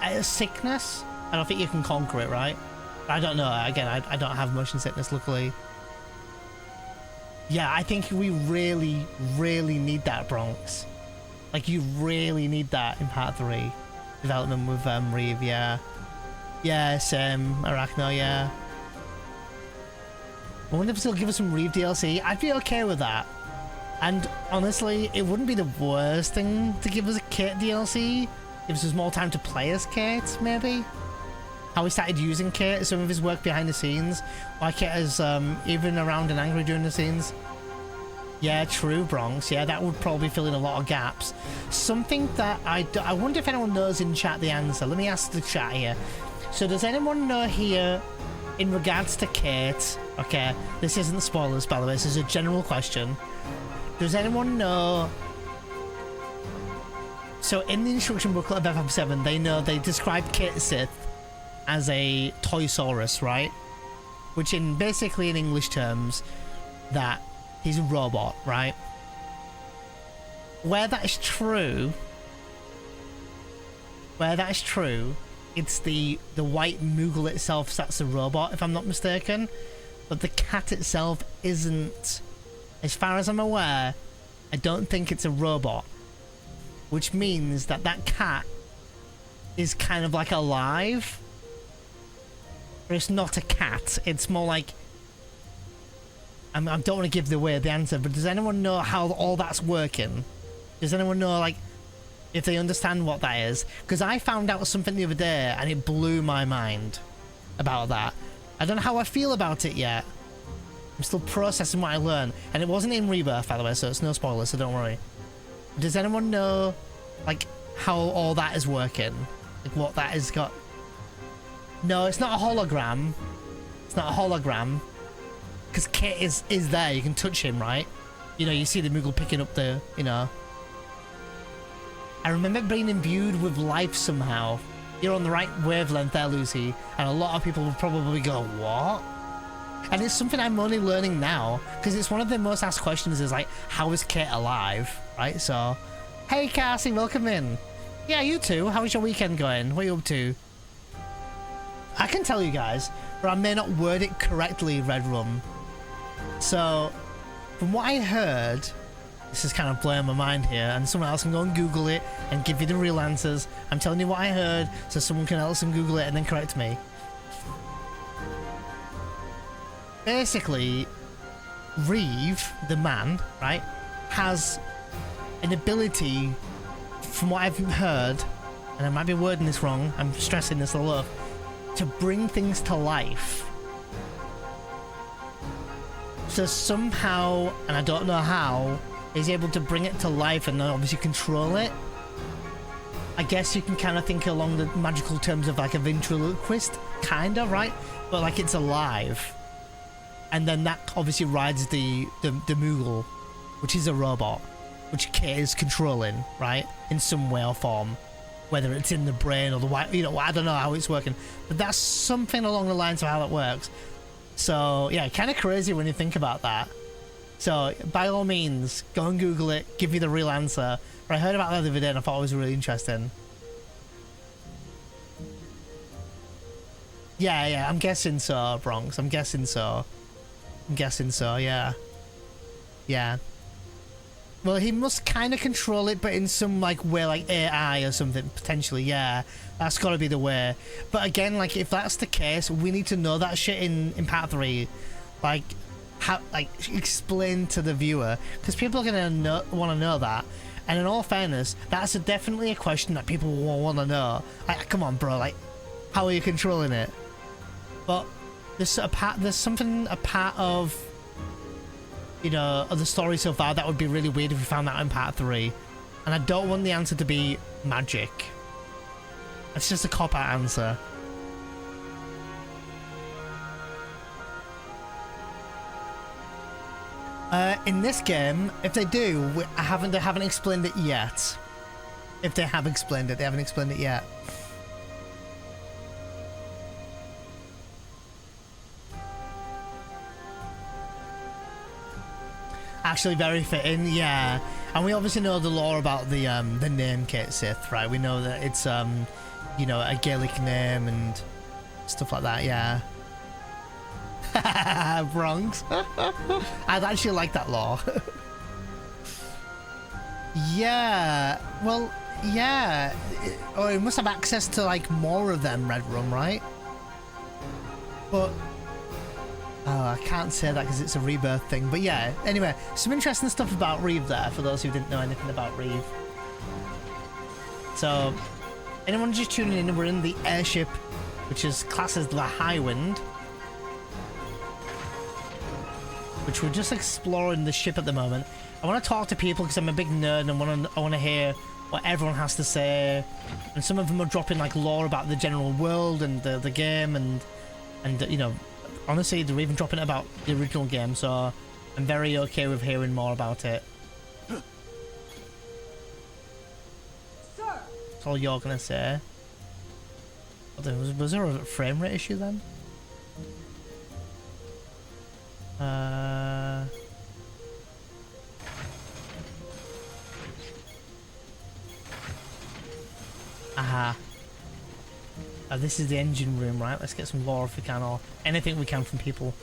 Speaker 1: a sickness, I don't think you can conquer it, right? I don't know. Again, I don't have motion sickness, luckily. Yeah, I think we really, really need that, Bronx. Like, you really need that in Part 3 development with Reeve, yeah. Yeah, same. Arachno, yeah. I wonder if they'll give us some Reeve DLC. I'd be okay with that. And honestly, it wouldn't be the worst thing to give us a Cait DLC. Gives us more time to play as Cait, maybe. How we started using Cait, some of his work behind the scenes. Why Cait is even around and angry during the scenes. Yeah, true, Bronx. Yeah, that would probably fill in a lot of gaps. Something that I wonder if anyone knows in chat the answer. Let me ask the chat here. So does anyone know here, in regards to Cait, okay, this isn't spoilers by the way, this is a general question. Does anyone know... So in the instruction booklet of FF7, they describe Cait Sith as a Toysaurus, right? Which basically in English terms, that he's a robot, right? Where that is true, it's the white Moogle itself that's a robot, if I'm not mistaken. But the cat itself isn't. As far as I'm aware, I don't think it's a robot. Which means that cat is kind of like alive. But it's not a cat. It's more like... I don't want to give away the answer, but does anyone know how all that's working? Does anyone know, like, if they understand what that is? Because I found out something the other day, and it blew my mind about that. I don't know how I feel about it yet. I'm still processing what I learned. And it wasn't in Rebirth, by the way, so it's no spoilers, so don't worry. Does anyone know, like, how all that is working? Like, what that has got? No, it's not a hologram. It's not a hologram. Because Cait is there, you can touch him, right? You know, you see the Moogle picking up the, you know. I remember being imbued with life somehow. You're on the right wavelength there, Lucy. And a lot of people will probably go, what? And it's something I'm only learning now. Because it's one of the most asked questions is like, how is Cait alive? Right, so... Hey, Cassie, welcome in. Yeah, you too. How is your weekend going? What are you up to? I can tell you guys, but I may not word it correctly, Red Rum. So, from what I heard, this is kind of blowing my mind here, and someone else can go and Google it and give you the real answers. I'm telling you what I heard, so someone else can Google it and then correct me. Basically, Reeve, the man, right, has an ability, from what I've heard, and I might be wording this wrong, I'm stressing this a lot, to bring things to life. So somehow, and I don't know how, he's able to bring it to life and then obviously control it. I guess you can kind of think along the magical terms of like a ventriloquist, kind of, right? But like it's alive. And then that obviously rides the Moogle, which is a robot, which Cait is controlling, right? In some way or form. Whether it's in the brain or the white, you know, I don't know how it's working. But that's something along the lines of how it works. So, yeah, kind of crazy when you think about that. So, by all means, go and Google it, give me the real answer. But I heard about that the other day and I thought it was really interesting. Yeah, I'm guessing so, Bronx. I'm guessing so, yeah. Yeah. Well, he must kind of control it, but in some, like, way, like AI or something, potentially, yeah. That's got to be the way. But again, like, if that's the case, we need to know that shit in Part 3. Like, explain to the viewer, because people are gonna want to know that. And in all fairness, that's definitely a question that people will want to know. Like, come on, bro, like, how are you controlling it? But there's something a part of, you know, of the story so far that would be really weird if we found out in part 3. And I don't want the answer to be magic. It's just a cop-out answer. In this game, if they do, they haven't explained it yet. If they have explained it, they haven't explained it yet. Actually, very fitting, yeah. And we obviously know the lore about the name Cait Sith, right? We know that it's you know, a Gaelic name and stuff like that, yeah. Bronx. I'd actually like that lore. Yeah, well, yeah. Or it must have access to like more of them, Red Room, right? But oh, I can't say that because it's a Rebirth thing. But yeah, anyway, some interesting stuff about Reeve there for those who didn't know anything about Reeve. So, anyone just tuning in, we're in the airship, which is classed as the Highwind. Which we're just exploring the ship at the moment. I want to talk to people because I'm a big nerd and I want to hear what everyone has to say. And some of them are dropping like lore about the general world and the game and you know, honestly, they're even dropping it about the original game. So I'm very okay with hearing more about it.
Speaker 10: Sir.
Speaker 1: That's all you're gonna say. Was there a frame rate issue then? Aha. This is the engine room, right? Let's get some lore if we can, or anything we can from people.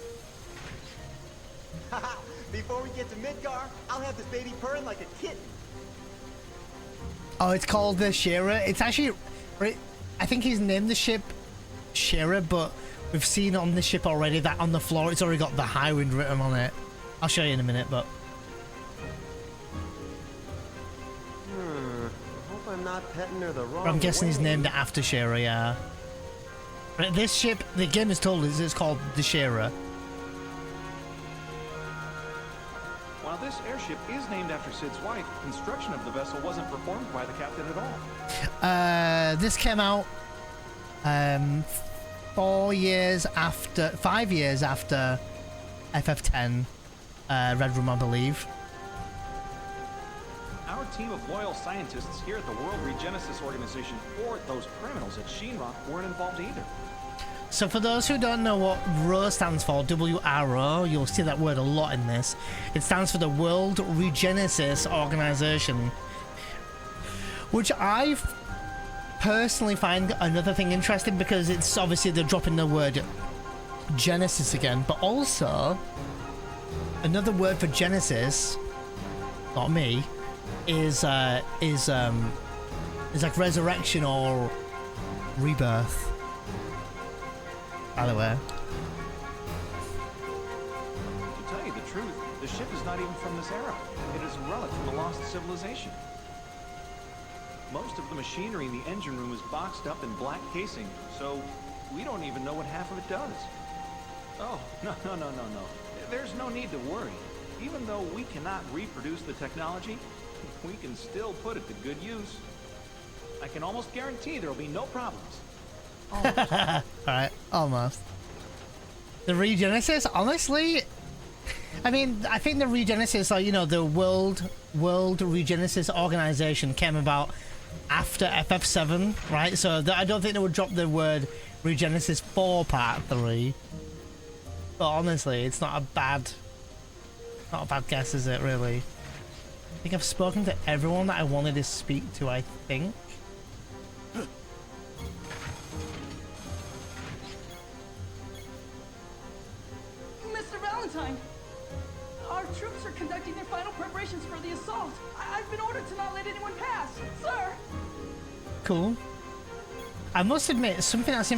Speaker 10: Before we get to Midgar, I'll have this baby purring like a kitten.
Speaker 1: Oh, it's called the Shearer. It's actually, I think he's named the ship Shearer, but we've seen on the ship already that on the floor it's already got the Highwind written on it. I'll show you in a minute, but
Speaker 10: I hope I'm not petting her the wrong
Speaker 1: I'm guessing
Speaker 10: way.
Speaker 1: he's named it after Shearer, yeah. But this ship, the game has told us it's called the Shearer.
Speaker 9: While this airship is named after Sid's wife, construction of the vessel wasn't performed by the captain at all.
Speaker 1: This came out 5 years after FF10 Red Room, I believe.
Speaker 9: Our team of loyal scientists here at the World Regenesis Organization or those criminals at Shinra weren't involved either.
Speaker 1: So for those who don't know what RO stands for, WRO, you'll see that word a lot in this. It stands for the World Regenesis Organization, which I personally find another thing interesting because it's obviously they're dropping the word Genesis again, but also another word for Genesis, not me, is like resurrection or rebirth. By the way.
Speaker 9: To tell you the truth, the ship is not even from this era. It is a relic from a lost civilization. Most of the machinery in the engine room is boxed up in black casing, so we don't even know what half of it does. Oh, no. There's no need to worry. Even though we cannot reproduce the technology, we can still put it to good use. I can almost guarantee there'll be no problems.
Speaker 1: Alright, almost. The Regenesis, honestly, I mean, I think the Regenesis, like, you know, the World Regenesis Organization came about after FF7, right? So I don't think they would drop the word Regenesis for Part 3. But honestly, it's not a bad guess, is it, really? I think I've spoken to everyone that I wanted to speak to, I think.
Speaker 6: Mr. Valentine! Our troops are conducting their final preparations for the assault. I've been ordered to not let anyone pass, sir!
Speaker 1: Cool. I must admit, something that's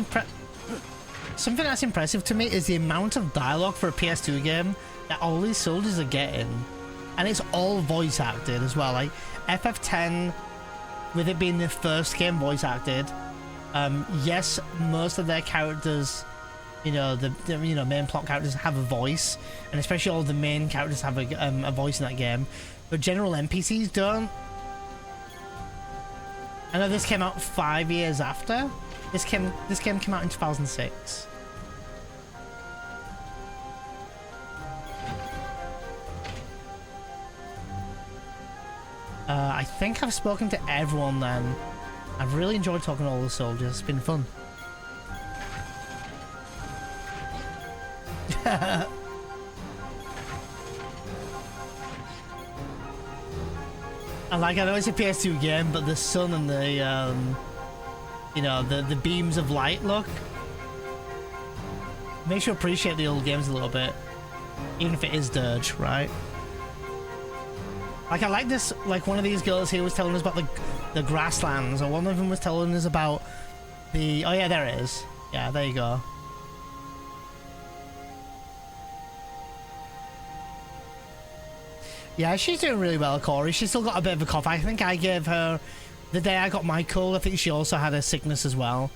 Speaker 1: something that's impressive to me is the amount of dialogue for a PS2 game that all these soldiers are getting. And it's all voice acted as well. Like FF10, with it being the first game voice acted, yes, most of their characters, you know, the main plot characters have a voice, and especially all the main characters have a voice in that game, but general NPCs don't. I know this came out 5 years after. This game came out in 2006. I think I've spoken to everyone then. I've really enjoyed talking to all the soldiers. It's been fun. And like, I know it's a PS2 game, but the sun and the, you know, the beams of light look makes you appreciate the old games a little bit, even if it is Dirge, right? Like, I like this, like one of these girls here was telling us about the grasslands, or one of them was telling us about the, oh yeah, there it is. Yeah, there you go. Yeah, she's doing really well, Corey. She's still got a bit of a cough. I think I gave her, the day I got my cold, I think she also had a sickness as well.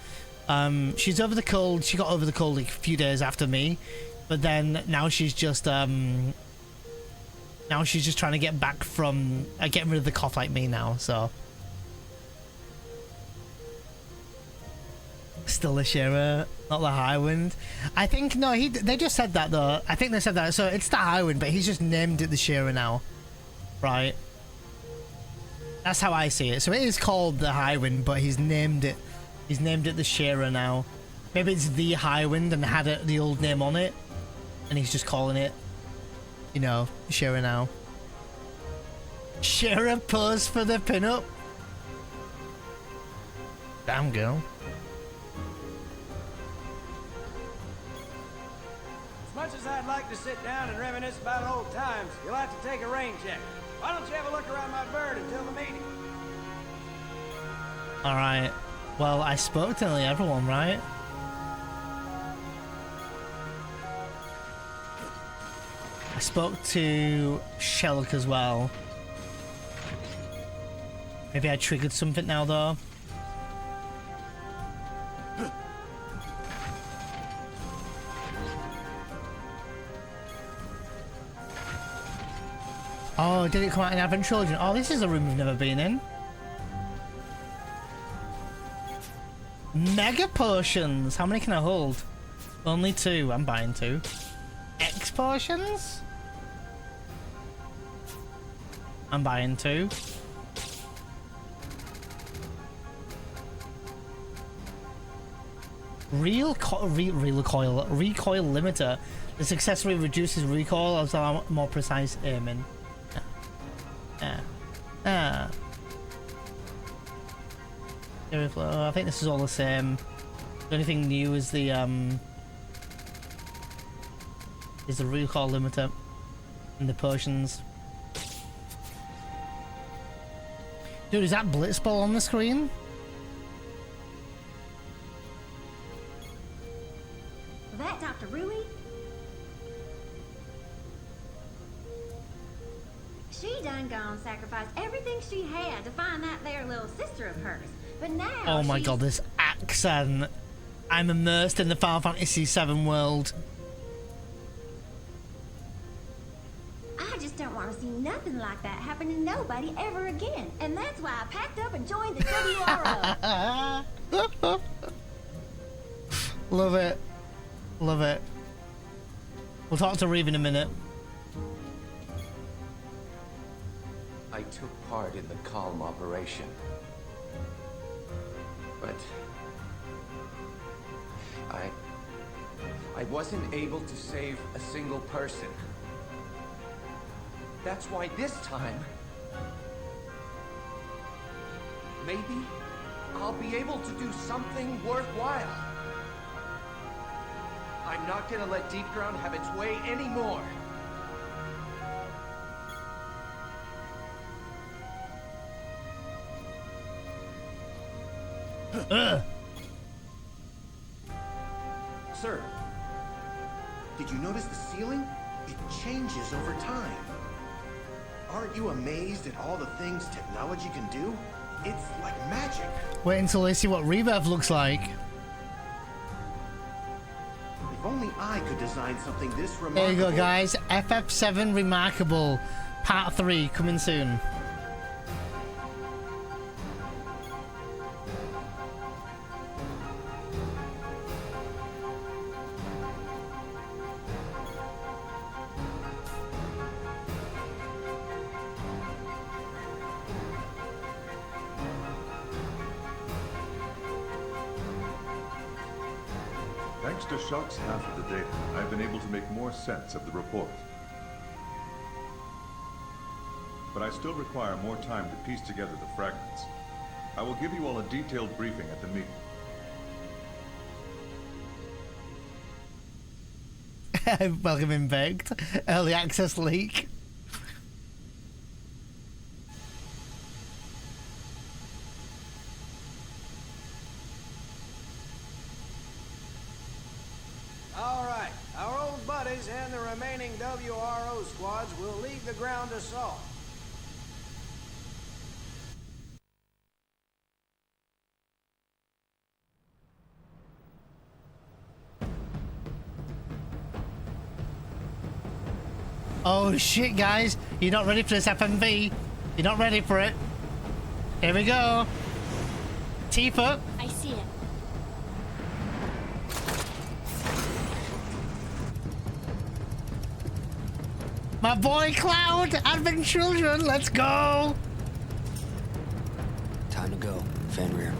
Speaker 1: She's over the cold. She got over the cold like a few days after me, but then now she's just trying to get back from getting rid of the cough like me now. So still the Shearer, not the High Wind. I think no, they just said that though. I think they said that. So it's the High Wind, but he's just named it the Shearer now, right? That's how I see it. So it is called the High Wind, but he's named it. He's named it the Shearer now. Maybe it's the High Wind and had the old name on it, and he's just calling it, you know, Shearer now. Shearer pose for the pinup. Damn girl.
Speaker 8: As much as I'd like to sit down and reminisce about old times, you'll have to take a rain check. Why don't you have a look around my bird until the meeting?
Speaker 1: Alright. Well, I spoke to nearly everyone, right? I spoke to Shelk as well. Maybe I triggered something now, though. Oh, did it come out in Advent Children? Oh, this is a room we've never been in. Mega potions! How many can I hold? Only 2. I'm buying 2. X potions? I'm buying 2. Recoil limiter. The successfully reduces recoil as a more precise aiming. I think this is all the same. The only thing new is the recoil limiter and the potions. Dude, is that Blitzball on the screen?
Speaker 17: That Dr. Rui? She done gone sacrificed everything she had to find that there little sister of hers. But now
Speaker 1: oh my god, this accent. I'm immersed in the Final Fantasy VII world.
Speaker 17: I just don't want to see nothing like that happen to nobody ever again. And that's why I packed up and joined the WRO.
Speaker 1: Love it. Love it. We'll talk to Reeve in a minute.
Speaker 18: I took part in the Calm operation. But I wasn't able to save a single person. That's why this time, maybe I'll be able to do something worthwhile. I'm not gonna let Deepground have its way anymore. Sir, did you notice the ceiling? It changes over time. Aren't you amazed at all the things technology can do? It's like magic.
Speaker 1: Wait until they see what Rebirth looks like.
Speaker 18: If only I could design something this remarkable.
Speaker 1: There you go, guys. FF7 Remarkable Part 3 coming soon.
Speaker 3: Thanks to Shock's half of the data, I've been able to make more sense of the report. But I still require more time to piece together the fragments. I will give you all a detailed briefing at the meeting.
Speaker 1: Welcome in begged. Early access leak.
Speaker 8: Alright, our old buddies and the remaining WRO squads will lead the ground assault.
Speaker 1: Oh shit, guys. You're not ready for this FMV. You're not ready for it. Here we go. Tifa.
Speaker 17: I see it.
Speaker 1: My boy Cloud. Advent Children. Let's go.
Speaker 19: Time to go. Fenrir.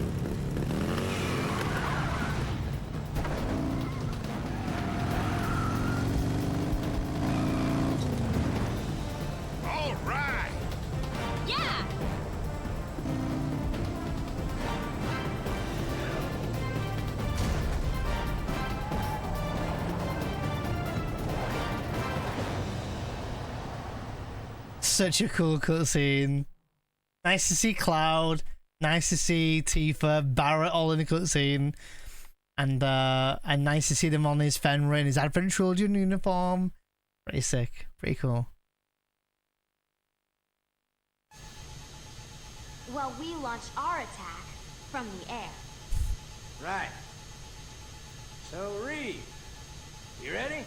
Speaker 2: All right.
Speaker 17: Yeah!
Speaker 1: Such a cool cutscene. Nice to see Cloud. Nice to see Tifa, Barrett all in the cutscene. And nice to see them on his Fenrir in his Advent Children uniform. Pretty sick. Pretty cool.
Speaker 17: Well, we launch our attack from the air.
Speaker 8: Right. So, Reed, you ready?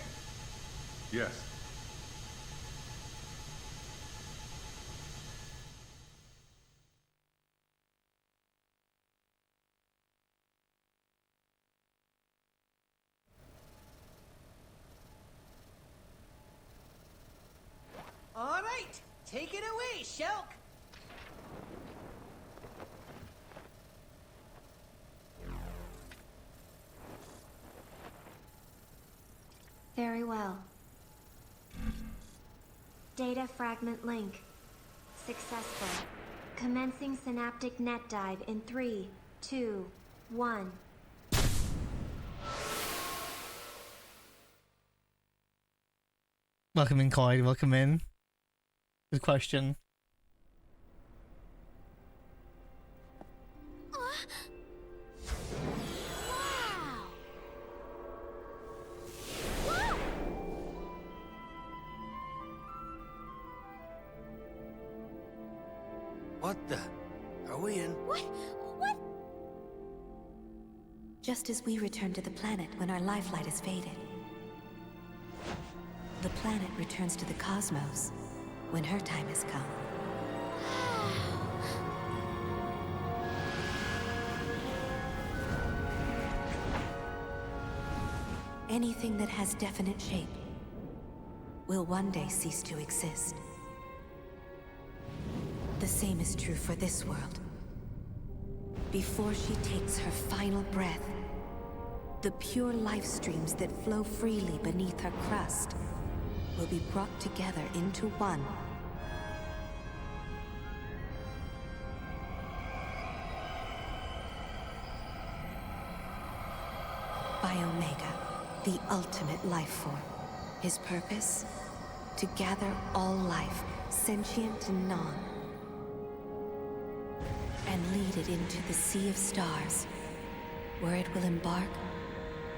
Speaker 3: Yes.
Speaker 10: All right, take it away, Shulk.
Speaker 4: Very well. Data fragment link. Successful. Commencing synaptic net dive in 3, 2, 1.
Speaker 1: Welcome in, Coy. Welcome in. Good question.
Speaker 19: What the? Are we in?
Speaker 17: What?
Speaker 12: Just as we return to the planet when our lifelight has faded. The planet returns to the cosmos when her time has come. Anything that has definite shape will one day cease to exist. The same is true for this world. Before she takes her final breath, the pure life streams that flow freely beneath her crust will be brought together into one. By Omega, the ultimate life form. His purpose? To gather all life, sentient and non, and lead it into the sea of stars, where it will embark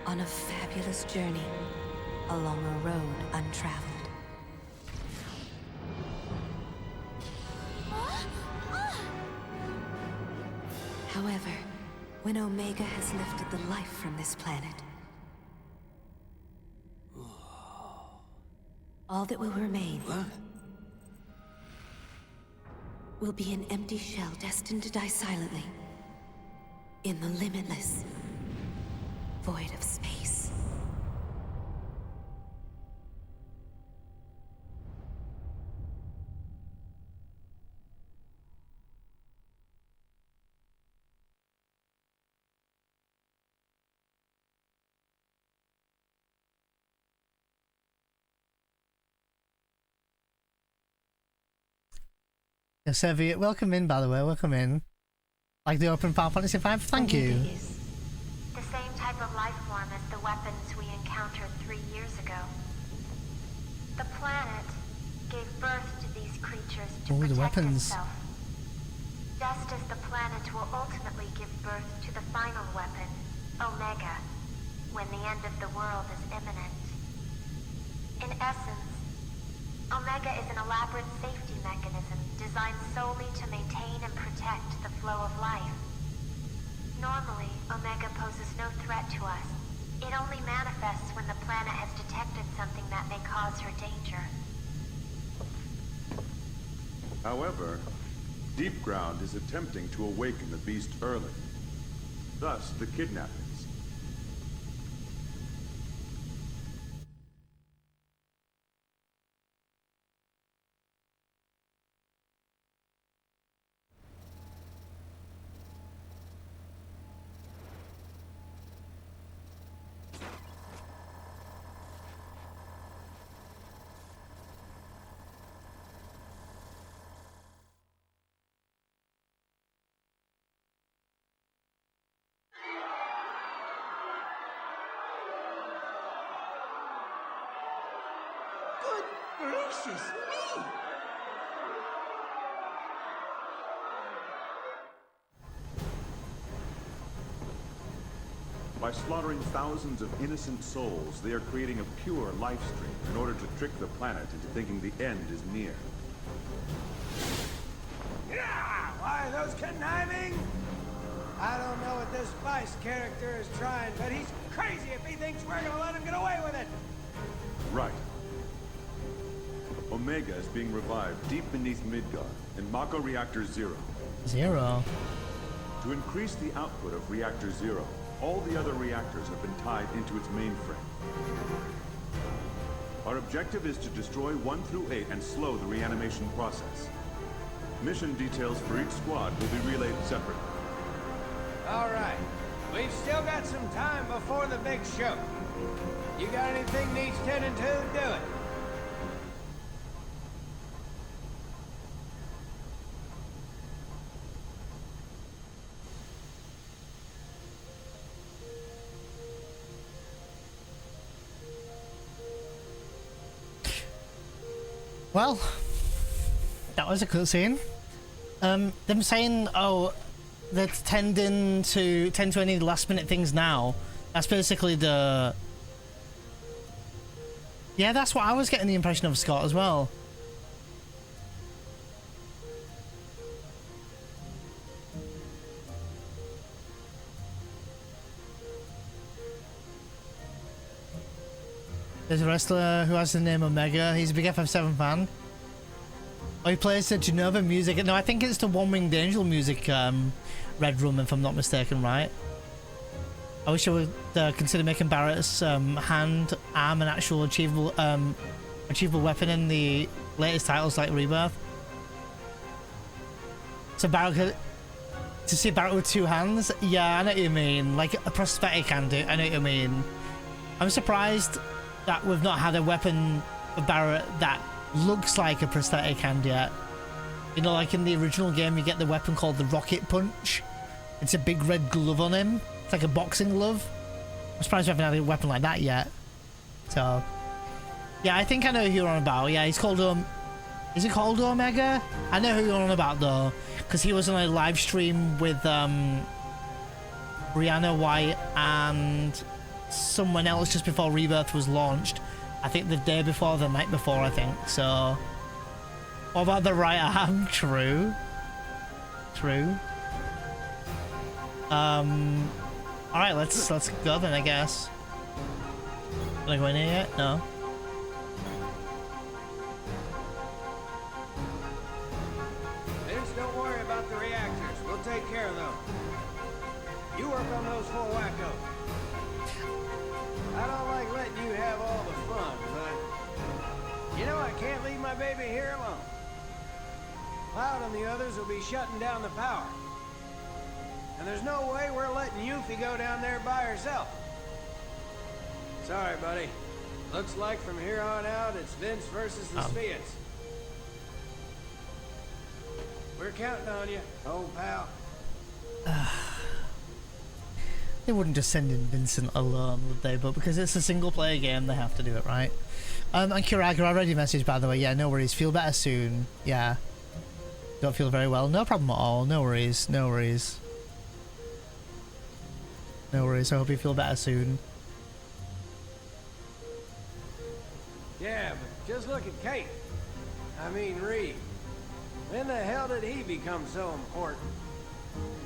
Speaker 12: on a fabulous journey along a road untraveled. However, when Omega has lifted the life from this planet, all that will remain will be an empty shell destined to die silently in the limitless void of space.
Speaker 1: Yeah, Sevi, welcome in, by the way, welcome in. Like the open Final Fantasy V, thank you.
Speaker 4: The same type of life form as the weapons we encountered 3 years ago. The planet gave birth to these creatures to protect
Speaker 1: the weapons.
Speaker 4: itself. Just as the planet will ultimately give birth to the final weapon, Omega, when the end of the world is imminent. In essence, Omega is an elaborate safety mechanism designed solely to maintain and protect the flow of life. Normally, Omega poses no threat to us. It only manifests when the planet has detected something that may cause her danger.
Speaker 3: However, Deepground is attempting to awaken the beast early. Thus, the kidnappings.
Speaker 10: Gracious me!
Speaker 3: By slaughtering thousands of innocent souls, they are creating a pure life stream in order to trick the planet into thinking the end is near.
Speaker 8: Yeah! Why, those conniving? I don't know what this Vice character is trying, but he's crazy if he thinks we're gonna let him get away with it!
Speaker 3: Right. Omega is being revived deep beneath Midgar in Mako Reactor 0.
Speaker 1: Zero?
Speaker 3: To increase the output of Reactor 0, all the other reactors have been tied into its mainframe. Our objective is to destroy 1 through 8 and slow the reanimation process. Mission details for each squad will be relayed separately.
Speaker 8: Alright. We've still got some time before the big show. You got anything needs tending to, do it.
Speaker 1: Well, that was a cutscene. Them saying, oh, they're tending to any last minute things now. That's basically the... Yeah, that's what I was getting the impression of, Scott, as well. There's a wrestler who has the name Omega. He's a big FF7 fan. Oh, he plays the Genova music. No, I think it's the One Winged Angel music, Red Room, if I'm not mistaken, right? I wish I would consider making Barrett's hand, arm, an actual achievable weapon in the latest titles like Rebirth. So Barrett could... To see Barrett with 2 hands? Yeah, I know what you mean. Like a prosthetic hand, I know what you mean. I'm surprised that we've not had a weapon for Barrett that looks like a prosthetic hand yet. You know, like in the original game, you get the weapon called the Rocket Punch. It's a big red glove on him. It's like a boxing glove. I'm surprised we haven't had a weapon like that yet. So, yeah, I think I know who you're on about. Yeah, he's called is he called Omega? I know who you're on about though, because he was on a live stream with Brianna White and someone else just before Rebirth was launched. I think the day before, the night before, I think. So, what about the right arm? True. True. Alright, let's go then, I guess. Can I go in here yet? No.
Speaker 8: Vince, don't worry about the reactors. We'll take care of them. You work on those 4 wackos. I don't like letting you have all the fun, but you know I can't leave my baby here alone. Cloud and the others will be shutting down the power. And there's no way we're letting Yuffie go down there by herself. Sorry, buddy. Looks like from here on out, it's Vince versus the Sviets. We're counting on you, old pal.
Speaker 1: They wouldn't just send in Vincent alone, would they? But because it's a single-player game, they have to do it, right? And Kiraga, I read your message, by the way. Yeah, no worries. Feel better soon. Yeah. Don't feel very well. No problem at all. No worries. No worries. No worries. I hope you feel better soon.
Speaker 8: Yeah, but just look at Cait. I mean, Reed. When the hell did he become so important?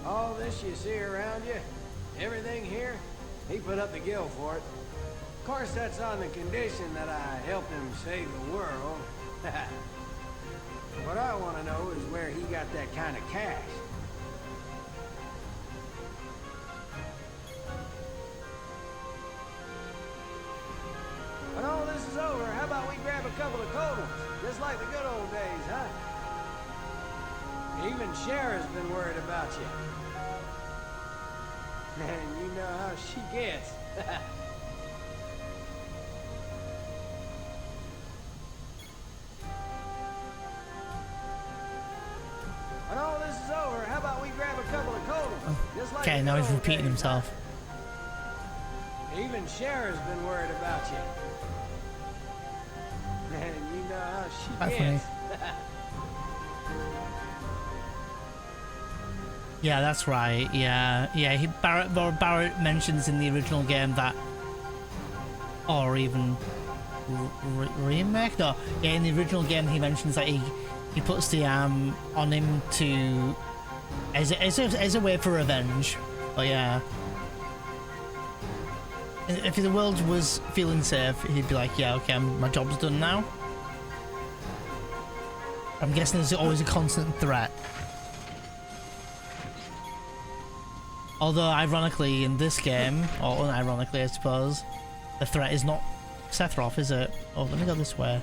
Speaker 8: All this you see around you, everything here, he put up the gill for it. Of course, that's on the condition that I helped him save the world. What I want to know is where he got that kind of cash. When all this is over, how about we grab a couple of cold ones? Just like the good old days, huh? Even Cher's been worried about you. And you know how she gets. When all this is over, how about we grab a couple of cold ones? Just like
Speaker 1: Okay, now he's repeating himself.
Speaker 8: Even Cher's been worried about you. And you know how she
Speaker 1: That's
Speaker 8: gets.
Speaker 1: Yeah, that's right. Yeah, yeah. Barrett mentions in the original game that, or even remake. No, yeah. In the original game, he mentions that he puts the arm on him to as a way for revenge. But yeah, if the world was feeling safe, he'd be like, yeah, okay, my job's done now. I'm guessing there's always a constant threat. Although, ironically, in this game, or unironically, I suppose, the threat is not Sephiroth, is it? Oh, let me go this way.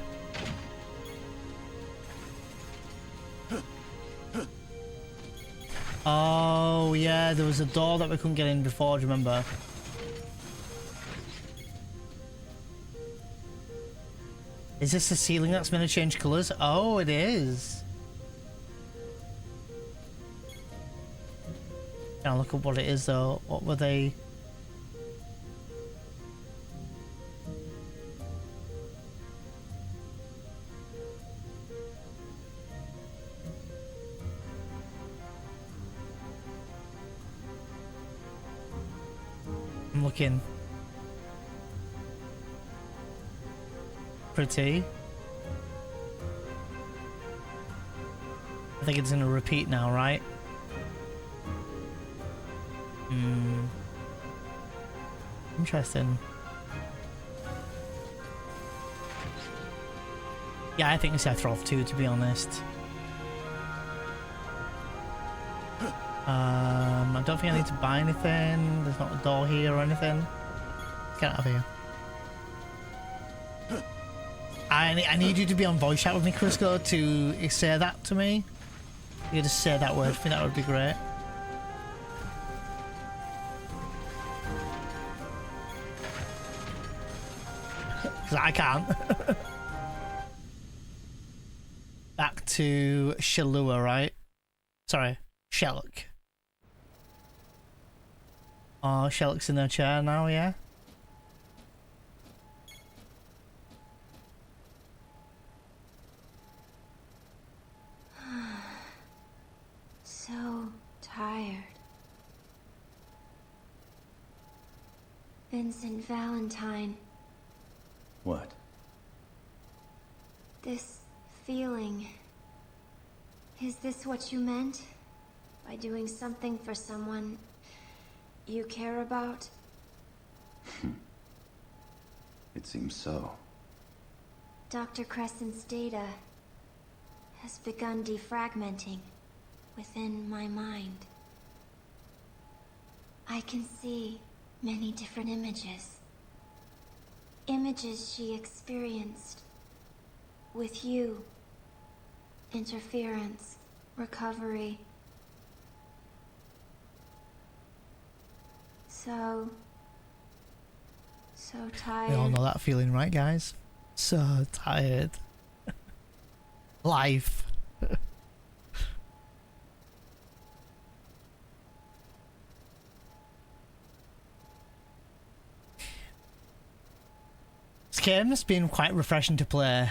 Speaker 1: Oh, yeah, there was a door that we couldn't get in before, do you remember? Is this the ceiling that's meant to change colours? Oh, it is. Now look at what it is though. What were they? I'm looking. Pretty. I think it's gonna repeat now, right? Interesting. Yeah, I think it's Sephiroth too, to be honest. I don't think I need to buy anything. There's not a door here or anything. Get out of here. I need you to be on voice chat with me, Crisco, to say that to me. You just say that word for me, that would be great. Because I can't. Back to Shalua, right? Sorry, Shellock. Oh, Shellock's in her chair now, yeah?
Speaker 4: So tired. Vincent Valentine,
Speaker 7: What?
Speaker 4: this feeling. Is this what you meant? By doing something for someone you care about?
Speaker 7: It seems so.
Speaker 4: Dr. Crescent's data has begun defragmenting within my mind. I can see many different images. Images she experienced with you. Interference, recovery. So tired.
Speaker 1: We all know that feeling, right, guys? So tired. Life. This game's been quite refreshing to play.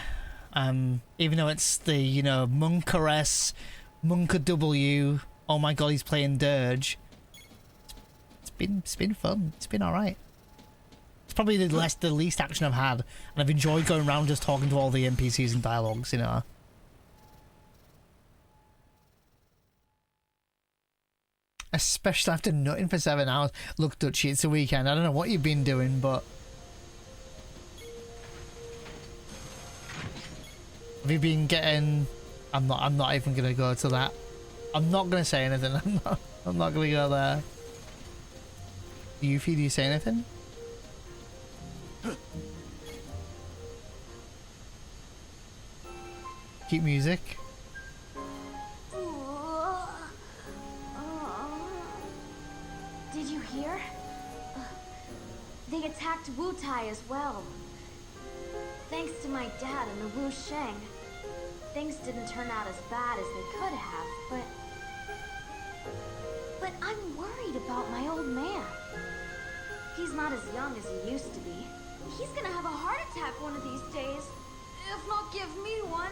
Speaker 1: Even though it's the, you know, Monka S, Monka W, oh my god, he's playing Dirge. It's been fun. It's been alright. It's probably the least action I've had, and I've enjoyed going around just talking to all the NPCs and dialogues, you know. Especially after nutting for 7 hours. Look, Dutchy, it's a weekend. I don't know what you've been doing, but have you been getting... I'm not even gonna go to that. I'm not gonna say anything. I'm not gonna go there. Yuffie, do you say anything? Keep music.
Speaker 17: Did you hear? They attacked Wu Tai as well. Thanks to my dad and the Wu Sheng, things didn't turn out as bad as they could have, but I'm worried about my old man. He's not as young as he used to be. He's gonna have a heart attack one of these days, if not give me one.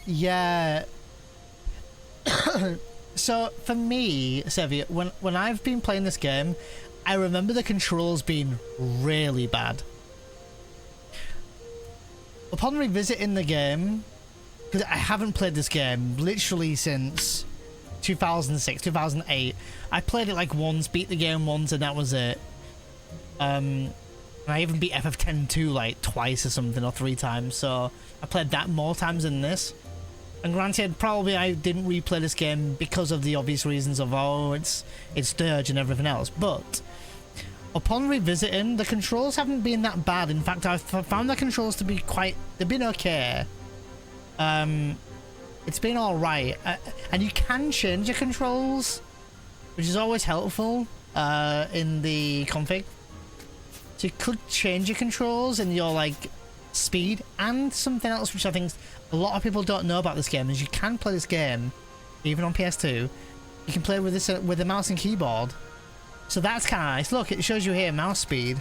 Speaker 1: Yeah. So for me, Sevi, when I've been playing this game, I remember the controls being really bad. Upon revisiting the game, because I haven't played this game literally since 2006, 2008. I played it like once, beat the game once, and that was it. And I even beat FF7 DIRGE like twice or something, or 3 times, so I played that more times than this. And granted, probably I didn't replay this game because of the obvious reasons of, oh, it's Dirge and everything else, but upon revisiting, the controls haven't been that bad. In fact, I've found the controls to be they've been okay. It's been alright. And you can change your controls, which is always helpful in the config. So you could change your controls and your like speed, and something else which I think a lot of people don't know about this game is you can play this game even on PS2. You can play with this with a mouse and keyboard. So that's kind of nice. Look, it shows you here mouse speed.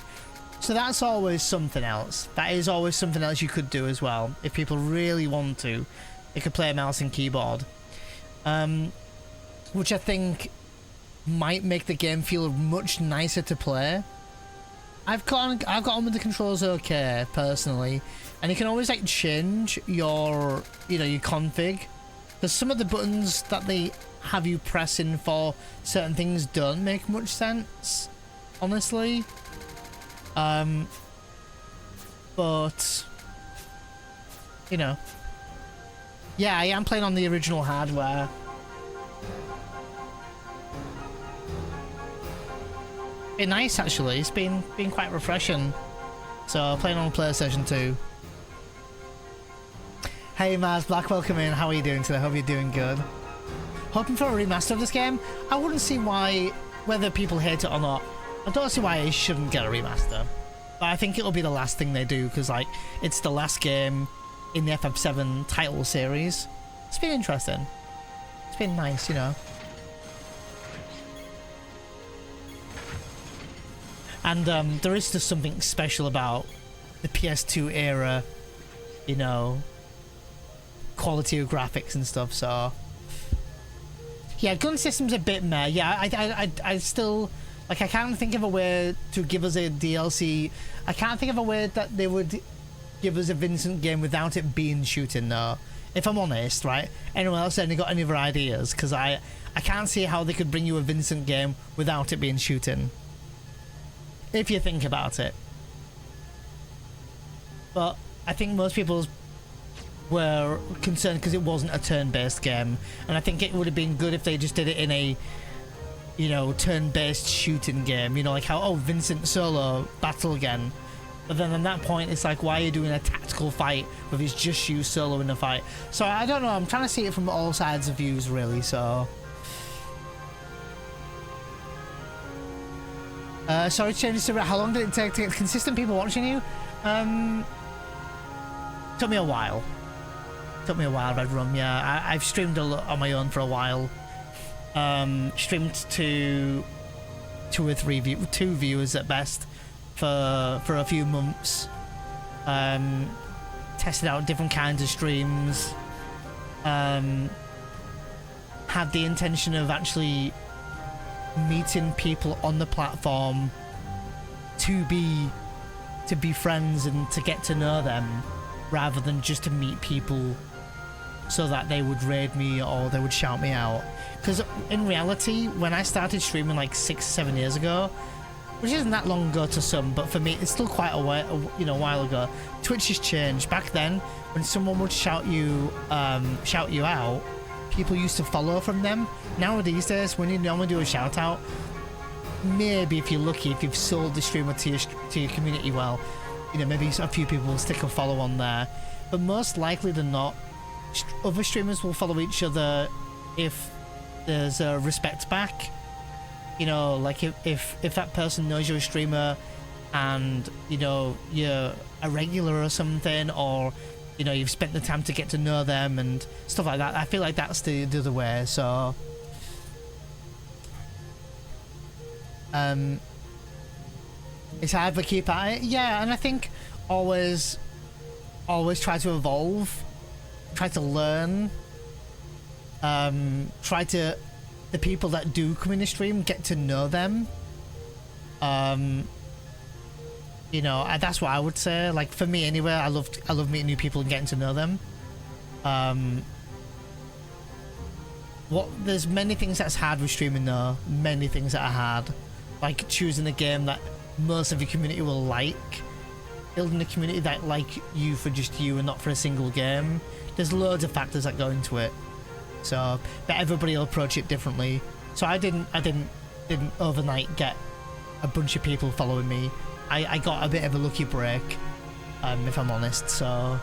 Speaker 1: So that's always something else. That is always something else you could do as well. If people really want to, they could play a mouse and keyboard. Which I think might make the game feel much nicer to play. I've got on with the controls okay, personally. And you can always like change your, you know, your config. Because some of the buttons that they have you pressing for certain things don't make much sense, honestly. But you know, yeah, I am playing on the original hardware. Been nice actually. It's been quite refreshing. So playing on PlayStation 2. Hey Maz Black, welcome in. How are you doing today? Hope you're doing good. Hoping for a remaster of this game. I wouldn't see why, whether people hate it or not, I don't see why it shouldn't get a remaster. But I think it'll be the last thing they do, because like it's the last game in the FF7 title series. It's been interesting. It's been nice, you know. And there is just something special about the PS2 era, you know, quality of graphics and stuff. So yeah, gun system's a bit meh. Yeah, I still Like, I can't think of a way to give us a DLC. I can't think of a way that they would give us a Vincent game without it being shooting, though. If I'm honest, right? Anyone else any got any other ideas? Because I can't see how they could bring you a Vincent game without it being shooting. If you think about it. But I think most people were concerned because it wasn't a turn-based game. And I think it would have been good if they just did it in a, you know, turn-based shooting game. You know, like how, oh, Vincent solo, battle again. But then at that point, it's like, why are you doing a tactical fight if it's just you solo in a fight? So I don't know, I'm trying to see it from all sides of views, really, so... sorry to change this to how long did it take to get consistent people watching you? Took me a while. Took me a while, Red Rum, yeah. I've streamed a lot on my own for a while. Streamed to two viewers at best for a few months. Tested out different kinds of streams. Had the intention of actually meeting people on the platform to be friends and to get to know them, rather than just to meet people so that they would raid me or they would shout me out. Because in reality, when I started streaming like 6-7 years ago, which isn't that long ago to some, but for me it's still quite a while ago, Twitch has changed. Back then, when someone would shout you out, people used to follow from them. Now these days, when you normally do a shout out, maybe if you're lucky, if you've sold the streamer to your community well, you know, maybe a few people will stick a follow on there. But most likely than not, other streamers will follow each other if there's a respect back. You know, like if that person knows you're a streamer and, you know, you're a regular or something, or, you know, you've spent the time to get to know them and stuff like that. I feel like that's the other way, so... it's hard to keep at it. Yeah, and I think always try to evolve, try to learn, the people that do come in the stream, get to know them. You know, that's what I would say. Like for me anyway, I love meeting new people and getting to know them. There's many things that's hard with streaming though. Many things that are hard. Like choosing a game that most of your community will like. Building a community that like you for just you and not for a single game. There's loads of factors that go into it. So, but everybody will approach it differently. So I didn't overnight get a bunch of people following me. I got a bit of a lucky break, if I'm honest. So,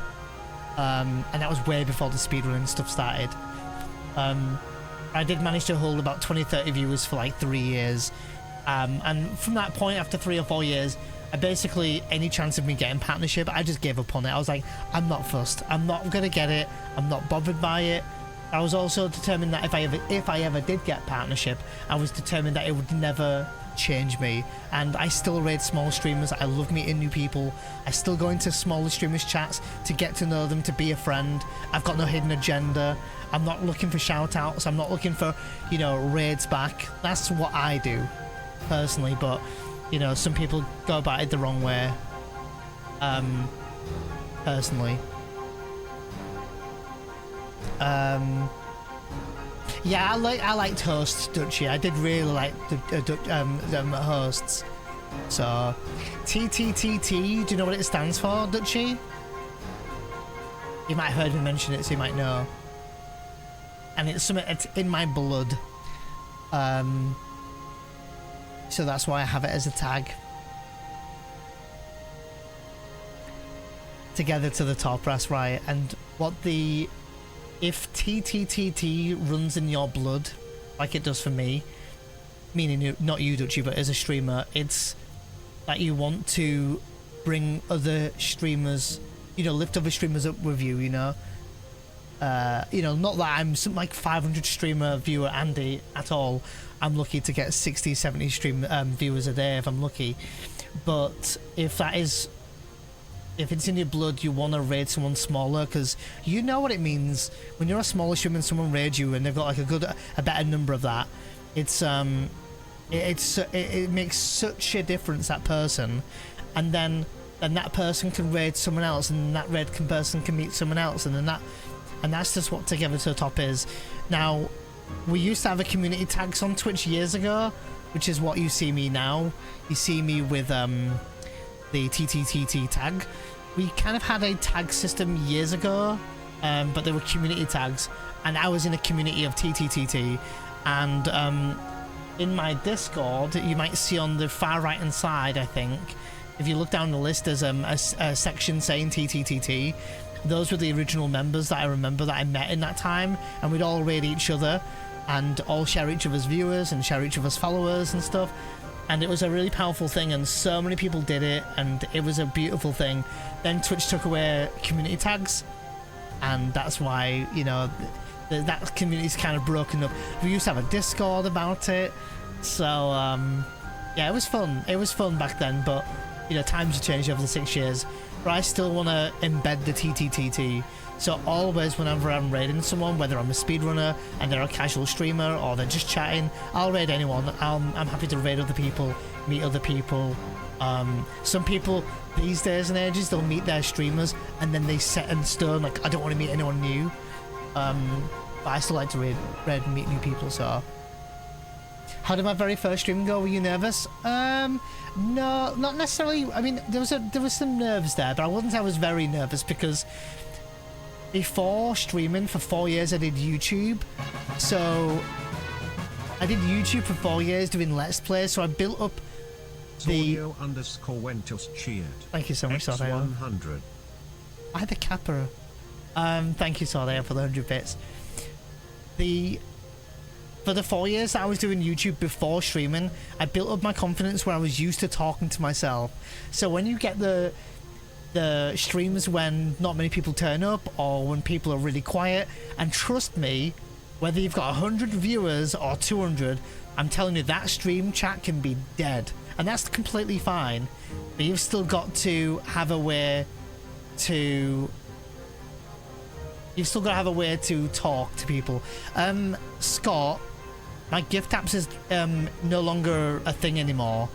Speaker 1: and that was way before the speedrunning stuff started. I did manage to hold about 20-30 viewers for like 3 years. And from that point, after 3 or 4 years, I basically, any chance of me getting partnership, I just gave up on it. I was like, I'm not fussed. I'm not gonna get it. I'm not bothered by it. I was also determined that if I ever did get partnership, I was determined that it would never change me. And I still raid small streamers. I love meeting new people. I still go into smaller streamers chats to get to know them, to be a friend. I've got no hidden agenda. I'm not looking for shout outs. I'm not looking for, you know, raids back. That's what I do personally, but you know, some people go about it the wrong way. Personally. Yeah, I liked hosts, Dutchie. I did really like the hosts. So, TTTT, do you know what it stands for, Dutchie? You might have heard me mention it, so you might know. And it's something, it's in my blood. So that's why I have it as a tag. Together to the top, that's right. And if TTTT runs in your blood, like it does for me, meaning not you, Dutchie, but as a streamer, it's that you want to bring other streamers, you know, lift other streamers up with you, you know. You know, not that I'm some like 500 streamer viewer Andy at all. I'm lucky to get 60, 70 stream viewers a day if I'm lucky. But if it's in your blood, you want to raid someone smaller, because you know what it means when you're a smaller streamer and someone raids you and they've got like a better number of that. It's It makes such a difference, that person, and then that person can raid someone else, and that person can meet someone else, and that's just what Together to the Top is. Now, we used to have a community tags on Twitch years ago, which is what you see me now. You see me with the TTTT tag. We kind of had a tag system years ago, but they were community tags, and I was in a community of TTTT, and in my Discord, you might see on the far right hand side, I think, if you look down the list, there's a section saying TTTT. Those were the original members that I remember that I met in that time, and we'd all raid each other and all share each other's viewers and share each other's followers and stuff. And it was a really powerful thing, and so many people did it, and it was a beautiful thing. Then Twitch took away community tags, and that's why, you know, that community's kind of broken up. We used to have a Discord about it, so yeah, it was fun. It was fun back then, but you know, times have changed over the 6 years. But I still want to embed the TTTT. So always, whenever I'm raiding someone, whether I'm a speedrunner and they're a casual streamer or they're just chatting, I'll raid anyone. I'm happy to raid other people, meet other people. Some people these days and ages, they'll meet their streamers and then they set in stone, like, I don't want to meet anyone new. But I still like to raid and meet new people. So how did my very first stream go? Were you nervous? No, not necessarily. I mean, there was some nerves there, but I wouldn't say I was very nervous, because before streaming for 4 years I did YouTube. So I did YouTube for 4 years doing Let's Plays, so I built up the
Speaker 20: _Wentus cheered.
Speaker 1: Thank you so much, Sordeo.
Speaker 20: 100.
Speaker 1: I had the Capra. Thank you, Sordeo, for the 100 bits. For the 4 years that I was doing YouTube before streaming, I built up my confidence where I was used to talking to myself. So when you get the streams when not many people turn up, or when people are really quiet, and trust me, whether you've got 100 viewers or 200, I'm telling you, that stream chat can be dead, and that's completely fine. But you've still got to have a way to talk to people. Scott, my gift apps is no longer a thing anymore.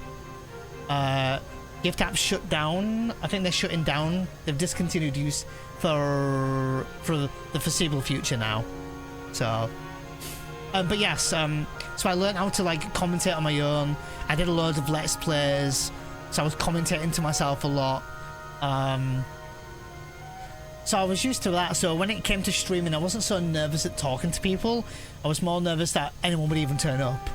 Speaker 1: Gift apps shut down. I think they're shutting down. They've discontinued use for the foreseeable future now. So, but yes, so I learned how to like commentate on my own. I did a load of Let's Plays, so I was commentating to myself a lot. So I was used to that. So when it came to streaming, I wasn't so nervous at talking to people. I was more nervous that anyone would even turn up.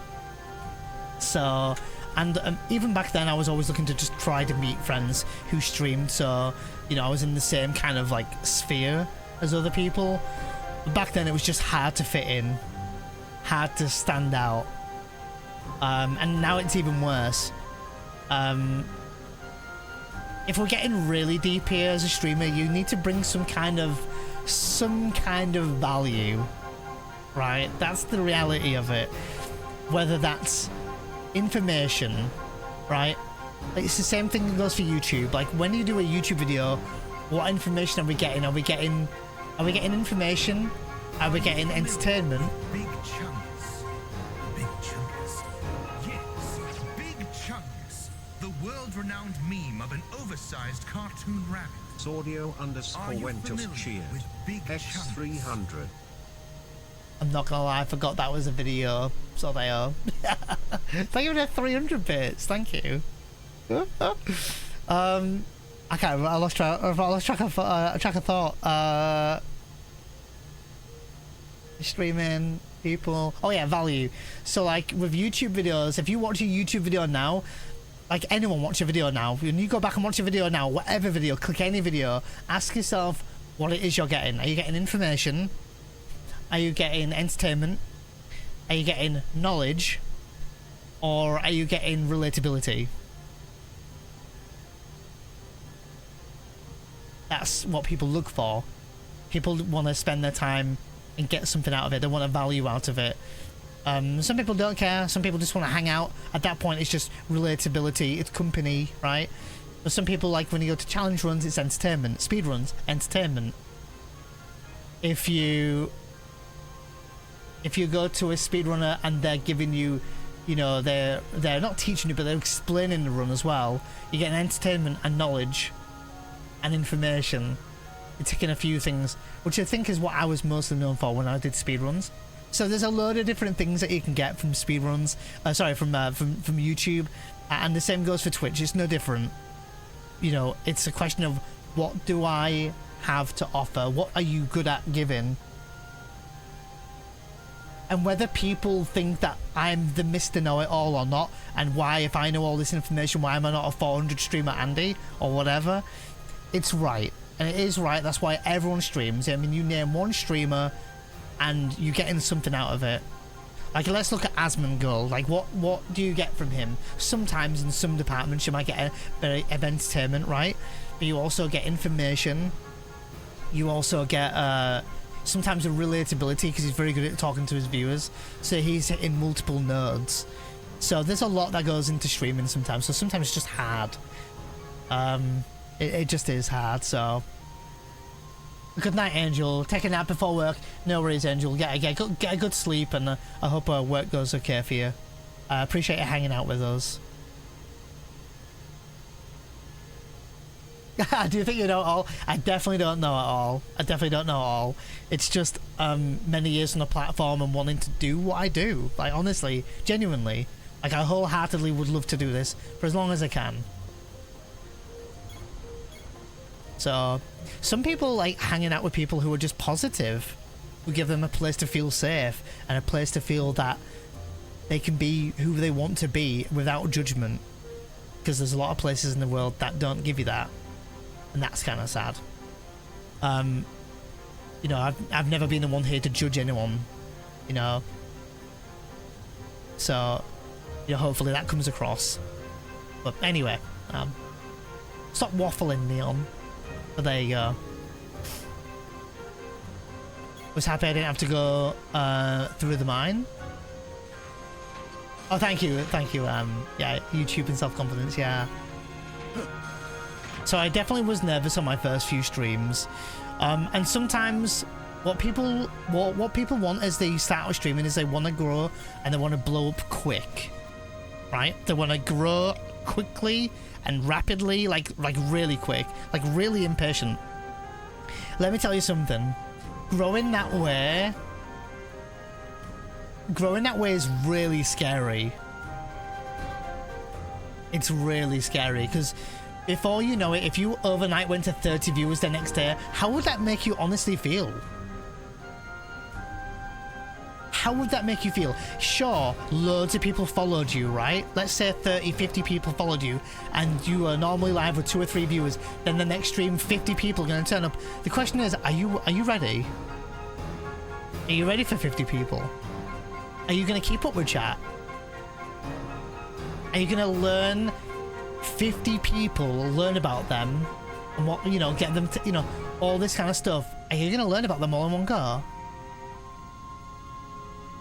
Speaker 1: So, and even back then, I was always looking to just try to meet friends who streamed. So, you know, I was in the same kind of like sphere as other people. But back then, it was just hard to fit in, hard to stand out. And now it's even worse. If we're getting really deep here as a streamer, you need to bring some kind of value, right? That's the reality of it. Whether that's information, right? Like, it's the same thing that goes for YouTube. Like, when you do a YouTube video, what information are we getting? Are we getting information? Are we getting entertainment?
Speaker 21: Big Chungus. Big Chungus. Yes, Big Chungus. The world-renowned meme of an oversized cartoon rabbit.
Speaker 20: Audio_Wentus cheered. X300.
Speaker 1: I'm not gonna lie, I forgot that was a video. So they are. Thank you for the 300 bits. Thank you. I can't remember. I lost track of thought. Streaming people. Oh yeah, value. So like with YouTube videos, if you watch a YouTube video now, like anyone watch a video now, when you go back and watch a video now, whatever video, click any video, ask yourself what it is you're getting. Are you getting information? Are you getting entertainment? Are you getting knowledge? Or are you getting relatability? That's what people look for. People want to spend their time and get something out of it. They want a value out of it. Some people don't care. Some people just want to hang out. At that point, it's just relatability. It's company, right? But some people, like when you go to challenge runs, it's entertainment. Speed runs, entertainment. If you go to a speedrunner and they're giving you you know, they're not teaching you, but they're explaining the run as well. You're getting entertainment and knowledge and information. You're taking a few things, which I think is what I was mostly known for when I did speedruns. So there's a load of different things that you can get from speedruns, from YouTube, and the same goes for Twitch. It's no different. You know, it's a question of what do I have to offer? What are you good at giving? And whether people think that I'm the Mr. Know-It-All or not, and why, if I know all this information, why am I not a 400 streamer Andy or whatever? It's right, and it is right. That's why everyone streams. I mean, you name one streamer and you're getting something out of it. Like, let's look at Asmongold. Like, what do you get from him? Sometimes in some departments you might get a bit of entertainment, right? But you also get information. You also get sometimes a relatability, because he's very good at talking to his viewers. So he's hitting multiple nodes. So there's a lot that goes into streaming sometimes. So sometimes it's just hard. It just is hard, so... Good night, Angel. Take a nap before work. No worries, Angel. Get a good sleep, and I hope work goes okay for you. I appreciate you hanging out with us. Do you think you know it all? I definitely don't know it all. I definitely don't know it all. It's just many years on the platform and wanting to do what I do. Like, honestly, genuinely. Like, I wholeheartedly would love to do this for as long as I can. So, some people like hanging out with people who are just positive, who give them a place to feel safe and a place to feel that they can be who they want to be without judgment. Because there's a lot of places in the world that don't give you that, and that's kind of sad. You know, I've never been the one here to judge anyone, you know. So, you know, hopefully that comes across. But anyway, stop waffling, Neon. But there you go. Was happy I didn't have to go through the mine. Oh, thank you. Yeah, YouTube and self-confidence, yeah. So I definitely was nervous on my first few streams. And sometimes what people want as they start with streaming is they want to grow and they want to blow up quick. Right? They want to grow quickly and rapidly, like really quick, like really impatient. Let me tell you something. Growing that way is really scary. It's really scary, because before you know it, if you overnight went to 30 viewers the next day, how would that make you honestly feel? How would that make you feel? Sure, loads of people followed you, right? Let's say 30, 50 people followed you, and you are normally live with 2 or 3 viewers. Then the next stream, 50 people are going to turn up. The question is, are you ready? Are you ready for 50 people? Are you going to keep up with chat? Are you going to learn 50 people, learn about them, and what, you know, get them to, you know, all this kind of stuff? Are you going to learn about them all in one go?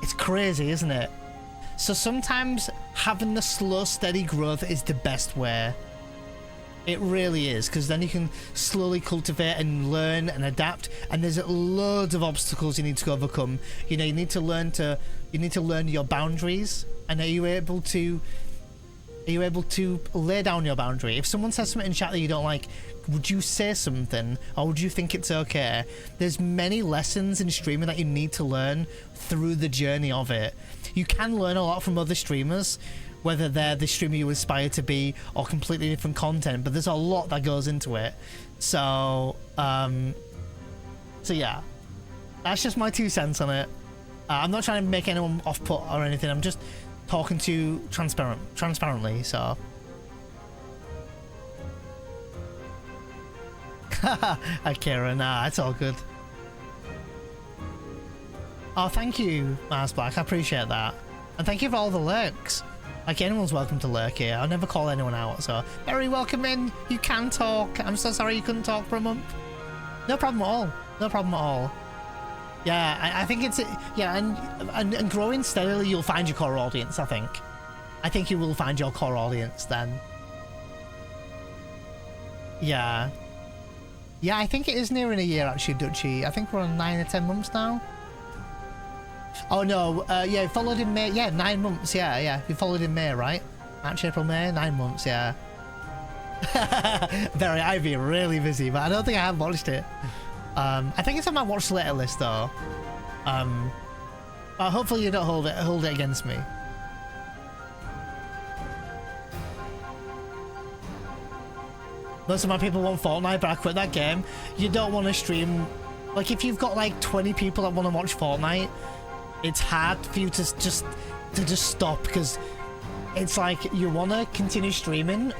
Speaker 1: It's crazy, isn't it? So sometimes having the slow, steady growth is the best way. It really is, because then you can slowly cultivate and learn and adapt, and there's loads of obstacles you need to overcome. You know, you need to learn your boundaries, and are you able to lay down your boundary? If someone says something in chat that you don't like, would you say something, or would you think it's okay? There's many lessons in streaming that you need to learn through the journey of it. You can learn a lot from other streamers, whether they're the streamer you aspire to be or completely different content, but there's a lot that goes into it. So yeah, that's just my 2 cents on it. I'm not trying to make anyone off-put or anything. I'm just talking to transparently, so. Akira, nah, it's all good. Oh, thank you, Mars Black. I appreciate that. And thank you for all the lurks. Like, anyone's welcome to lurk here. I'll never call anyone out, so. Very welcome in. You can talk. I'm so sorry you couldn't talk for a month. No problem at all. No problem at all. Yeah, I think it's... Yeah, and growing steadily, you'll find your core audience, I think. I think you will find your core audience then. Yeah. Yeah, I think it is nearing a year, actually, Dutchy. I think we're on 9 or 10 months now. Oh no, yeah, followed in May. Yeah, 9 months. Yeah. You followed in May, right? March, April, May, 9 months. Yeah. Very, I've been really busy, but I don't think I have watched it. I think it's on my watch later list though. But hopefully you don't hold it against me. Most of my people want Fortnite, but I quit that game. You don't want to stream. Like, if you've got like 20 people that want to watch Fortnite, it's hard for you to just stop, because it's like you want to continue streaming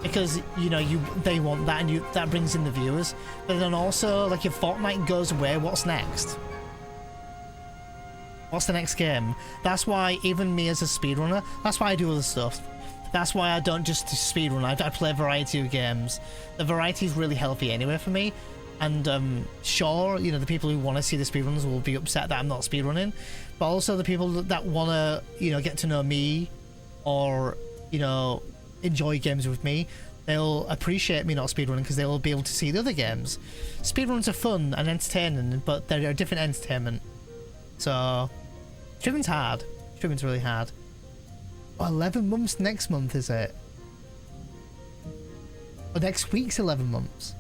Speaker 1: because you know they want that, and that brings in the viewers. But then also, like, if Fortnite goes away, what's next? What's the next game? That's why even me as a speedrunner, that's why I do other stuff. That's why I don't just speedrun. I play a variety of games. The variety is really healthy anyway for me. And sure, you know, the people who want to see the speedruns will be upset that I'm not speedrunning, but also the people that want to, you know, get to know me or, you know, enjoy games with me, they'll appreciate me not speedrunning because they'll be able to see the other games. Speedruns are fun and entertaining, but they're a different entertainment. So streaming's hard. Streaming's really hard. Oh, 11 months next month, is it? Or next week's 11 months.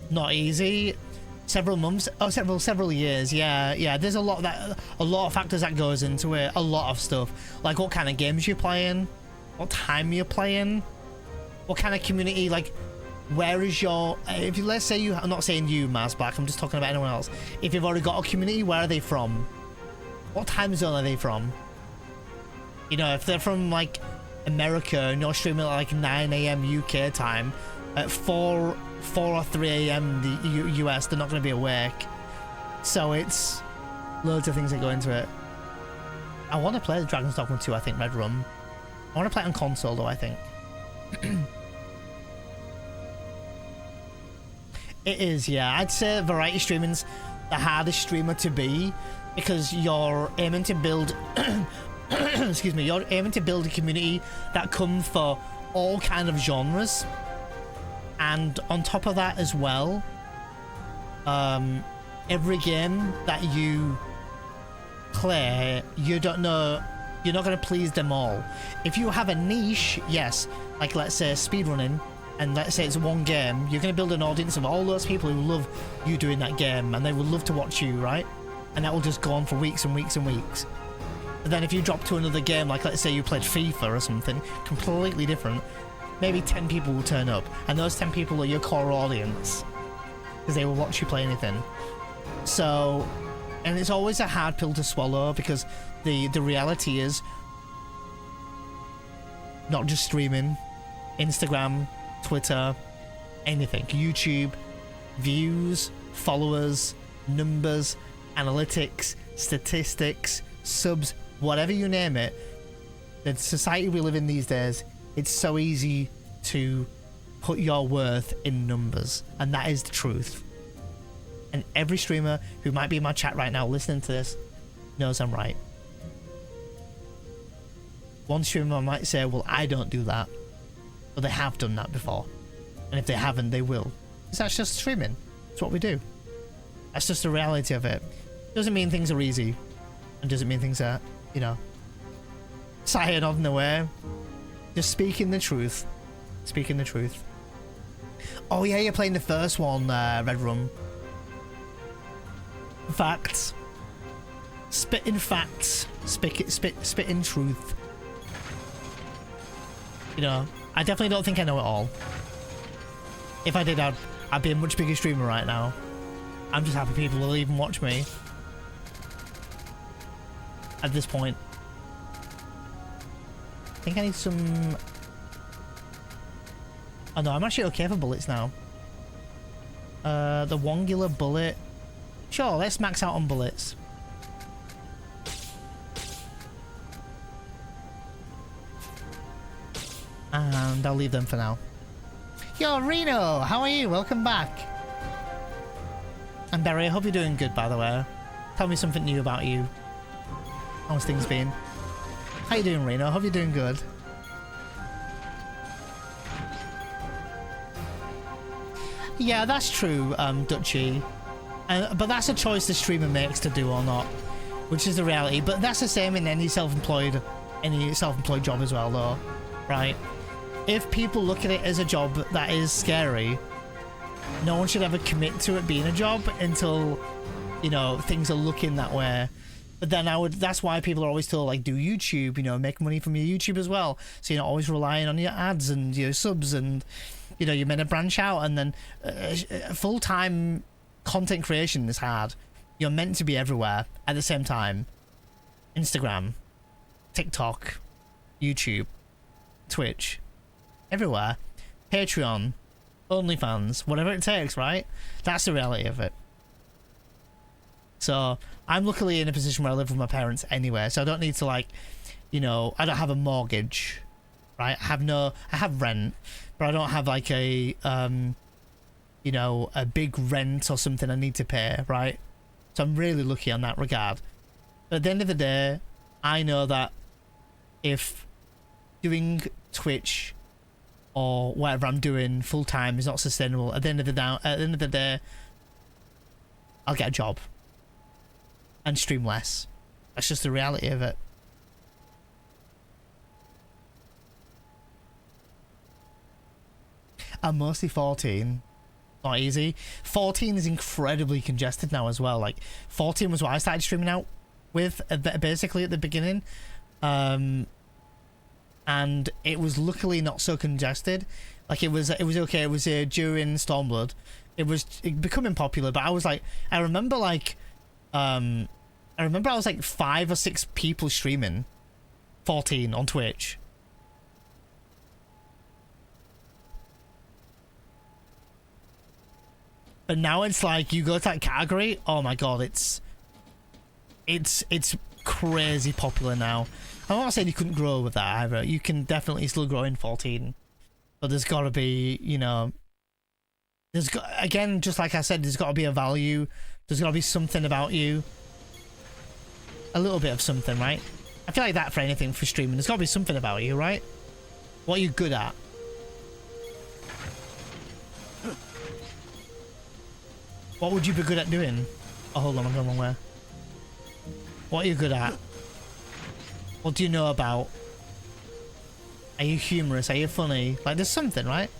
Speaker 1: Not easy. Several months. Oh, several years. Yeah. There's a lot of factors that goes into it. A lot of stuff. Like what kind of games you're playing, what time you're playing, what kind of community. Like, where is your? If you, let's say you. I'm not saying you, Mars Black. I'm just talking about anyone else. If you've already got a community, where are they from? What time zone are they from? You know, if they're from like America and you're streaming at like 9 AM UK time, at 4 or 3 AM the US, they're not going to be awake. So it's loads of things that go into it. I want to play the Dragon's Dogma 2, I think, Red Rum. I want to play it on console though, I think. It is, yeah. I'd say variety streaming's the hardest streamer to be, because you're aiming to build excuse me, you're aiming to build a community that come for all kind of genres, and on top of that as well, every game that you play, you don't know, you're not going to please them all. If you have a niche, yes, like let's say speedrunning, and let's say it's one game, you're going to build an audience of all those people who love you doing that game, and they will love to watch you, right? And that will just go on for weeks and weeks and weeks. But then if you drop to another game, like let's say you played FIFA or something completely different, maybe 10 people will turn up, and those 10 people are your core audience because they will watch you play anything. So, and it's always a hard pill to swallow, because the reality is not just streaming, Instagram, Twitter, anything, YouTube, views, followers, numbers, analytics, statistics, subs, whatever you name it. The society we live in these days, it's so easy to put your worth in numbers, and that is the truth. And every streamer who might be in my chat right now listening to this knows I'm right. One streamer might say, well, I don't do that, but they have done that before, and if they haven't, they will. Because that's just streaming. It's what we do. That's just the reality of it. Doesn't mean things are easy, and doesn't mean things are, you know, sighing on the way. Just speaking the truth. Speaking the truth. Oh yeah, you're playing the first one, Red Rum. Facts. Spitting facts. Spitting truth. You know, I definitely don't think I know it all. If I did, I'd be a much bigger streamer right now. I'm just happy people will even watch me. At this point. I think I need some... Oh no, I'm actually okay for bullets now. The Wongular bullet. Sure, let's max out on bullets. And I'll leave them for now. Yo, Reno! How are you? Welcome back. And Barry, I hope you're doing good, by the way. Tell me something new about you. How's things been? How you doing, Reno? I hope you're doing good. Yeah, that's true, Dutchy. But that's a choice the streamer makes to do or not, which is the reality. But that's the same in any self-employed job as well, though, right? If people look at it as a job that is scary, no one should ever commit to it being a job until, you know, things are looking that way. But then that's why people are always told, like, do YouTube, you know, make money from your YouTube as well. So you're not always relying on your ads and your subs, and, you know, you're meant to branch out. And then full-time content creation is hard. You're meant to be everywhere at the same time. Instagram, TikTok, YouTube, Twitch, everywhere. Patreon, OnlyFans, whatever it takes, right? That's the reality of it. So I'm luckily in a position where I live with my parents anyway, so I don't need to, like, you know, I don't have a mortgage, right? I have rent, but I don't have like a you know, a big rent or something I need to pay, right? So I'm really lucky on that regard. But at the end of the day, I know that if doing Twitch or whatever I'm doing full time is not sustainable, at the end of the day, I'll get a job and stream less. That's just the reality of it. I'm mostly 14. Not easy. 14 is incredibly congested now as well. Like, 14 was what I started streaming out with basically at the beginning. And it was luckily not so congested. Like, it was okay. It was during Stormblood. It was becoming popular, but I was like, I remember I was like 5 or 6 people streaming 14 on Twitch. But now it's like, you go to that category, oh my god, it's crazy popular now. I'm not saying you couldn't grow with that either. You can definitely still grow in 14. But there's got to be, you know, again, just like I said, there's got to be a value. There's got to be something about you. A little bit of something, right? I feel like that for anything for streaming. There's got to be something about you, right? What are you good at? What would you be good at doing? Oh, hold on, I'm going the wrong way. What are you good at? What do you know about? Are you humorous? Are you funny? Like, there's something, right?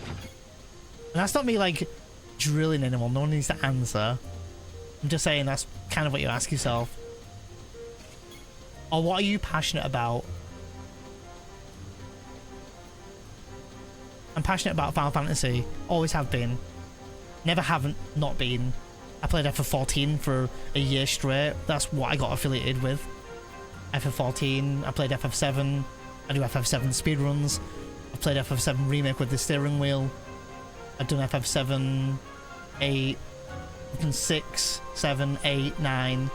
Speaker 1: And that's not me, like, drilling anyone. No one needs to answer. I'm just saying that's kind of what you ask yourself. Or what are you passionate about? I'm passionate about Final Fantasy. Always have been. Never haven't not been. I played FF14 for a year straight. That's what I got affiliated with. FF14. I played FF7. I do FF7 speedruns. I played FF7 Remake with the steering wheel. I've done FF7, 8, 6, 7, 8, 9,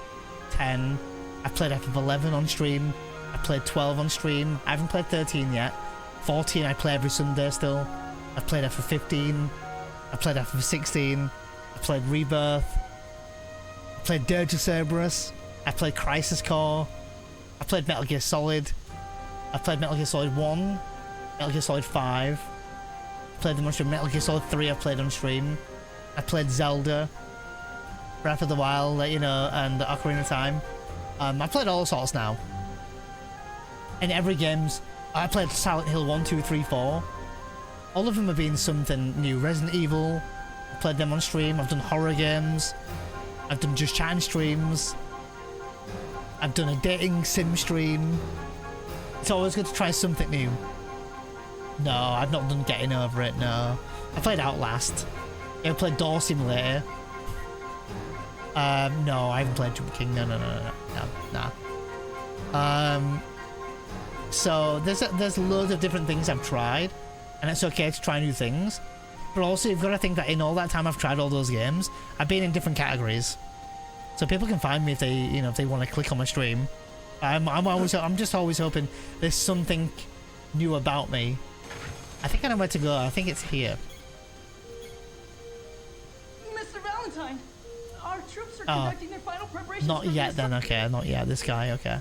Speaker 1: 10. I played FF11 on stream. I played 12 on stream. I haven't played 13 yet. 14 I play every Sunday still. I've played FF15. I played FF16. I played Rebirth. I played Dirge of Cerberus. I played Crisis Core. I played Metal Gear Solid. I played Metal Gear Solid 1. Metal Gear Solid 5. I played them on stream. Metal Gear Solid 3 I played on stream. I played Zelda. Breath of the Wild, you know, and Ocarina of Time. I played all sorts now. In every games, I played Silent Hill 1, 2, 3, 4. All of them have been something new. Resident Evil, I played them on stream. I've done horror games. I've done just chatting streams. I've done a dating sim stream. It's always good to try something new. No, I've not done Getting Over It, no. I played Outlast. I played Door Simulator. No, I haven't played Jump King. No. So there's loads of different things I've tried, and it's okay to try new things. But also, you've got to think that in all that time I've tried all those games, I've been in different categories. So people can find me if they, you know, if they want to click on my stream. I'm just always hoping there's something new about me. I think I know where to go. I think it's here.
Speaker 6: Mr. Valentine, our troops are conducting their final preparations.
Speaker 1: Not yet then, okay. Not yet. This guy, okay.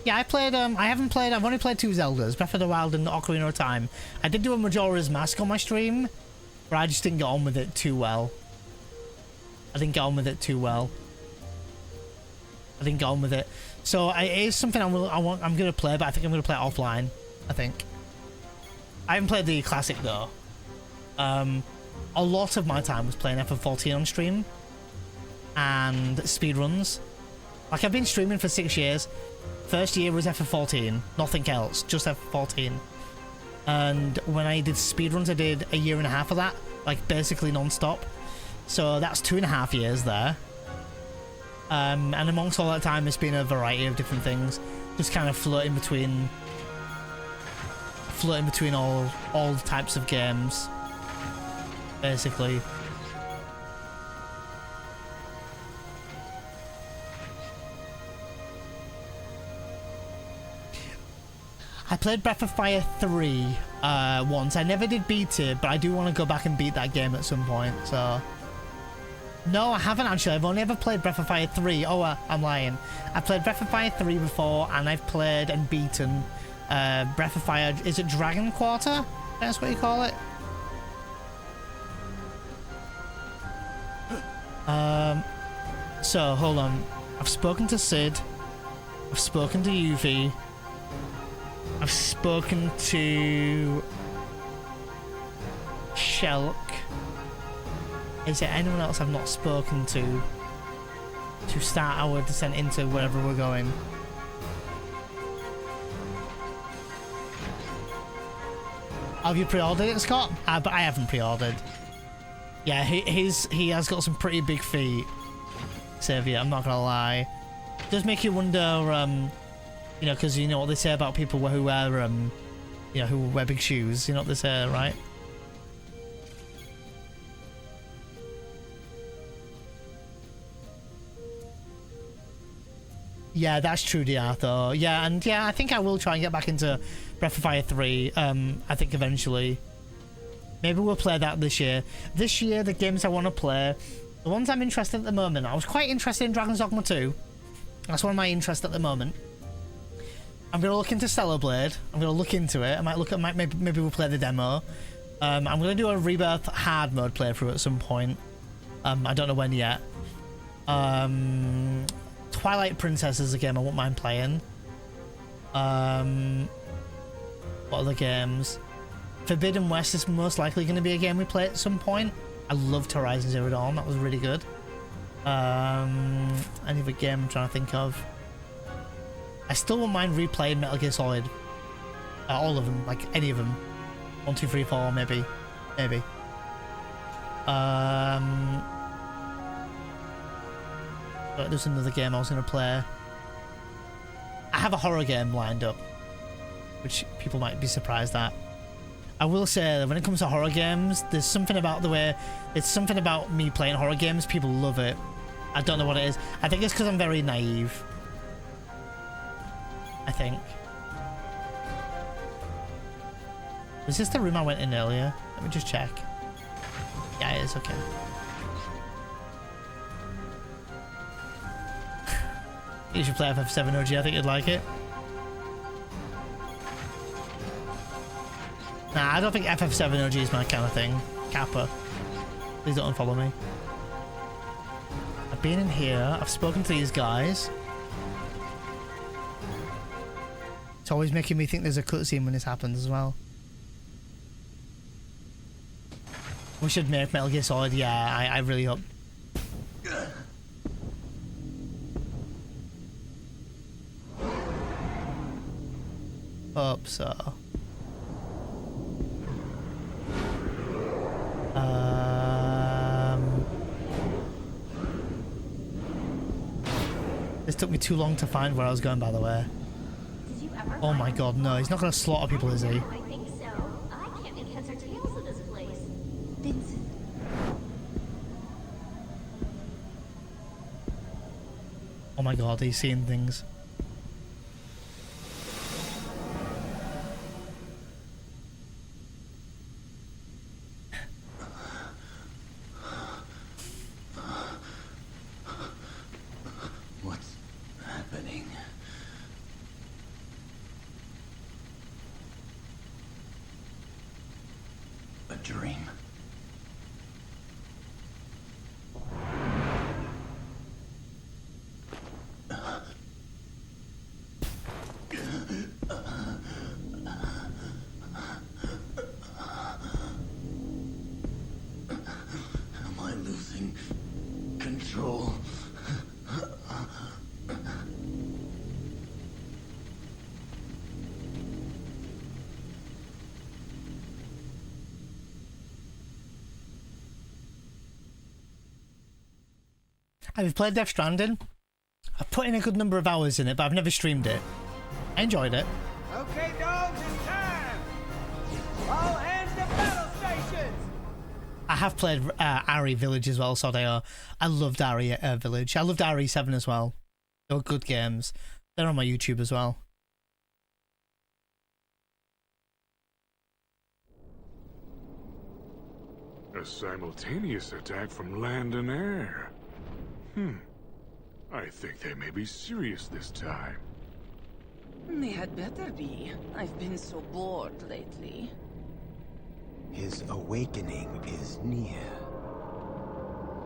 Speaker 1: Yeah, I played, I've only played 2 Zeldas, Breath of the Wild and Ocarina of Time. I did do a Majora's Mask on my stream, but I just didn't get on with it too well. I didn't get on with it too well. I didn't get on with it. So it is something I'm gonna play, but I think I'm gonna play it offline. I think. I haven't played the classic though. A lot of my time was playing FF14 on stream and speedruns. Like I've been streaming for 6 years. First year was FF14, nothing else, just FF14. And when I did speedruns, I did a year and a half of that, like basically non-stop. So that's 2.5 years there. And amongst all that time, it's been a variety of different things, just kind of floating between all types of games, basically. I played Breath of Fire 3 once. I never did beat it, but I do want to go back and beat that game at some point, so... No, I haven't actually. I've only ever played Breath of Fire 3. Oh, I'm lying. I played Breath of Fire 3 before, and I've played and beaten Breath of Fire... Is it Dragon Quarter? That's what you call it? So, hold on. I've spoken to Sid. I've spoken to Yuffie. I've spoken to Shelk. Is there anyone else I've not spoken to start our descent into wherever we're going? Have you pre-ordered it, Scott? But I haven't pre-ordered. Yeah, he has got some pretty big feet, Xavier, I'm not gonna lie. It does make you wonder, you know, because you know what they say about people who wear, you know, who wear big shoes. You know what they say, right? Yeah, that's true, DR, though. Yeah, and yeah, I think I will try and get back into Breath of Fire 3, I think eventually. Maybe we'll play that this year. This year, the games I want to play, the ones I'm interested in at the moment, I was quite interested in Dragon's Dogma 2. That's one of my interests at the moment. I'm going to look into Stellar Blade. I'm going to look into it. I might look at, maybe we'll play the demo. I'm going to do a Rebirth hard mode playthrough at some point. I don't know when yet. Twilight Princess is a game I won't mind playing. What other games? Forbidden West is most likely going to be a game we play at some point. I loved Horizon Zero Dawn. That was really good. Any other game I'm trying to think of? I still won't mind replaying Metal Gear Solid. All of them, like any of them. 1, 2, 3, 4, maybe. Maybe. But there's another game I was going to play. I have a horror game lined up, which people might be surprised at. I will say that when it comes to horror games, there's something about the way... It's something about me playing horror games. People love it. I don't know what it is. I think it's because I'm very naive. I think. Was this the room I went in earlier? Let me just check. Yeah, it is. Okay. You should play FF7 OG. I think you'd like it. Nah, I don't think FF7 OG is my kind of thing. Kappa. Please don't unfollow me. I've been in here. I've spoken to these guys. It's always making me think there's a cutscene when this happens as well. We should make Metal Gear Solid. Yeah, I really hope. Hope so. This took me too long to find where I was going, by the way. Oh my god, no, he's not going to slaughter people, is he?
Speaker 17: I think so. I can't make heads or tails of this place. Vincent.
Speaker 1: Oh my god, he's seeing things. I've played Death Stranding. I've put in a good number of hours in it, but I've never streamed it. I enjoyed it.
Speaker 8: Okay, dogs, it's time! All hands to battle stations!
Speaker 1: I have played Ari Village as well, so I loved Ari Village. I loved RE7 as well. They were good games. They're on my YouTube as well.
Speaker 5: A simultaneous attack from land and air. I think they may be serious this time.
Speaker 22: They had better be. I've been so bored lately.
Speaker 23: His awakening is near.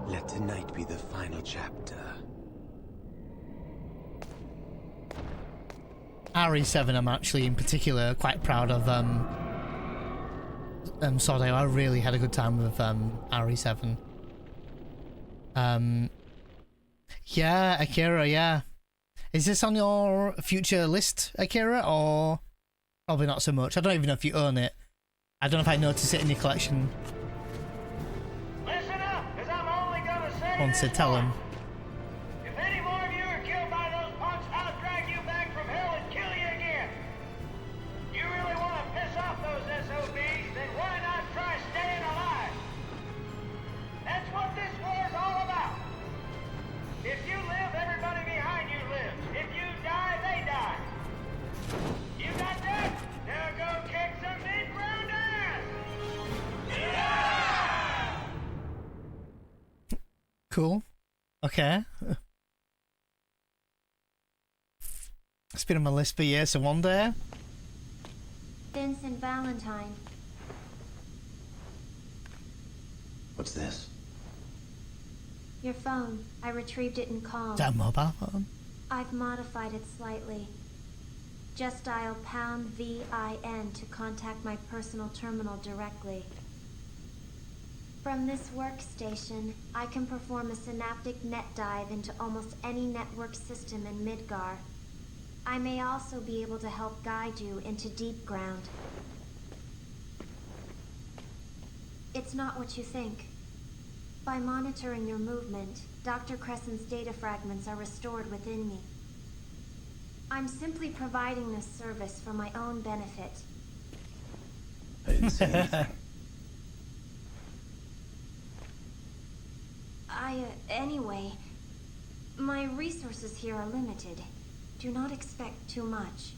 Speaker 23: Let tonight be the final chapter.
Speaker 1: RE7 I'm actually in particular quite proud of. Sorry, I really had a good time with RE7. Yeah, Akira, yeah. Is this on your future list, Akira, or probably not so much? I don't even know if you own it. I don't know if I notice it in your collection.
Speaker 2: Listen up, because I'm only gonna say
Speaker 1: Once to tell him.
Speaker 2: if any more of you are killed by those punks, I'll drag you back from hell and kill you again. You really want to piss off those SOBs, then why not try staying alive? That's what this war's all about. If you live, everybody behind you lives. If you die, they die. You got that? Now go kick some Midground ass! Yeah!
Speaker 1: Cool. Okay. It's been on my list for years, so one day.
Speaker 4: Vincent Valentine.
Speaker 7: What's this?
Speaker 4: Your phone. I retrieved it in calm.
Speaker 1: Is that a mobile phone?
Speaker 4: I've modified it slightly. Just dial #VIN to contact my personal terminal directly. From this workstation, I can perform a synaptic net dive into almost any network system in Midgar. I may also be able to help guide you into Deepground. It's not what you think. By monitoring your movement, Dr. Crescent's data fragments are restored within me. I'm simply providing this service for my own benefit.
Speaker 7: I didn't see anything.
Speaker 4: Anyway, my resources here are limited. Do not expect too much.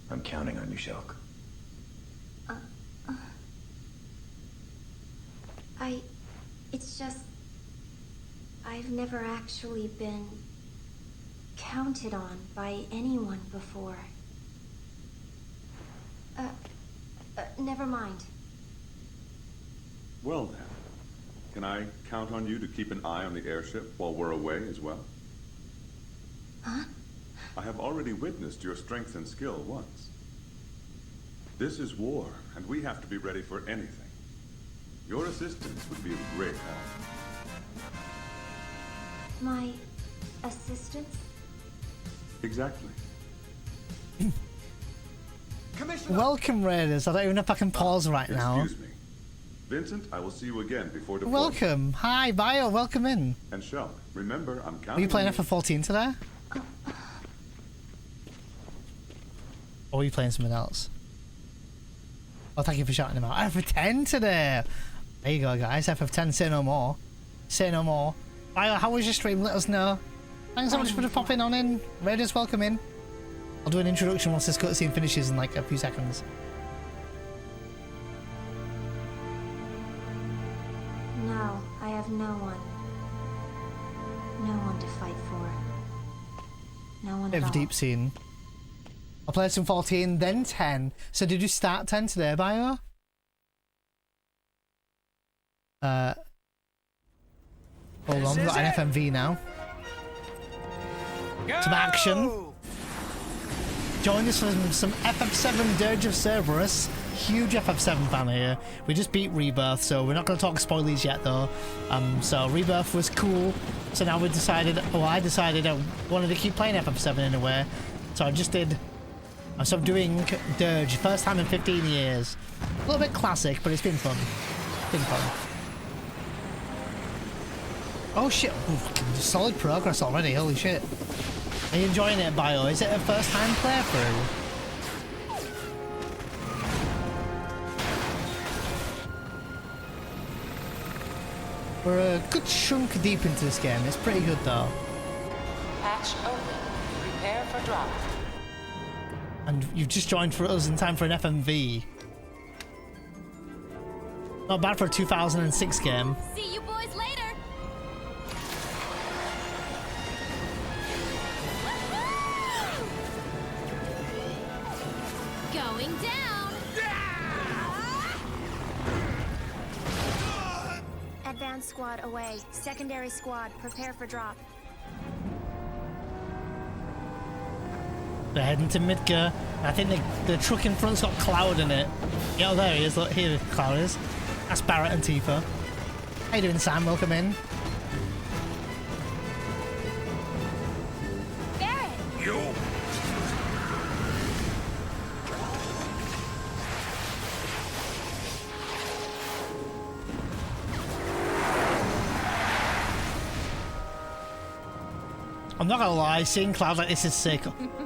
Speaker 7: I'm counting on you, Shulk.
Speaker 4: It's just... I've never actually been counted on by anyone before. Never mind.
Speaker 3: Well then, can I count on you to keep an eye on the airship while we're away as well?
Speaker 4: Huh?
Speaker 3: I have already witnessed your strength and skill once. This is war, and we have to be ready for anything. Your assistance would be of great help.
Speaker 4: My assistance?
Speaker 3: Exactly.
Speaker 1: Welcome, Raiders. I don't even know if I can pause right now.
Speaker 3: Excuse me. Vincent, I will see you again before deployment.
Speaker 1: Welcome. Hi, Bio. Welcome in.
Speaker 3: And Shulk, remember, I'm counting.
Speaker 1: Are you playing
Speaker 3: on
Speaker 1: FF14 today? Or are you playing something else? Oh, thank you for shouting him out. FF10 today. There you go, guys. FF10, say no more. Say no more. Bio, how was your stream? Let us know. Thanks so much for popping on in. Raiders, welcome in. I'll do an introduction once this cutscene finishes in like a few seconds.
Speaker 4: No, I have no one. No one to fight for. No one
Speaker 1: Bit
Speaker 4: at
Speaker 1: of
Speaker 4: all.
Speaker 1: a deep scene. I played some 14, then 10. So did you start 10 today, Bio? Hold on, we've got an FMV now. Some action. Join us for some FF7 Dirge of Cerberus. Huge FF7 fan here. We just beat Rebirth, so we're not going to talk spoilers yet though. So Rebirth was cool. So now we decided, I decided I wanted to keep playing FF7 in a way. So I just did, so I'm doing Dirge, first time in 15 years. A little bit classic, but it's been fun. It's been fun. Oh shit, oof, solid progress already, holy shit. Are you enjoying it, Bio? Is it a first time playthrough? We're a good chunk deep into this game, it's pretty good though.
Speaker 11: Hatch open. Prepare for drop.
Speaker 1: And you've just joined for us in time for an FMV. Not bad for a 2006 game.
Speaker 17: See you boys later. Going down.
Speaker 4: Advanced squad away. Secondary squad, prepare for drop.
Speaker 1: They're heading to Midgar. I think the truck in front's got Cloud in it. Yeah, oh, there he is. Look, here Cloud is. That's Barrett and Tifa. How you doing, Sam? Welcome in.
Speaker 17: Barrett.
Speaker 21: You.
Speaker 1: I'm not gonna lie, seeing Cloud like this is sick.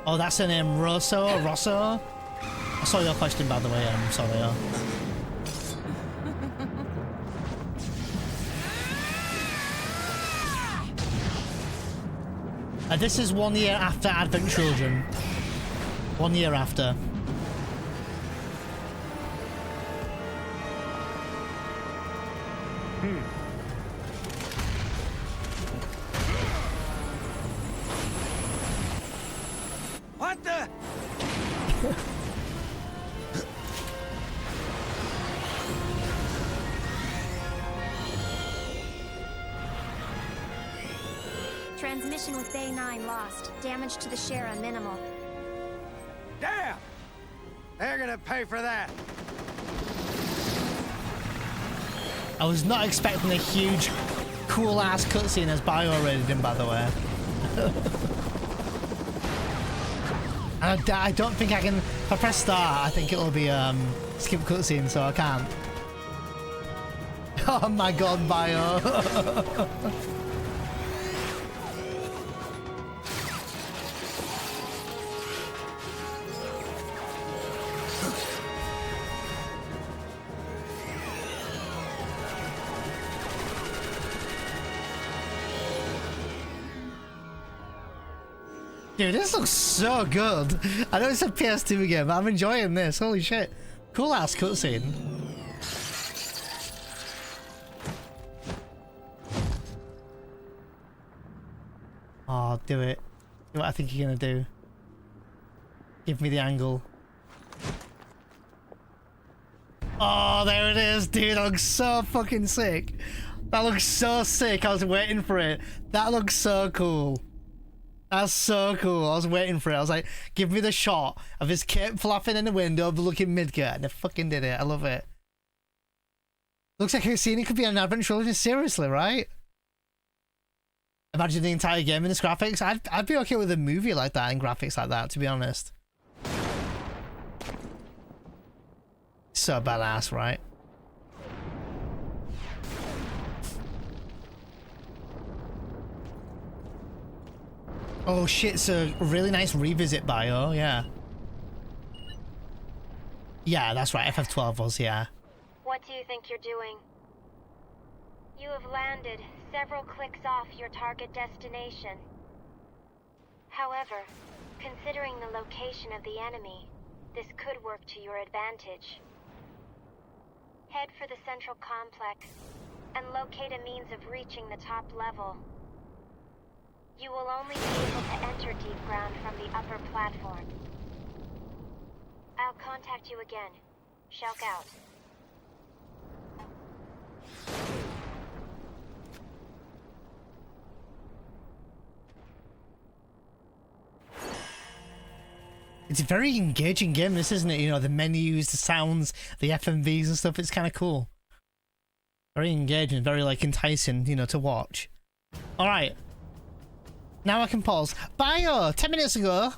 Speaker 1: Oh, that's her name, Rosso? I saw your question, by the way. I'm sorry. This is 1 year after Advent Children. 1 year after.
Speaker 10: What the?
Speaker 4: Transmission with Bay 9 lost. Damage to the Shara minimal.
Speaker 10: Damn! They're gonna pay for that.
Speaker 1: I was not expecting a huge, cool-ass cutscene as Bio rated him, by the way. And I don't think I can... If I press start, I think it'll be skip cutscene, so I can't. Oh my god, Bio. Dude, this looks so good. I know it's a PS2 game, but I'm enjoying this. Holy shit. Cool ass cutscene. Oh, do it. Do what I think you're gonna do. Give me the angle. Oh, there it is, dude. That looks so fucking sick. That looks so sick. I was waiting for it. That looks so cool. That's so cool. I was waiting for it. I was like, give me the shot of his cape flapping in the window overlooking Midgar. And they fucking did it. I love it. Looks like a scene it could be an Advent Trilogy. Seriously, right? Imagine the entire game in this graphics. I'd be okay with a movie like that and graphics like that, to be honest. So badass, right? Oh shit, so really nice revisit Bio, yeah. Yeah, that's right, FF12 was, yeah.
Speaker 4: What do you think you're doing? You have landed several clicks off your target destination. However, considering the location of the enemy, this could work to your advantage. Head for the central complex and locate a means of reaching the top level. You will only be able to enter Deepground from the upper platform. I'll contact you again. Shulk out.
Speaker 1: It's a very engaging game, this, isn't it? You know, the menus, the sounds, the FMVs and stuff. It's kind of cool. Very engaging, very, like, enticing, you know, to watch. Alright. Now I can pause. Bio! 10 minutes ago.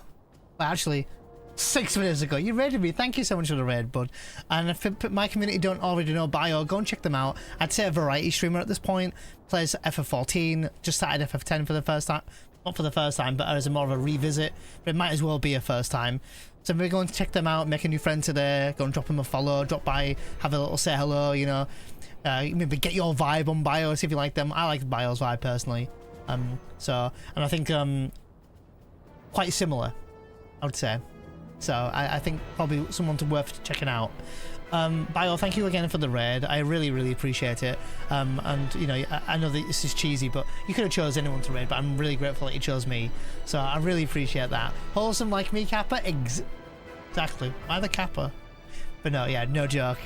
Speaker 1: Well, actually, 6 minutes ago. You raided me. Thank you so much for the raid, bud. And if my community don't already know Bio, go and check them out. I'd say a variety streamer at this point. Plays FF14. Just started FF10 for the first time. Not for the first time, but as a more of a revisit. But it might as well be a first time. So we're going to check them out, make a new friend today. Go and drop them a follow. Drop by, have a little say hello, you know. Maybe get your vibe on Bio, see if you like them. I like Bio's vibe personally. And I think quite similar, I would say. So I think probably someone worth checking out. Bio, thank you again for the raid. I really, really appreciate it. And you know, I know that this is cheesy, but you could have chose anyone to raid, but I'm really grateful that you chose me. So I really appreciate that. Wholesome like me, Kappa? Exactly. Why the Kappa? But no, yeah, no joke.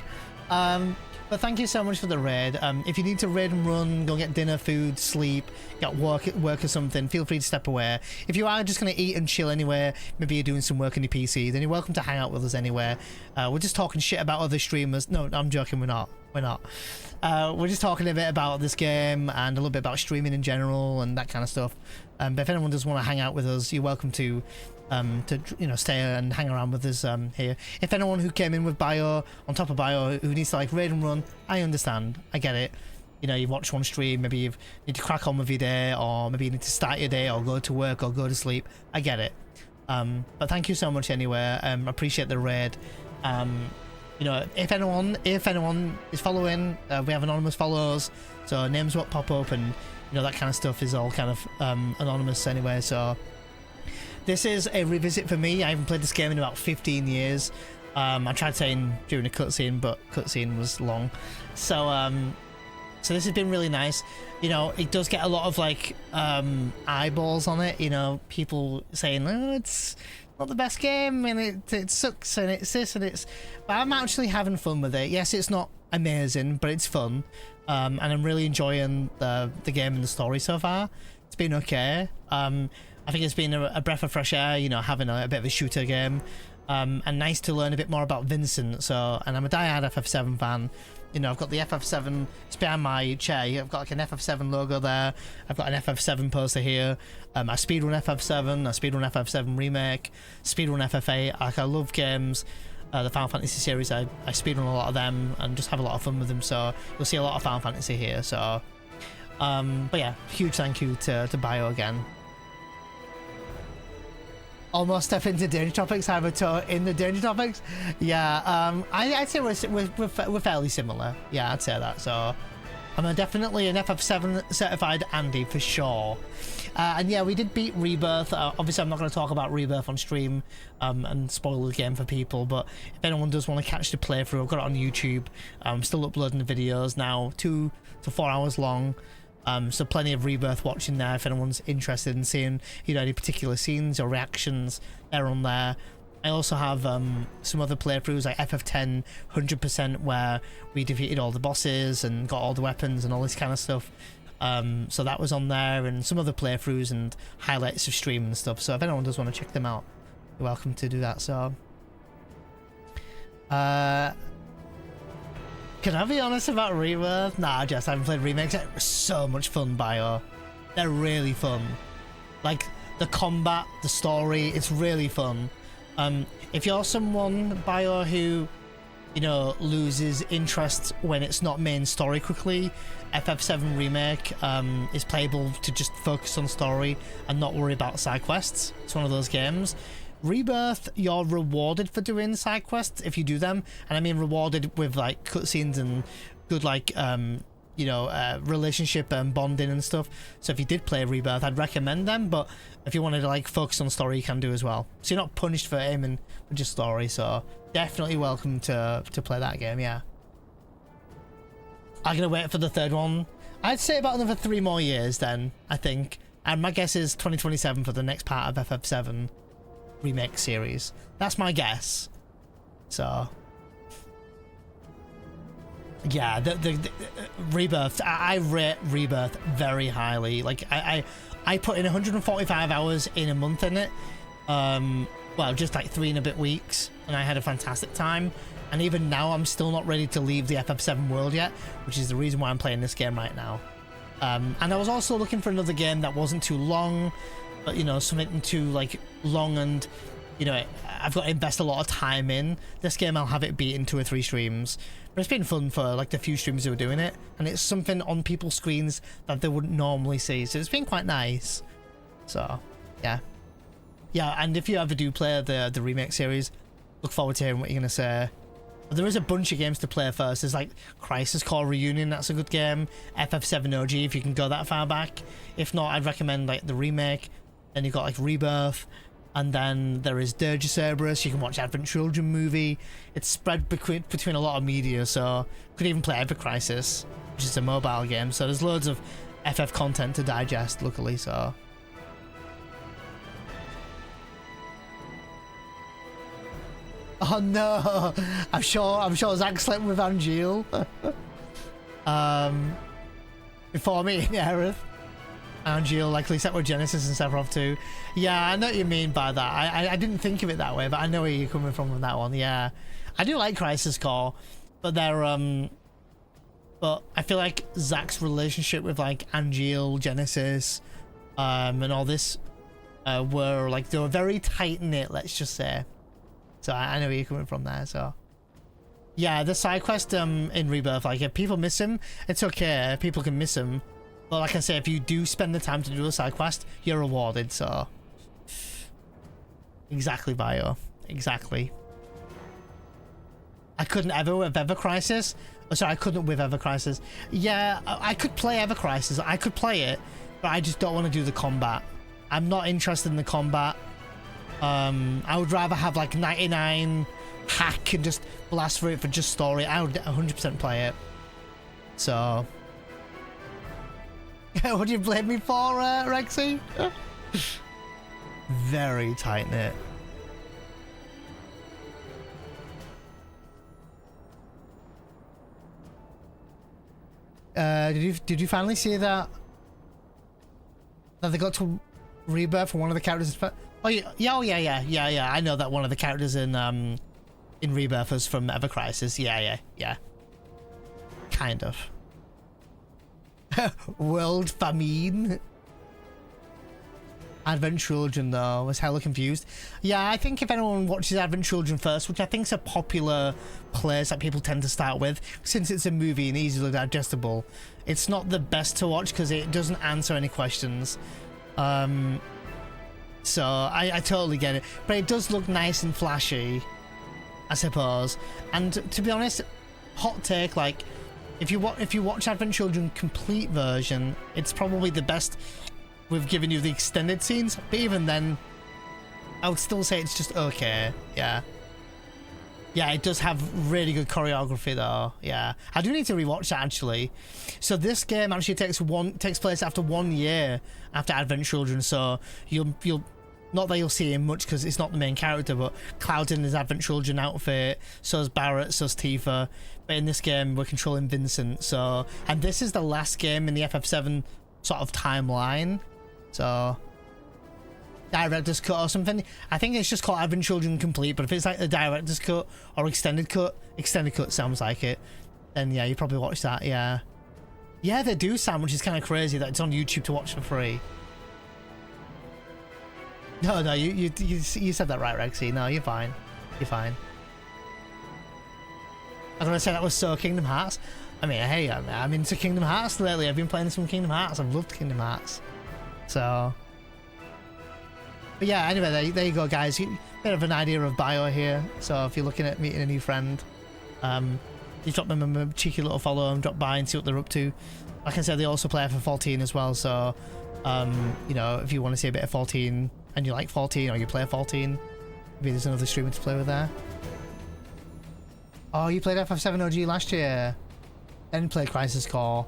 Speaker 1: But thank you so much for the raid. If you need to raid and run, go get dinner, food, sleep, get work or something, feel free to step away. If you are just going to eat and chill anywhere, maybe you're doing some work on your PC, then you're welcome to hang out with us anywhere. We're just talking shit about other streamers. No, I'm joking, we're not. We're just talking a bit about this game and a little bit about streaming in general and that kind of stuff. But if anyone does want to hang out with us, you're welcome to you know, stay and hang around with us here. If anyone who came in with Bio, on top of Bio, who needs to like raid and run, I understand. I get it. You know, you watch one stream, maybe you need to crack on with your day, or maybe you need to start your day, or go to work, or go to sleep. I get it. But thank you so much anyway. Appreciate the raid. You know, if anyone is following, we have anonymous follows, so names won't pop up, and you know, that kind of stuff is all kind of anonymous anyway. So this is a revisit for me. I haven't played this game in about 15 years. I tried saying during a cutscene, but cutscene was long. So so this has been really nice. You know, it does get a lot of like eyeballs on it. You know, people saying, "Oh, it's not the best game, and it sucks, and it's this, and it's." But I'm actually having fun with it. Yes, it's not amazing, but it's fun, and I'm really enjoying the game and the story so far. It's been okay. I think it's been a breath of fresh air, you know, having a bit of a shooter game, and nice to learn a bit more about Vincent. So, and I'm a diehard FF7 fan. You know, I've got the FF7, it's behind my chair. I've got like an FF7 logo there. I've got an FF7 poster here. I speedrun FF7, I speedrun FF7 Remake, speedrun FF8. Like, I love games. The Final Fantasy series, I speedrun a lot of them and just have a lot of fun with them. So you'll see a lot of Final Fantasy here. So, but yeah, huge thank you to Bio again. Almost step into danger topics. Have a toe in the danger topics. Yeah, I'd say we're fairly similar. Yeah, I'd say that. So I'm definitely an FF7 certified Andy for sure. And yeah, we did beat Rebirth. Obviously, I'm not going to talk about Rebirth on stream and spoil the game for people. But if anyone does want to catch the playthrough, I've got it on YouTube. I'm still uploading the videos now, 2 to 4 hours long. So plenty of Rebirth watching there if anyone's interested in seeing, you know, any particular scenes or reactions. They're on there. I also have some other playthroughs like FF10 100% where we defeated all the bosses and got all the weapons and all this kind of stuff. So that was on there, and some other playthroughs and highlights of stream and stuff. So if anyone does want to check them out, you're welcome to do that. So can I be honest about Rebirth? Nah, I haven't played remakes. They're so much fun, Bio. They're really fun. Like, the combat, the story, it's really fun. If you're someone, Bio, who, you know, loses interest when it's not main story quickly, FF7 Remake is playable to just focus on story and not worry about side quests. It's one of those games. Rebirth, you're rewarded for doing side quests if you do them, and I mean rewarded with like cutscenes and good like you know, relationship and bonding and stuff. So if you did play Rebirth, I'd recommend them, but if you wanted to like focus on story, you can do as well. So you're not punished for aiming for just story. So definitely welcome to play that game. Yeah, I'm gonna wait for the third one. I'd say about another 3 more years then, I think, and my guess is 2027 for the next part of FF7 Remake series. That's my guess. So yeah, the Rebirth, I rate Rebirth very highly. Like I put in 145 hours in a month in it, well, just like 3 and a bit weeks, and I had a fantastic time. And even now I'm still not ready to leave the FF7 world yet, which is the reason why I'm playing this game right now. And I was also looking for another game that wasn't too long, but you know, something too like long and you know, I've got to invest a lot of time in. This game I'll have it beat in 2 or 3 streams. But it's been fun for like the few streams who are doing it, and it's something on people's screens that they wouldn't normally see. So it's been quite nice. So yeah. Yeah, and if you ever do play the remake series, look forward to hearing what you're gonna say. But there is a bunch of games to play first. There's like Crisis Core Reunion, that's a good game. FF7 OG, if you can go that far back. If not, I'd recommend like the remake. Then you've got like Rebirth. And then there is Dirge of Cerberus. You can watch Advent Children movie. It's spread between a lot of media, so you could even play Ever Crisis, which is a mobile game. So there's loads of FF content to digest, luckily. So oh no, I'm sure Zach slept with Angel before meeting Aerith. Angel likely set with Genesis and Sephiroth too. Yeah, I know what you mean by that. I didn't think of it that way, but I know where you're coming from that one. Yeah, I do like Crisis Core, but they're but I feel like Zach's relationship with like Angel, Genesis, and all this were like, they were very tight knit, let's just say. So I know where you're coming from there. So yeah, the side quest in Rebirth, like if people miss him, it's okay. People can miss him. But like I say, if you do spend the time to do a side quest, you're rewarded, so... Exactly, Bio. Exactly. I couldn't ever with Ever Crisis. Oh, sorry, I couldn't with Ever Crisis. Yeah, I could play Ever Crisis. I could play it, but I just don't want to do the combat. I'm not interested in the combat. I would rather have like 99 hack and just blast through it for just story. I would 100% play it. So... What do you blame me for, Rexy? Very tight knit. Did you finally see that they got to Rebirth for one of the characters? Oh yeah. I know that one of the characters in Rebirth is from Ever Crisis. Yeah. Kind of. World famine. Advent Children though, was hella confused. Yeah, I think if anyone watches Advent Children first, which I think is a popular place that people tend to start with, since it's a movie and easily digestible, it's not the best to watch because it doesn't answer any questions. So I totally get it, but it does look nice and flashy, I suppose. And to be honest, hot take, like if you watch Advent Children complete version, it's probably the best. We've given you the extended scenes, but even then, I would still say it's just okay. Yeah, it does have really good choreography though. Yeah, I do need to rewatch that actually. So this game actually takes place after 1 year after Advent Children. So you'll not that you'll see him much because it's not the main character, but Cloud's in his Advent Children outfit, so's Barrett, so's Tifa. But in this game, we're controlling Vincent. So, and this is the last game in the FF7 sort of timeline. So, director's cut or something. I think it's just called Advent Children Complete. But if it's like the director's cut or extended cut sounds like it. Then yeah, you probably watch that. Yeah, they do sound, which is kind of crazy that it's on YouTube to watch for free. No, you said that right, Rexy. No, you're fine. You're fine. I was gonna say that was so Kingdom Hearts. I mean, hey, I'm into Kingdom Hearts lately. I've been playing some Kingdom Hearts. I've loved Kingdom Hearts. So, but yeah. Anyway, there you go, guys. Bit of an idea of Bio here. So if you're looking at meeting a new friend, you drop them a cheeky little follow and drop by and see what they're up to. Like I said, they also play FF14 as well. So, you know, if you want to see a bit of 14 and you like 14 or you play 14, maybe there's another streamer to play with there. Oh, you played FF7 OG last year, then played Crisis Core.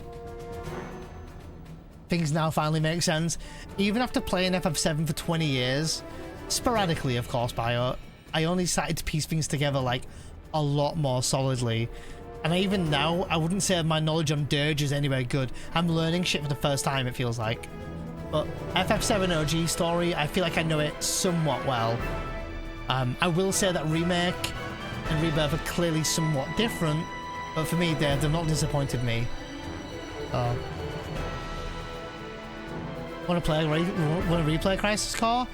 Speaker 1: Things now finally make sense. Even after playing FF7 for 20 years, sporadically of course, Bio, I only started to piece things together like a lot more solidly. And even now, I wouldn't say my knowledge on Dirge is anywhere good. I'm learning shit for the first time, it feels like. But FF7 OG story, I feel like I know it somewhat well. I will say that Remake and Rebirth are clearly somewhat different, but for me, they've not disappointed me. Want to replay Crisis Core?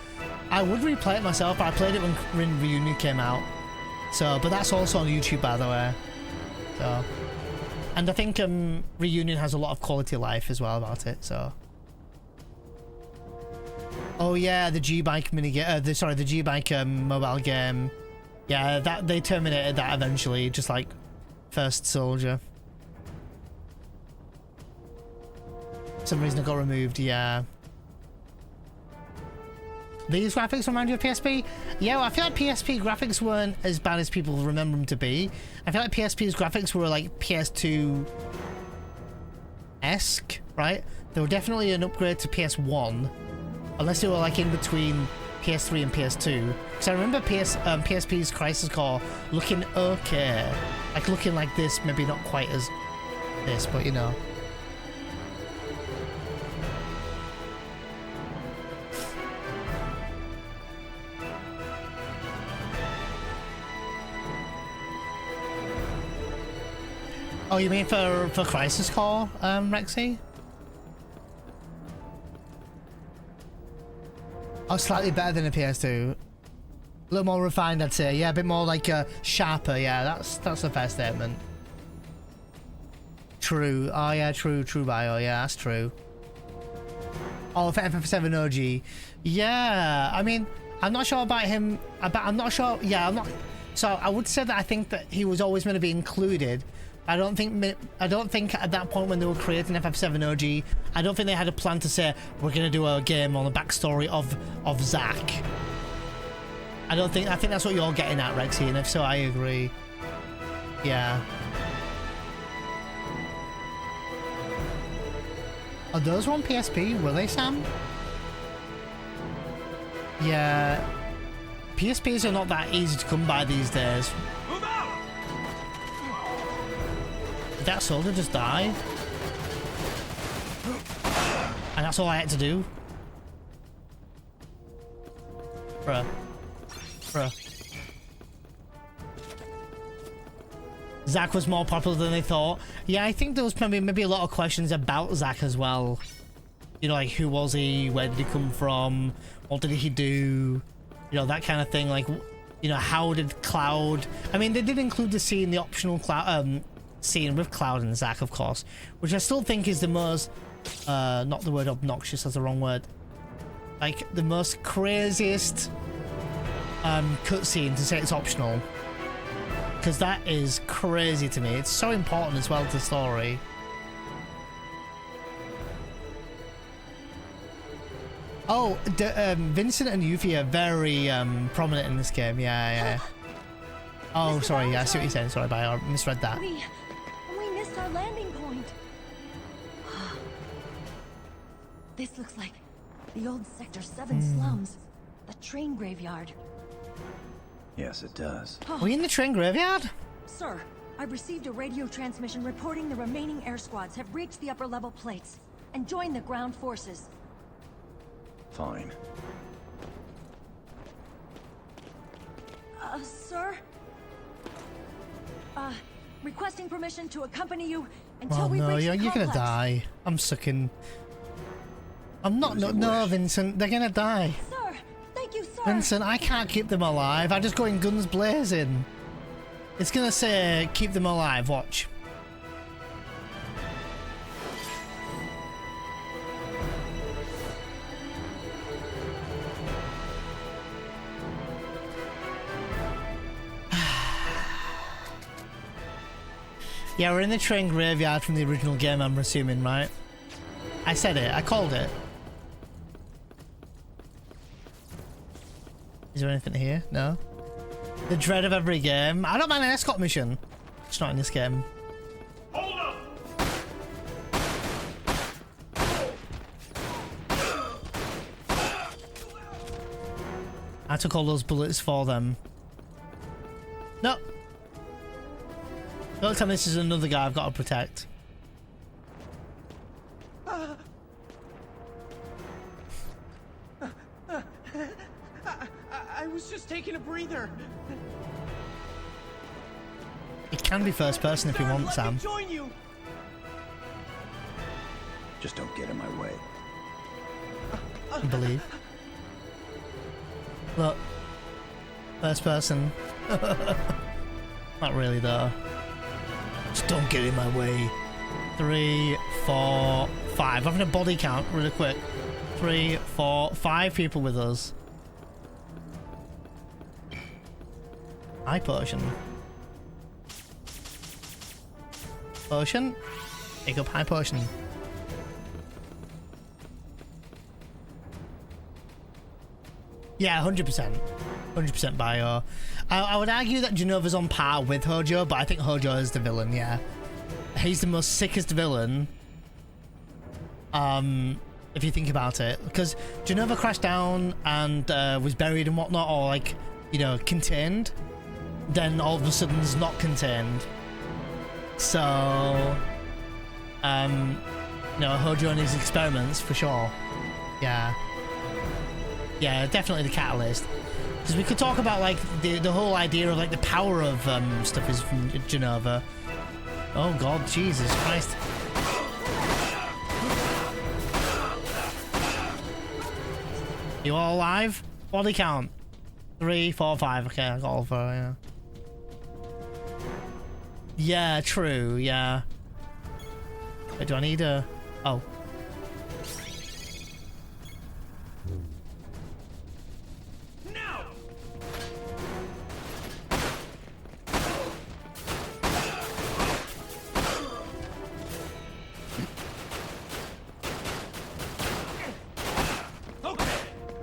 Speaker 1: I would replay it myself, but I played it when Reunion came out. So, but that's also on YouTube, by the way. So, and I think Reunion has a lot of quality of life as well about it. So, oh yeah, the G-Bike the G-Bike mobile game. Yeah, that they terminated that eventually, just like First Soldier. For some reason it got removed. Yeah. These graphics remind you of PSP? Yeah, well, I feel like PSP graphics weren't as bad as people remember them to be. I feel like PSP's graphics were like PS2-esque, right? They were definitely an upgrade to PS1, unless they were like in between PS3 and PS2. Because I remember PSP's Crisis Core looking okay. Like looking like this, maybe not quite as this, but you know. Oh, you mean for Crisis Core, Rexy? Oh, slightly better than a PS2. A little more refined, I'd say. Yeah, a bit more like sharper. Yeah, that's a fair statement. True. Oh yeah, true bio. Yeah, that's true. Oh, for FF7 OG. Yeah, I mean, I'm not sure about him. I'm not sure. Yeah, I'm not. So I would say that I think that he was always going to be included. I don't think at that point when they were creating FF7 OG, I don't think they had a plan to say we're gonna do a game on the backstory of Zack. I think that's what you're getting at, Rexy, and if so, I agree. Yeah. Are those on PSP? Were they, Sam? Yeah. PSPs are not that easy to come by these days. Did that soldier just die? And that's all I had to do? Bruh. Zack was more popular than they thought. Yeah, I think there was maybe a lot of questions about Zack as well. You know, like who was he? Where did he come from? What did he do? You know, that kind of thing. Like, you know, how did Cloud... I mean, they did include the scene, the optional Cloud... scene with Cloud and Zack, of course, which I still think is the most not the word obnoxious, that's the wrong word, like the most craziest cutscene to say it's optional, because that is crazy to me. It's so important as well to the story. Oh, Vincent and Yuffie are very prominent in this game. Yeah. Oh, sorry, yeah, I see what you're saying. Sorry, but I misread that.
Speaker 17: We missed our landing point. This looks like the old Sector 7 slums. The train graveyard.
Speaker 7: Yes, it does.
Speaker 1: Are we in the train graveyard?
Speaker 17: Sir, I've received a radio transmission reporting the remaining air squads have reached the upper level plates and joined the ground forces.
Speaker 7: Fine.
Speaker 17: Sir? Requesting permission to accompany you until we
Speaker 1: no,
Speaker 17: reach the
Speaker 1: you're gonna die. I'm sucking. I'm not. No, Vincent, they're gonna die.
Speaker 17: Sir, thank you, sir.
Speaker 1: Vincent, I can't keep them alive. I just go in guns blazing. It's gonna say keep them alive. Watch. Yeah, we're in the train graveyard from the original game, I'm assuming, right? I said it. I called it. Is there anything here? No? The dread of every game. I don't mind an escort mission. It's not in this game.
Speaker 2: Hold up!
Speaker 1: I took all those bullets for them. No! Don't tell me this is another guy I've got to protect.
Speaker 8: I was just taking a breather.
Speaker 1: It can be first person if you want, Sam.
Speaker 8: Join you.
Speaker 7: Just don't get in my way.
Speaker 1: I believe. Look. First person. Not really though. Just don't get in my way. 3, 4, 5. Having a body count really quick. 3, 4, 5 people with us. High potion. Potion. Pick up high potion. Yeah, 100%. 100% bio. I would argue that Genova's on par with Hojo, but I think Hojo is the villain, yeah. He's the most sickest villain. If you think about it. Because Genova crashed down and was buried and whatnot, or like, you know, contained. Then all of a sudden is not contained. So, no, Hojo and his experiments for sure. Yeah. Yeah, definitely the catalyst. Because we could talk about like the whole idea of like the power of stuff is from Genova. Oh God, Jesus Christ. You all alive? Body count. 3, 4, 5. Okay, I got all 4, yeah. Yeah, true, yeah. Wait, do I need a... Oh.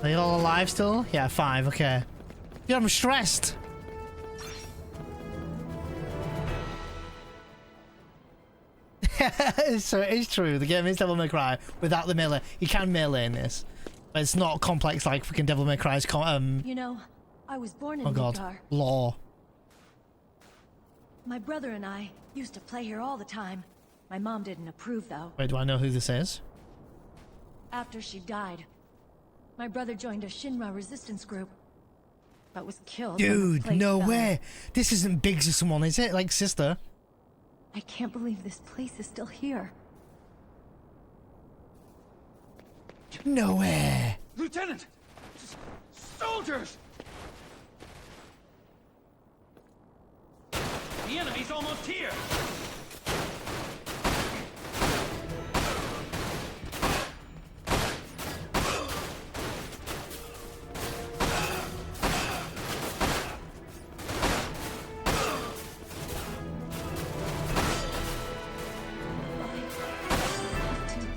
Speaker 1: Are you all alive still? Yeah, 5, okay. Yeah, I'm stressed. So it's true, the game is Devil May Cry without the melee. You can melee in this, but it's not complex like freaking Devil May Cry's
Speaker 6: You know, I was born in
Speaker 1: oh God,
Speaker 6: Midgar.
Speaker 1: law.
Speaker 6: My brother and I used to play here all the time. My mom didn't approve though.
Speaker 1: Wait, do I know who this is?
Speaker 6: After she died, my brother joined a Shinra resistance group, but was killed.
Speaker 1: Dude, no way. This isn't Biggs or someone, is it? Like sister?
Speaker 6: I can't believe this place is still here.
Speaker 1: No way.
Speaker 9: Lieutenant! Soldiers! The enemy's almost here!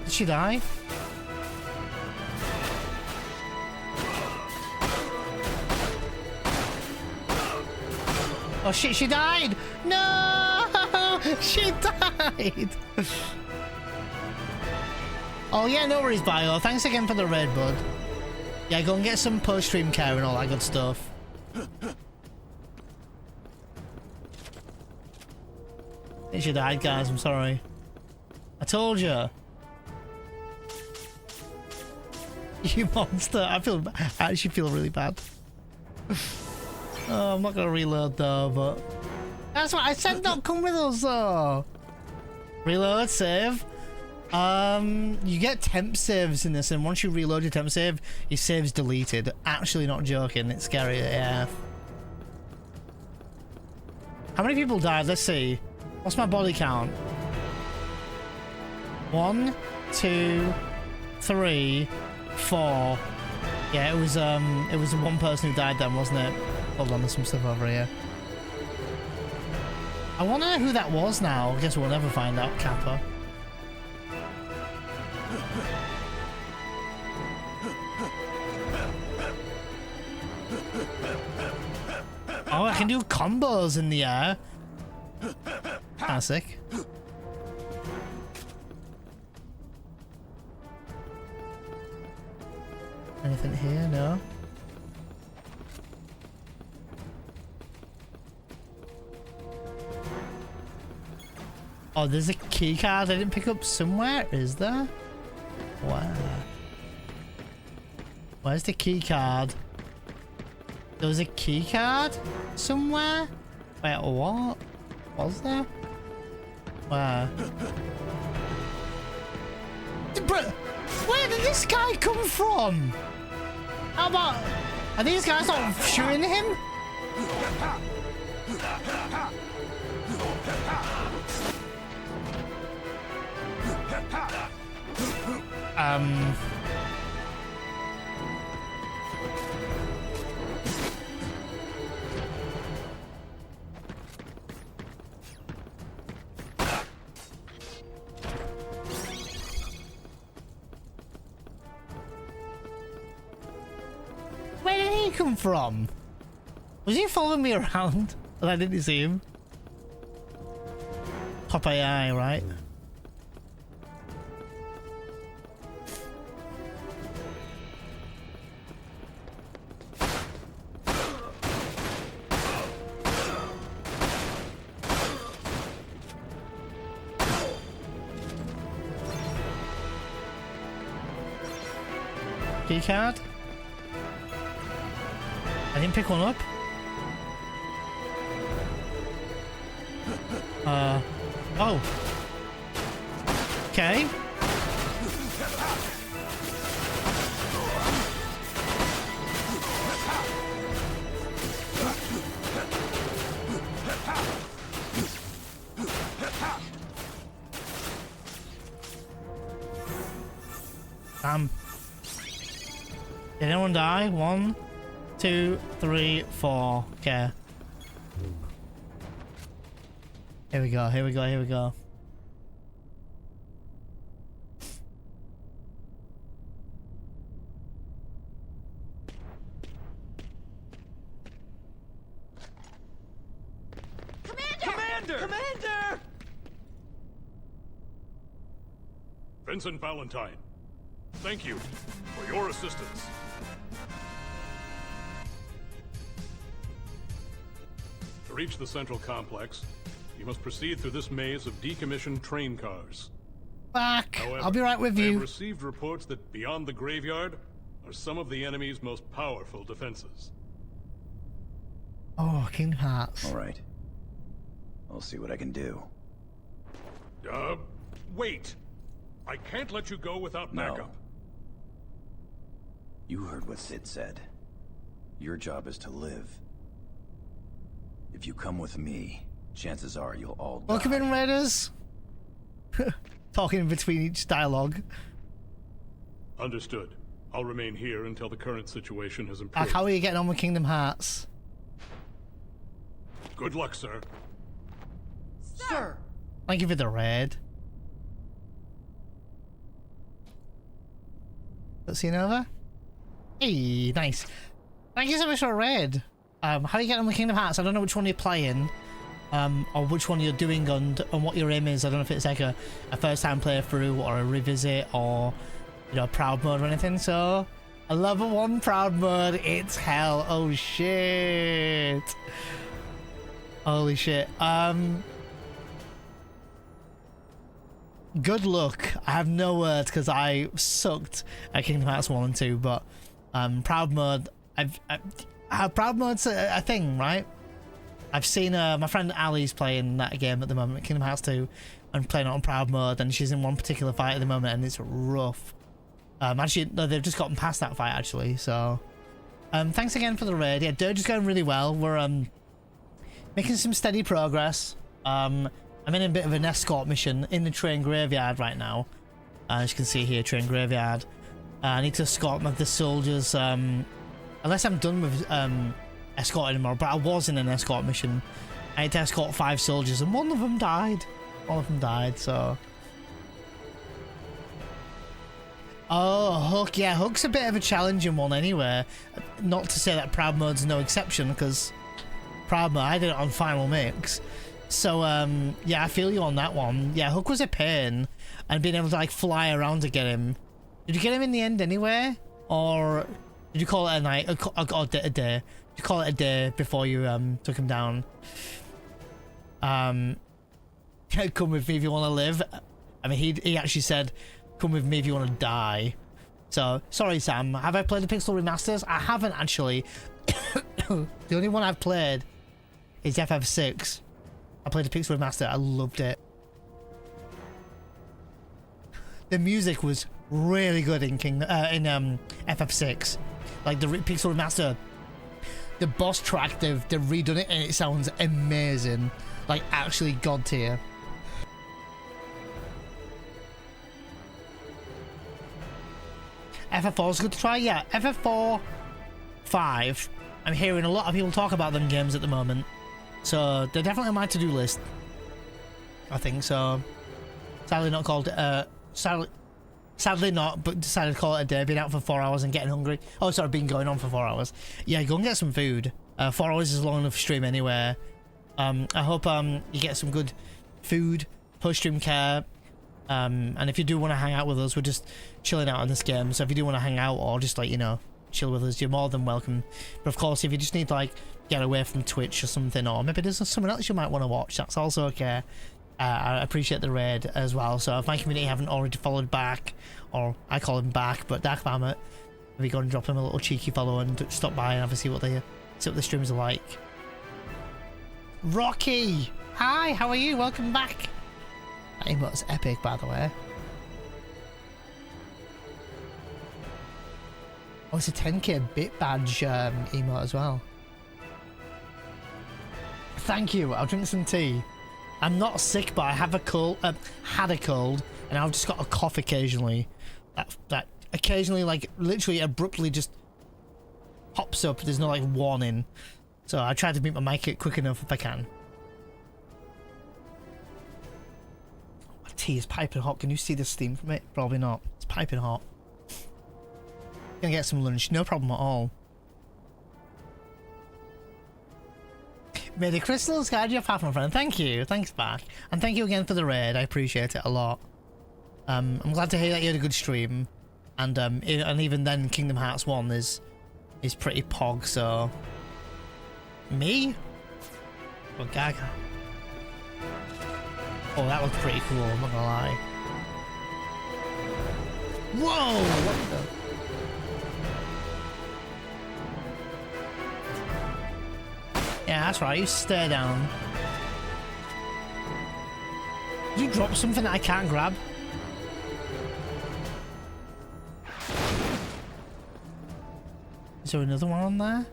Speaker 1: Did she die? Oh shit, she died! No! She died! Oh yeah, no worries, Bio. Thanks again for the raid, bud. Yeah, go and get some post-stream care and all that good stuff. She died, guys. I'm sorry. I told you. You monster. I actually feel really bad. Oh, I'm not gonna reload though, but that's what I said. Not come with us though. Reload, save. You get temp saves in this, and once you reload your temp save, your save's deleted. Actually, not joking. It's scary AF. How many people died? Let's see. What's my body count? 1, 2, 3, 4. Yeah, it was one person who died then, wasn't it? Hold on, there's some stuff over here. I wonder who that was now. I guess we'll never find out, Kappa. Oh, I can do combos in the air. Kinda sick. Anything here? No. Oh, there's a key card I didn't pick up somewhere, is there? Wow. Where's the key card? There was a key card somewhere? Wait, what? Was there? Where? Where did this guy come from? How about... Are these guys not shooting him? Where did he come from? Was he following me around? And I didn't see him. Top AI, right? Key card? I didn't pick one up. Oh. Okay. Did anyone die? 1, 2, 3, 4. Okay. Here we go, here we go, here we go.
Speaker 8: Commander!
Speaker 5: Vincent Valentine, thank you for your assistance. To reach the central complex, you must proceed through this maze of decommissioned train cars.
Speaker 1: Back!
Speaker 5: However,
Speaker 1: I'll be right with
Speaker 5: I
Speaker 1: you.
Speaker 5: have received reports that beyond the graveyard are some of the enemy's most powerful defenses.
Speaker 1: Oh, Kingdom Hearts.
Speaker 7: All right. I'll see what I can do.
Speaker 5: Wait! I can't let you go without backup.
Speaker 7: No. You heard what Cid said. Your job is to live. If you come with me, chances are you'll all die.
Speaker 1: Welcome in, Raiders. Talking in between each dialogue.
Speaker 5: Understood. I'll remain here until the current situation has improved.
Speaker 1: How are you getting on with Kingdom Hearts?
Speaker 5: Good luck, sir.
Speaker 8: Sir!
Speaker 1: Thank you for the raid. Let's see over. Hey, nice. Thank you so much for a raid. How are you getting on with Kingdom Hearts? I don't know which one you're playing. Or which one you're doing and what your aim is. I don't know if it's like a first time playthrough or a revisit or, you know, proud mode or anything. So a level 1 proud mode, it's hell. Oh shit. Holy shit. Good luck. I have no words because I sucked at Kingdom Hearts 1 and 2, but proud mode, proud mode's a thing, right? I've seen my friend Ali's playing that game at the moment, Kingdom Hearts 2, and playing it on proud mode, and she's in one particular fight at the moment, and it's rough. Actually, no, they've just gotten past that fight, actually, so... thanks again for the raid. Yeah, Dirge is going really well. We're making some steady progress. I'm in a bit of an escort mission in the train graveyard right now. As you can see here, train graveyard. I need to escort the soldiers, unless I'm done with escorting them, but I was in an escort mission. I had to escort 5 soldiers and one of them died. One of them died, so... Oh, Hook. Yeah, Hook's a bit of a challenging one anyway. Not to say that proud mode's no exception, because proud mode, I did it on Final Mix. So, yeah, I feel you on that one. Yeah, Hook was a pain, and being able to, like, fly around to get him. Did you get him in the end anyway? Or did you call it a night? A day? Did you call it a day before you, took him down? Come with me if you want to live. I mean, he actually said, come with me if you want to die. So, sorry, Sam. Have I played the Pixel Remasters? I haven't, actually. The only one I've played is FF6. I played the Pixel Remaster. I loved it. The music was really good in FF6. Like the Pixel Remaster, the boss track, they've redone it and it sounds amazing. Like actually god tier. FF4 is good to try, yeah. FF4, 5. I'm hearing a lot of people talk about them games at the moment, so they're definitely on my to-do list. I think so. Sadly not called. Sadly not, but decided to call it a day. Been out for 4 hours and getting hungry. Oh, sorry, been going on for 4 hours. Yeah, go and get some food. 4 hours is long enough stream anyway. I hope you get some good food, post-stream care. And if you do want to hang out with us, we're just chilling out on this game. So if you do want to hang out or just like, you know, chill with us, you're more than welcome. But of course, if you just need to like get away from Twitch or something, or maybe there's someone else you might want to watch, that's also okay. I appreciate the raid as well. So if my community haven't already followed back, or I call him back, but Dark Vomit, maybe go and drop him a little cheeky follow and stop by and have a see what the streams are like. Rocky, hi, how are you? Welcome back. That emote's epic, by the way. Oh, it's a 10k bit badge emote as well. Thank you. I'll drink some tea. I'm not sick, but I have a cold. Had a cold, and I've just got a cough occasionally. That occasionally, like literally, abruptly, just pops up. There's no like warning. So I try to make my mic quick enough if I can. My tea is piping hot. Can you see the steam from it? Probably not. It's piping hot. Gonna get some lunch. No problem at all. May the crystals guide your path, my friend. Thank you. Thanks back. And thank you again for the raid. I appreciate it a lot. I'm glad to hear that you had a good stream. And even then, Kingdom Hearts 1 is pretty pog, so... Me? Oh, Gaga. Oh, that was pretty cool, I'm not gonna lie. Whoa! What the... Yeah, that's right, you stare down. Did you drop something that I can't grab? Is there another one on there?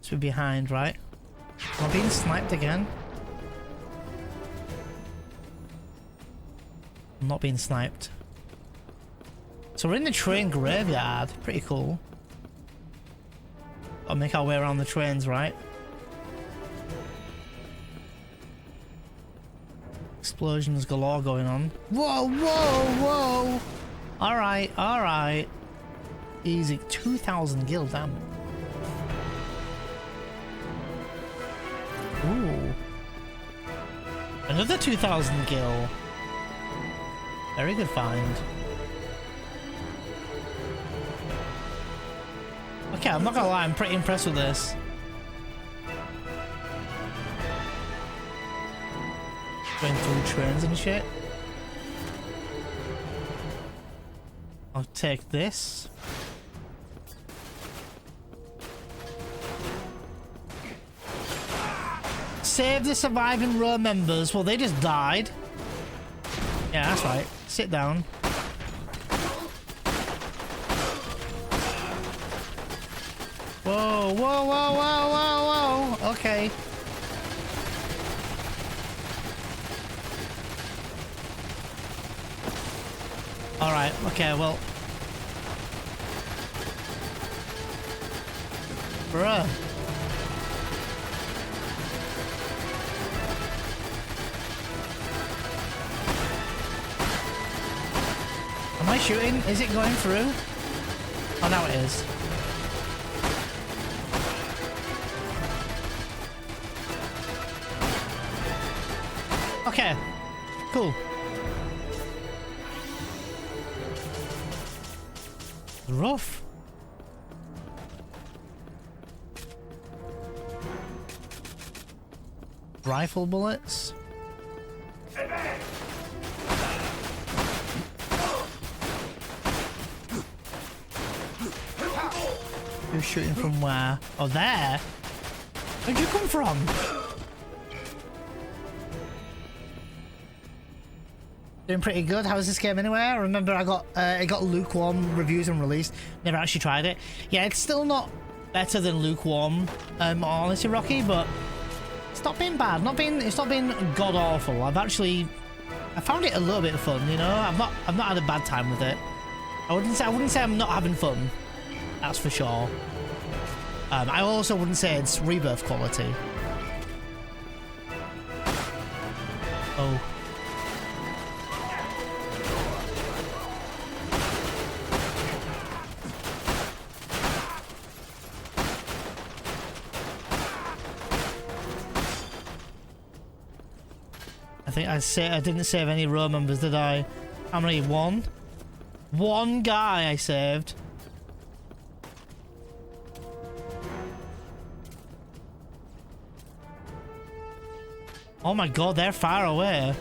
Speaker 1: So we're behind, right? Am I being sniped again? I'm not being sniped. So we're in the train graveyard. Pretty cool. I'll make our way around the trains, right? Explosions galore going on. Whoa, whoa, whoa! Alright, alright. Easy. 2,000 gil, damn. Ooh. Another 2,000 gil. Very good find. Okay, I'm not gonna lie, I'm pretty impressed with this. Going through trains and shit. I'll take this. Save the surviving row members. Well, they just died. Yeah, that's right. Sit down. Whoa, whoa, whoa, whoa, whoa, whoa. Okay. Alright, okay, well. Bruh. Am I shooting? Is it going through? Oh, now it is. Okay, cool. Rough. Rifle bullets. You're shooting from where? Oh, there? Where'd you come from? Doing pretty good. How's this game anyway? I remember I got it got lukewarm reviews and released. Never actually tried it. Yeah, it's still not better than lukewarm, honestly, Rocky, but it's not been bad. It's not been god awful. I found it a little bit fun. You know, I've not had a bad time with it. I wouldn't say I'm not having fun. That's for sure. I also wouldn't say it's Rebirth quality. Oh. I think I didn't save any row members, did I? How many? One? One guy I saved. Oh my god, they're far away.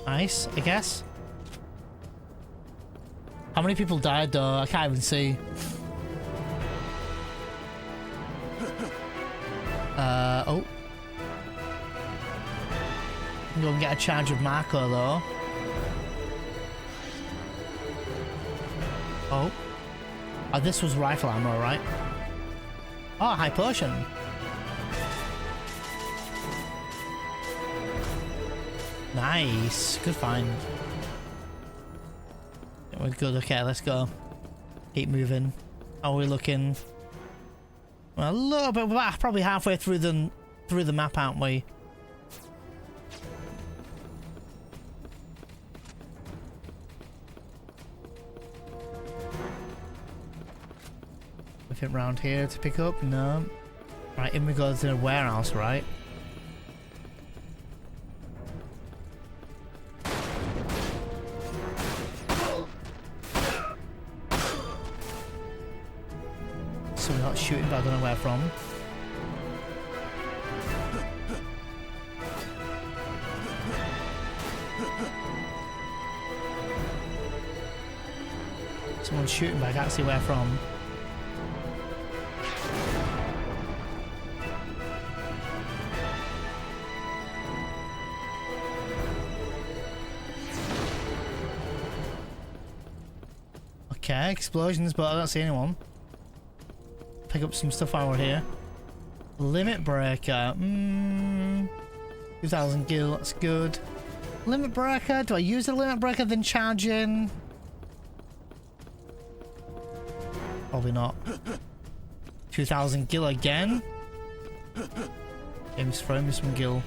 Speaker 1: Nice, I guess. How many people died though? I can't even see. Oh. Go and get a charge of Marco though. Oh. Oh, this was rifle ammo, right? Oh, high potion. Nice. Good find. We're good. Okay, let's go. Keep moving. How are we looking? Well, a little bit. We're probably halfway through the map, aren't we? Anything around here to pick up? No. Right, in we go to the warehouse, right? So we're not shooting, but I don't know where from. Someone's shooting, but I can't see where from. Okay, explosions, but I don't see anyone. Pick up some stuff while we're here. Limit breaker. 2,000 gil, that's good. Limit breaker. Do I use the limit breaker then charge in? Probably not. 2,000 gil again. Game's throwing me some gil.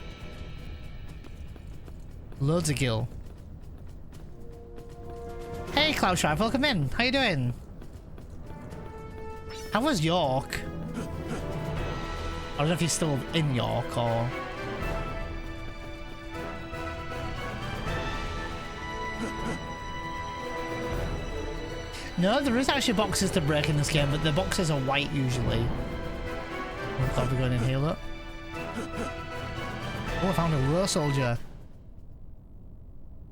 Speaker 1: Loads of gil. Hey, Cloud Strife, welcome in. How you doing? How was York? I don't know if he's still in York or... No, there is actually boxes to break in this game, but the boxes are white usually. Oh, God, we're going in here, look. Oh, I found a raw soldier.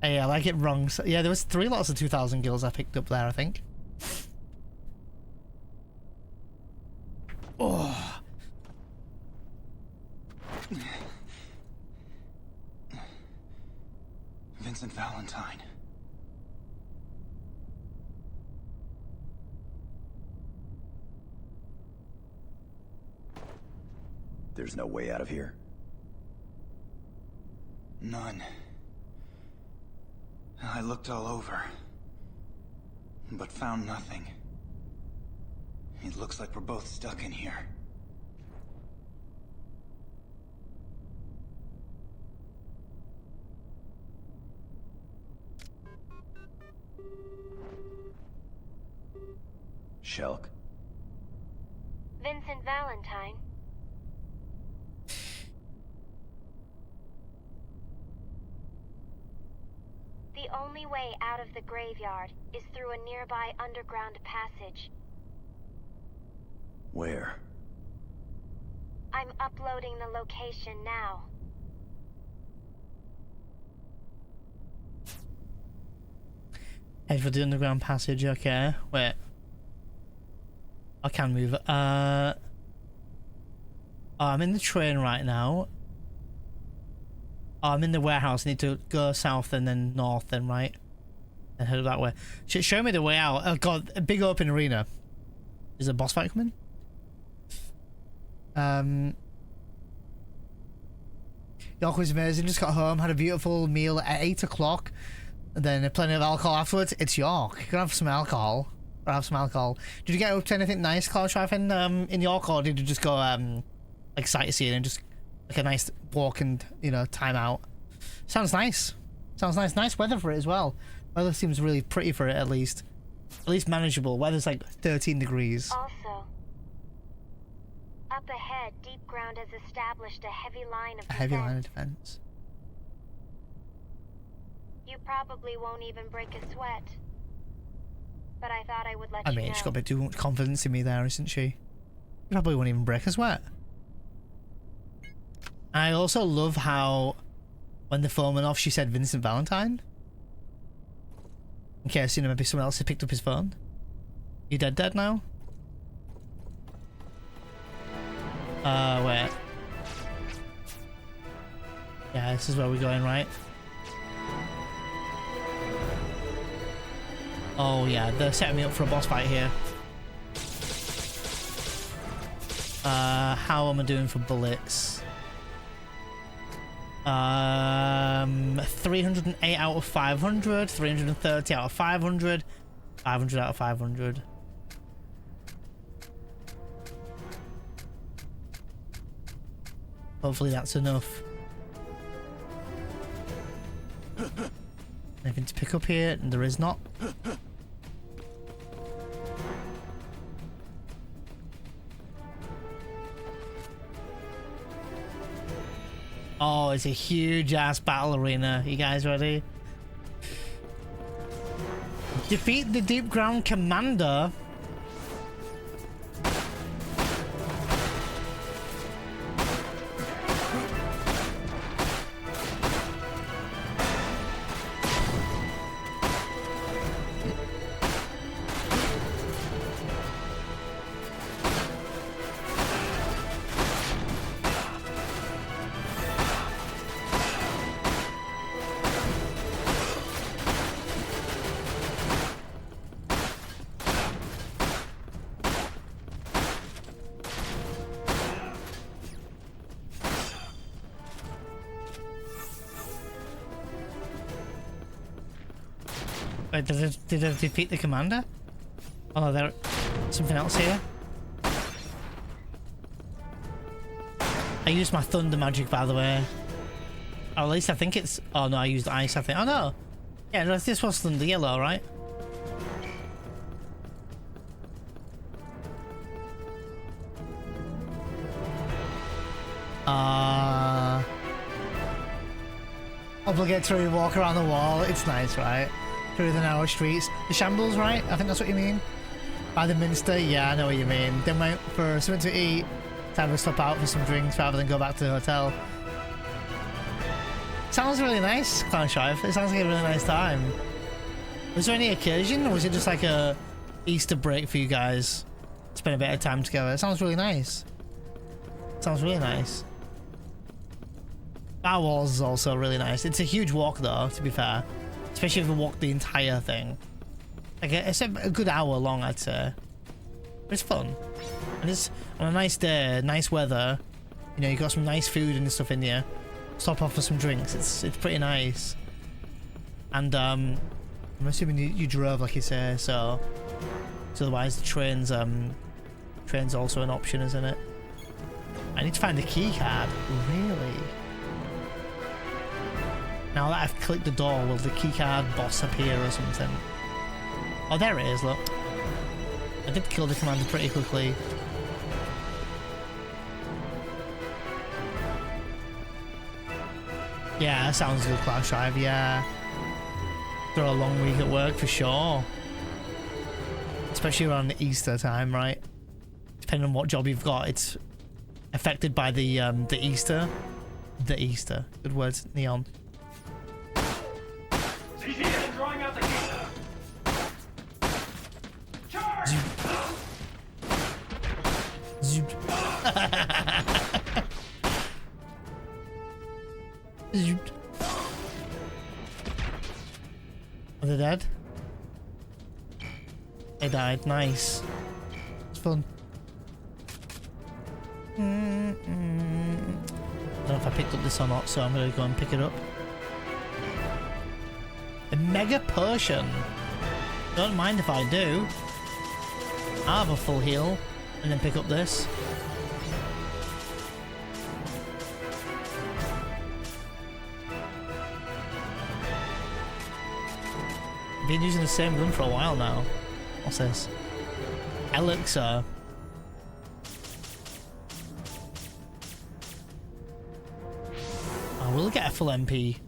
Speaker 1: Hey, I like it wrong. So, yeah, there was 3 lots of 2,000 gills I picked up there, I think. Oh.
Speaker 7: Vincent Valentine. There's no way out of here. None. I looked all over, but found nothing. It looks like we're both stuck in here. Shelk?
Speaker 4: Vincent Valentine. The only way out of the graveyard is through a nearby underground passage.
Speaker 7: Where?
Speaker 4: I'm uploading the location now.
Speaker 1: Head for the underground passage, okay. Wait. I can move it. Oh, I'm in the train right now. Oh, I'm in the warehouse. I need to go south and then north, then right, and head that way. Show me the way out. Oh god, a big open arena. Is a boss fight coming? York was amazing. Just got home, had a beautiful meal at 8 o'clock, and then plenty of alcohol afterwards. It's York. You gotta have some alcohol. Gotta have some alcohol. Did you get up to anything nice, Cloud Strife, in York, or did you just go like sightseeing and just like a nice walk and, you know, time out? Sounds nice. Sounds nice. Nice weather for it as well. Weather seems really pretty for it, at least. At least manageable. Weather's like 13 degrees.
Speaker 4: Also, up ahead, Deepground has established a heavy line of defense.
Speaker 1: A heavy line of defense.
Speaker 4: You probably won't even break a sweat. But I thought I would let you know.
Speaker 1: She's got a bit too much confidence in me there, isn't she? You probably won't even break a sweat. I also love how when the phone went off, she said Vincent Valentine. In case, you know, maybe someone else had picked up his phone. You dead now? Wait. Yeah, this is where we're going, right? Oh yeah, they're setting me up for a boss fight here. How am I doing for bullets? 308 out of 500, 330 out of 500, 500 out of 500. Hopefully that's enough. Anything to pick up here? And there is not. Oh, it's a huge ass battle arena. You guys ready? Defeat the Deepground commander. Wait, did it defeat the commander? Oh no, there's something else here. I used my thunder magic, by the way. Or at least I think it's... Oh no, I used ice, I think. Oh no! Yeah, no, this was thunder yellow, right? Obligatory walk around the wall. It's nice, right? Through the narrow streets. The shambles, right? I think that's what you mean. By the Minster? Yeah, I know what you mean. Then went for something to eat. Time to stop out for some drinks rather than go back to the hotel. Sounds really nice, Clown Shive. It sounds like a really nice time. Was there any occasion, or was it just like a Easter break for you guys? Spend a bit of time together. It sounds really nice. Sounds really nice. Our Walls is also really nice. It's a huge walk though, to be fair. Especially if you walk the entire thing. Like it's a good hour long, I'd say. But it's fun. And it's on a nice day, nice weather. You know, you got some nice food and stuff in here. Stop off for some drinks. It's pretty nice. And I'm assuming you drove, like you say, so otherwise the train's also an option, isn't it? I need to find the key card. Really? Now that I've clicked the door, will the keycard boss appear or something? Oh, there it is, look. I did kill the commander pretty quickly. Yeah, that sounds good, Cloud Strive, yeah. After a long week at work, for sure. Especially around the Easter time, right? Depending on what job you've got, it's affected by the Easter. The Easter. Good words, Neon.
Speaker 2: Drawing out the key. Charge!
Speaker 1: Zoop. Zoop. Are they dead? They died. Nice. It's fun. I don't know if I picked up this or not, so I'm gonna go and pick it up. A mega potion. Don't mind if I do. I have a full heal, and then pick up this. I've been using the same gun for a while now. What's this? Elixir. I will get a full MP.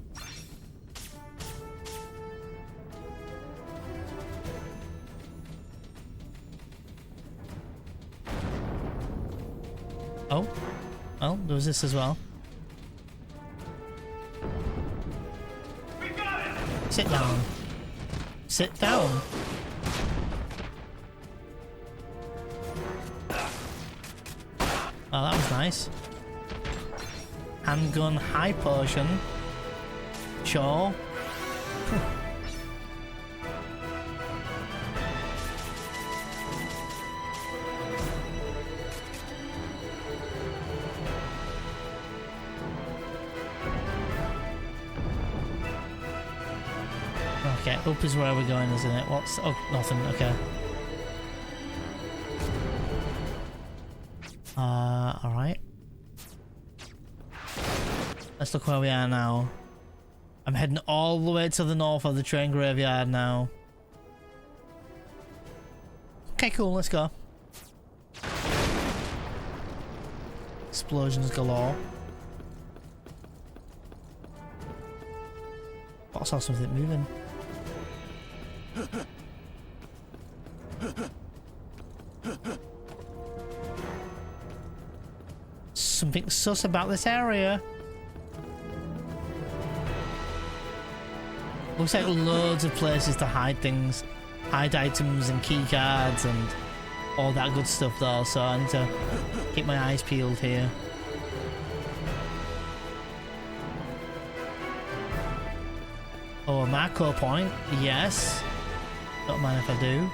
Speaker 1: Oh, well, there was this as well. Sit down. Sit down. Oh, that was nice. Handgun, high potion. Sure. Okay, up is where we're going, isn't it? What's... oh, nothing, okay. Alright. Let's look where we are now. I'm heading all the way to the north of the train graveyard now. Okay, cool, let's go. Explosions galore. I saw something moving. Something sus about this area. Looks like loads of places to hide things, hide items and key cards and all that good stuff though, so I need to keep my eyes peeled here. Oh, a Marco point, yes. Don't mind if I do.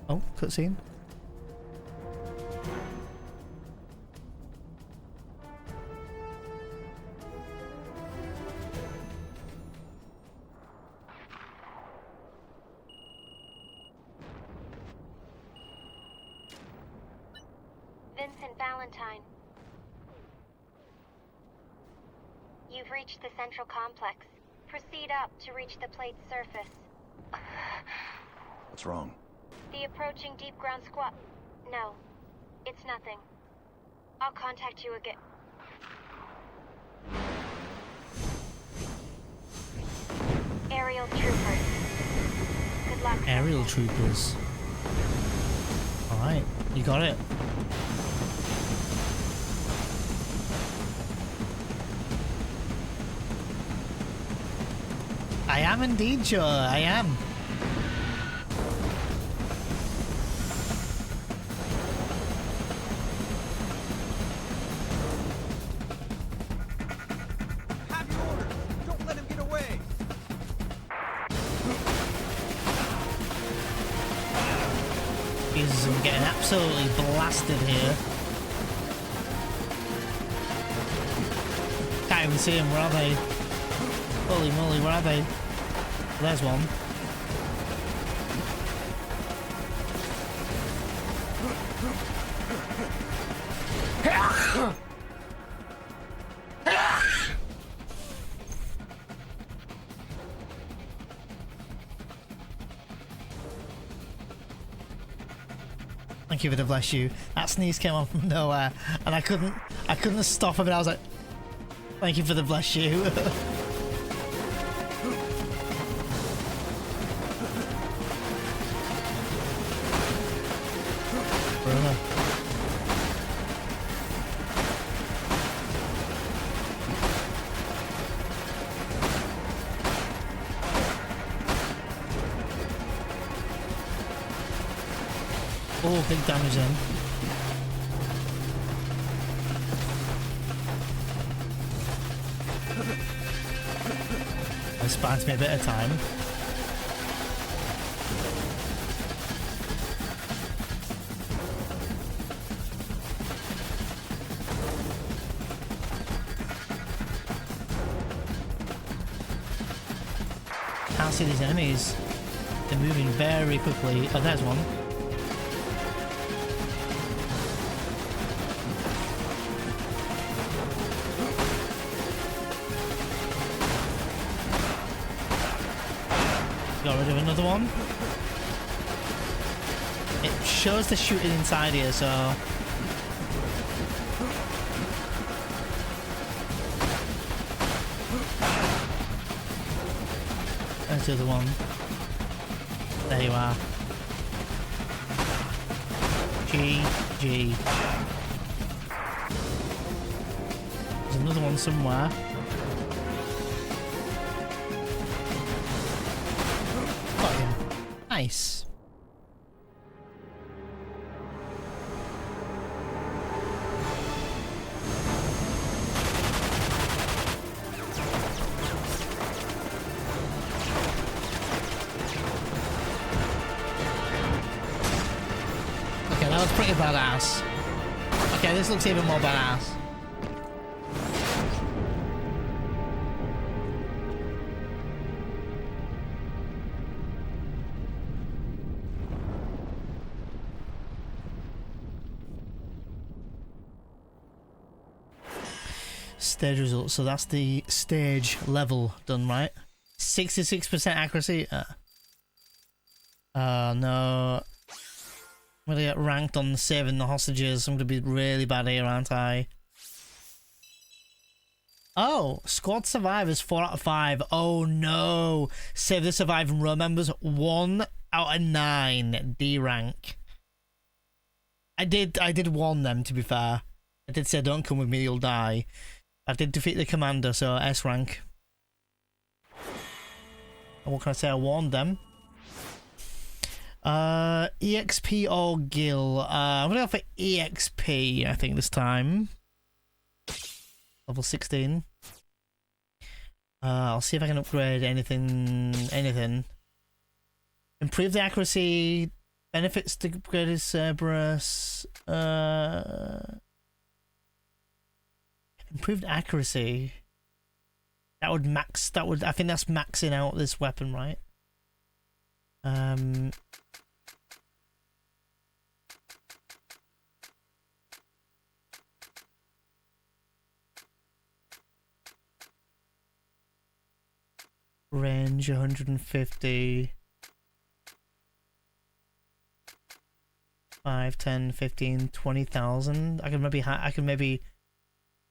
Speaker 1: Oh, cutscene.
Speaker 4: Vincent Valentine. You've reached the central complex. Proceed up to reach the plate's surface.
Speaker 7: What's wrong?
Speaker 4: The approaching Deepground squad. No, it's nothing. I'll contact you again. Aerial troopers. Good luck.
Speaker 1: Aerial troopers. Alright, you got it. I am indeed, Joe. I am.
Speaker 8: Have your orders. Don't let him get away.
Speaker 1: Jesus, I'm getting absolutely blasted here. Can't even see them. Where are they? Holy moly, where are they? There's one. Thank you for the bless you. That sneeze came on from nowhere, and I couldn't stop him. And I was like, "Thank you for the bless you." Oh, big damage in. This buys me a bit of time. Can't see these enemies. They're moving very quickly. Oh, there's one. Got rid of another one. It shows the shooting inside here, so... There's the other one. There you are. GG. There's another one somewhere. Got him. Nice. Pretty badass. Okay, this looks even more badass. Stage results. So that's the stage level done, right? 66% accuracy. No. I'm gonna get ranked on saving the hostages. I'm gonna be really bad here, aren't I? Oh, squad survivors 4 out of 5. Oh no! Save the surviving row members 1 out of 9. D rank. I did warn them, to be fair. I did say don't come with me, you'll die. I did defeat the commander, so S rank. And what can I say? I warned them. EXP or Gil? I'm gonna go for EXP, I think, this time. Level 16. I'll see if I can upgrade anything. Improve the accuracy. Benefits to upgrade Cerberus. Improved accuracy. I think that's maxing out this weapon, right? Range 150. 5, 10, 15, 20,000. I can maybe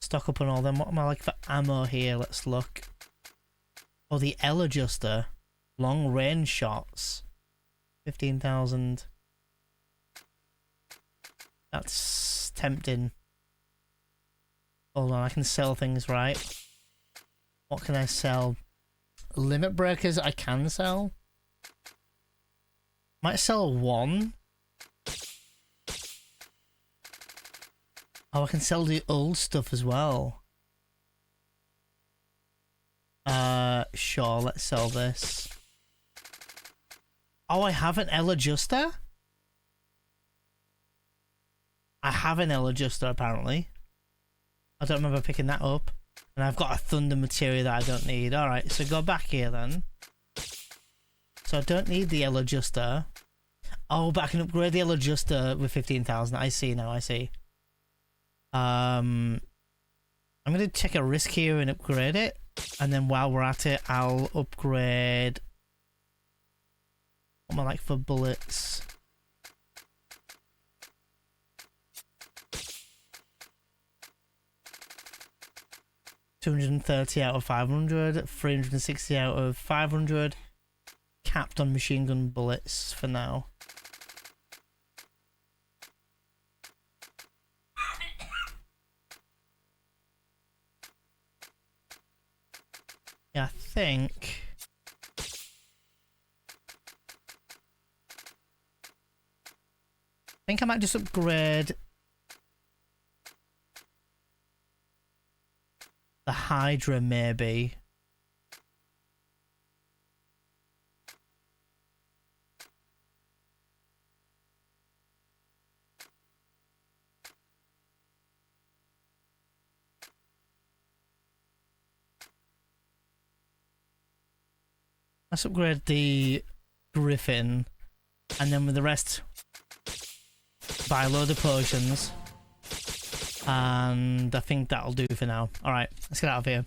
Speaker 1: stock up on all them. What am I like for ammo here? Let's look. Oh, the L adjuster. Long range shots. 15,000. That's tempting. Hold on, I can sell things, right? What can I sell? Limit breakers I can sell. Might sell one. Oh, I can sell the old stuff as well. Sure, let's sell this. Oh, I have an L adjuster? I have an L adjuster, apparently. I don't remember picking that up. And I've got a thunder material that I don't need. Alright, so go back here then. So I don't need the L adjuster. Oh, but I can upgrade the L adjuster with 15,000. I see now, I see. I'm going to take a risk here and upgrade it. And then while we're at it, I'll upgrade... What am I like for bullets? $230 out of 500, 360 out of 500. Capped on machine gun bullets for now. Yeah, I think I might just upgrade the Hydra, maybe. Let's upgrade the Griffin, and then with the rest, buy a load of potions. And I think that'll do for now. Alright, let's get out of here.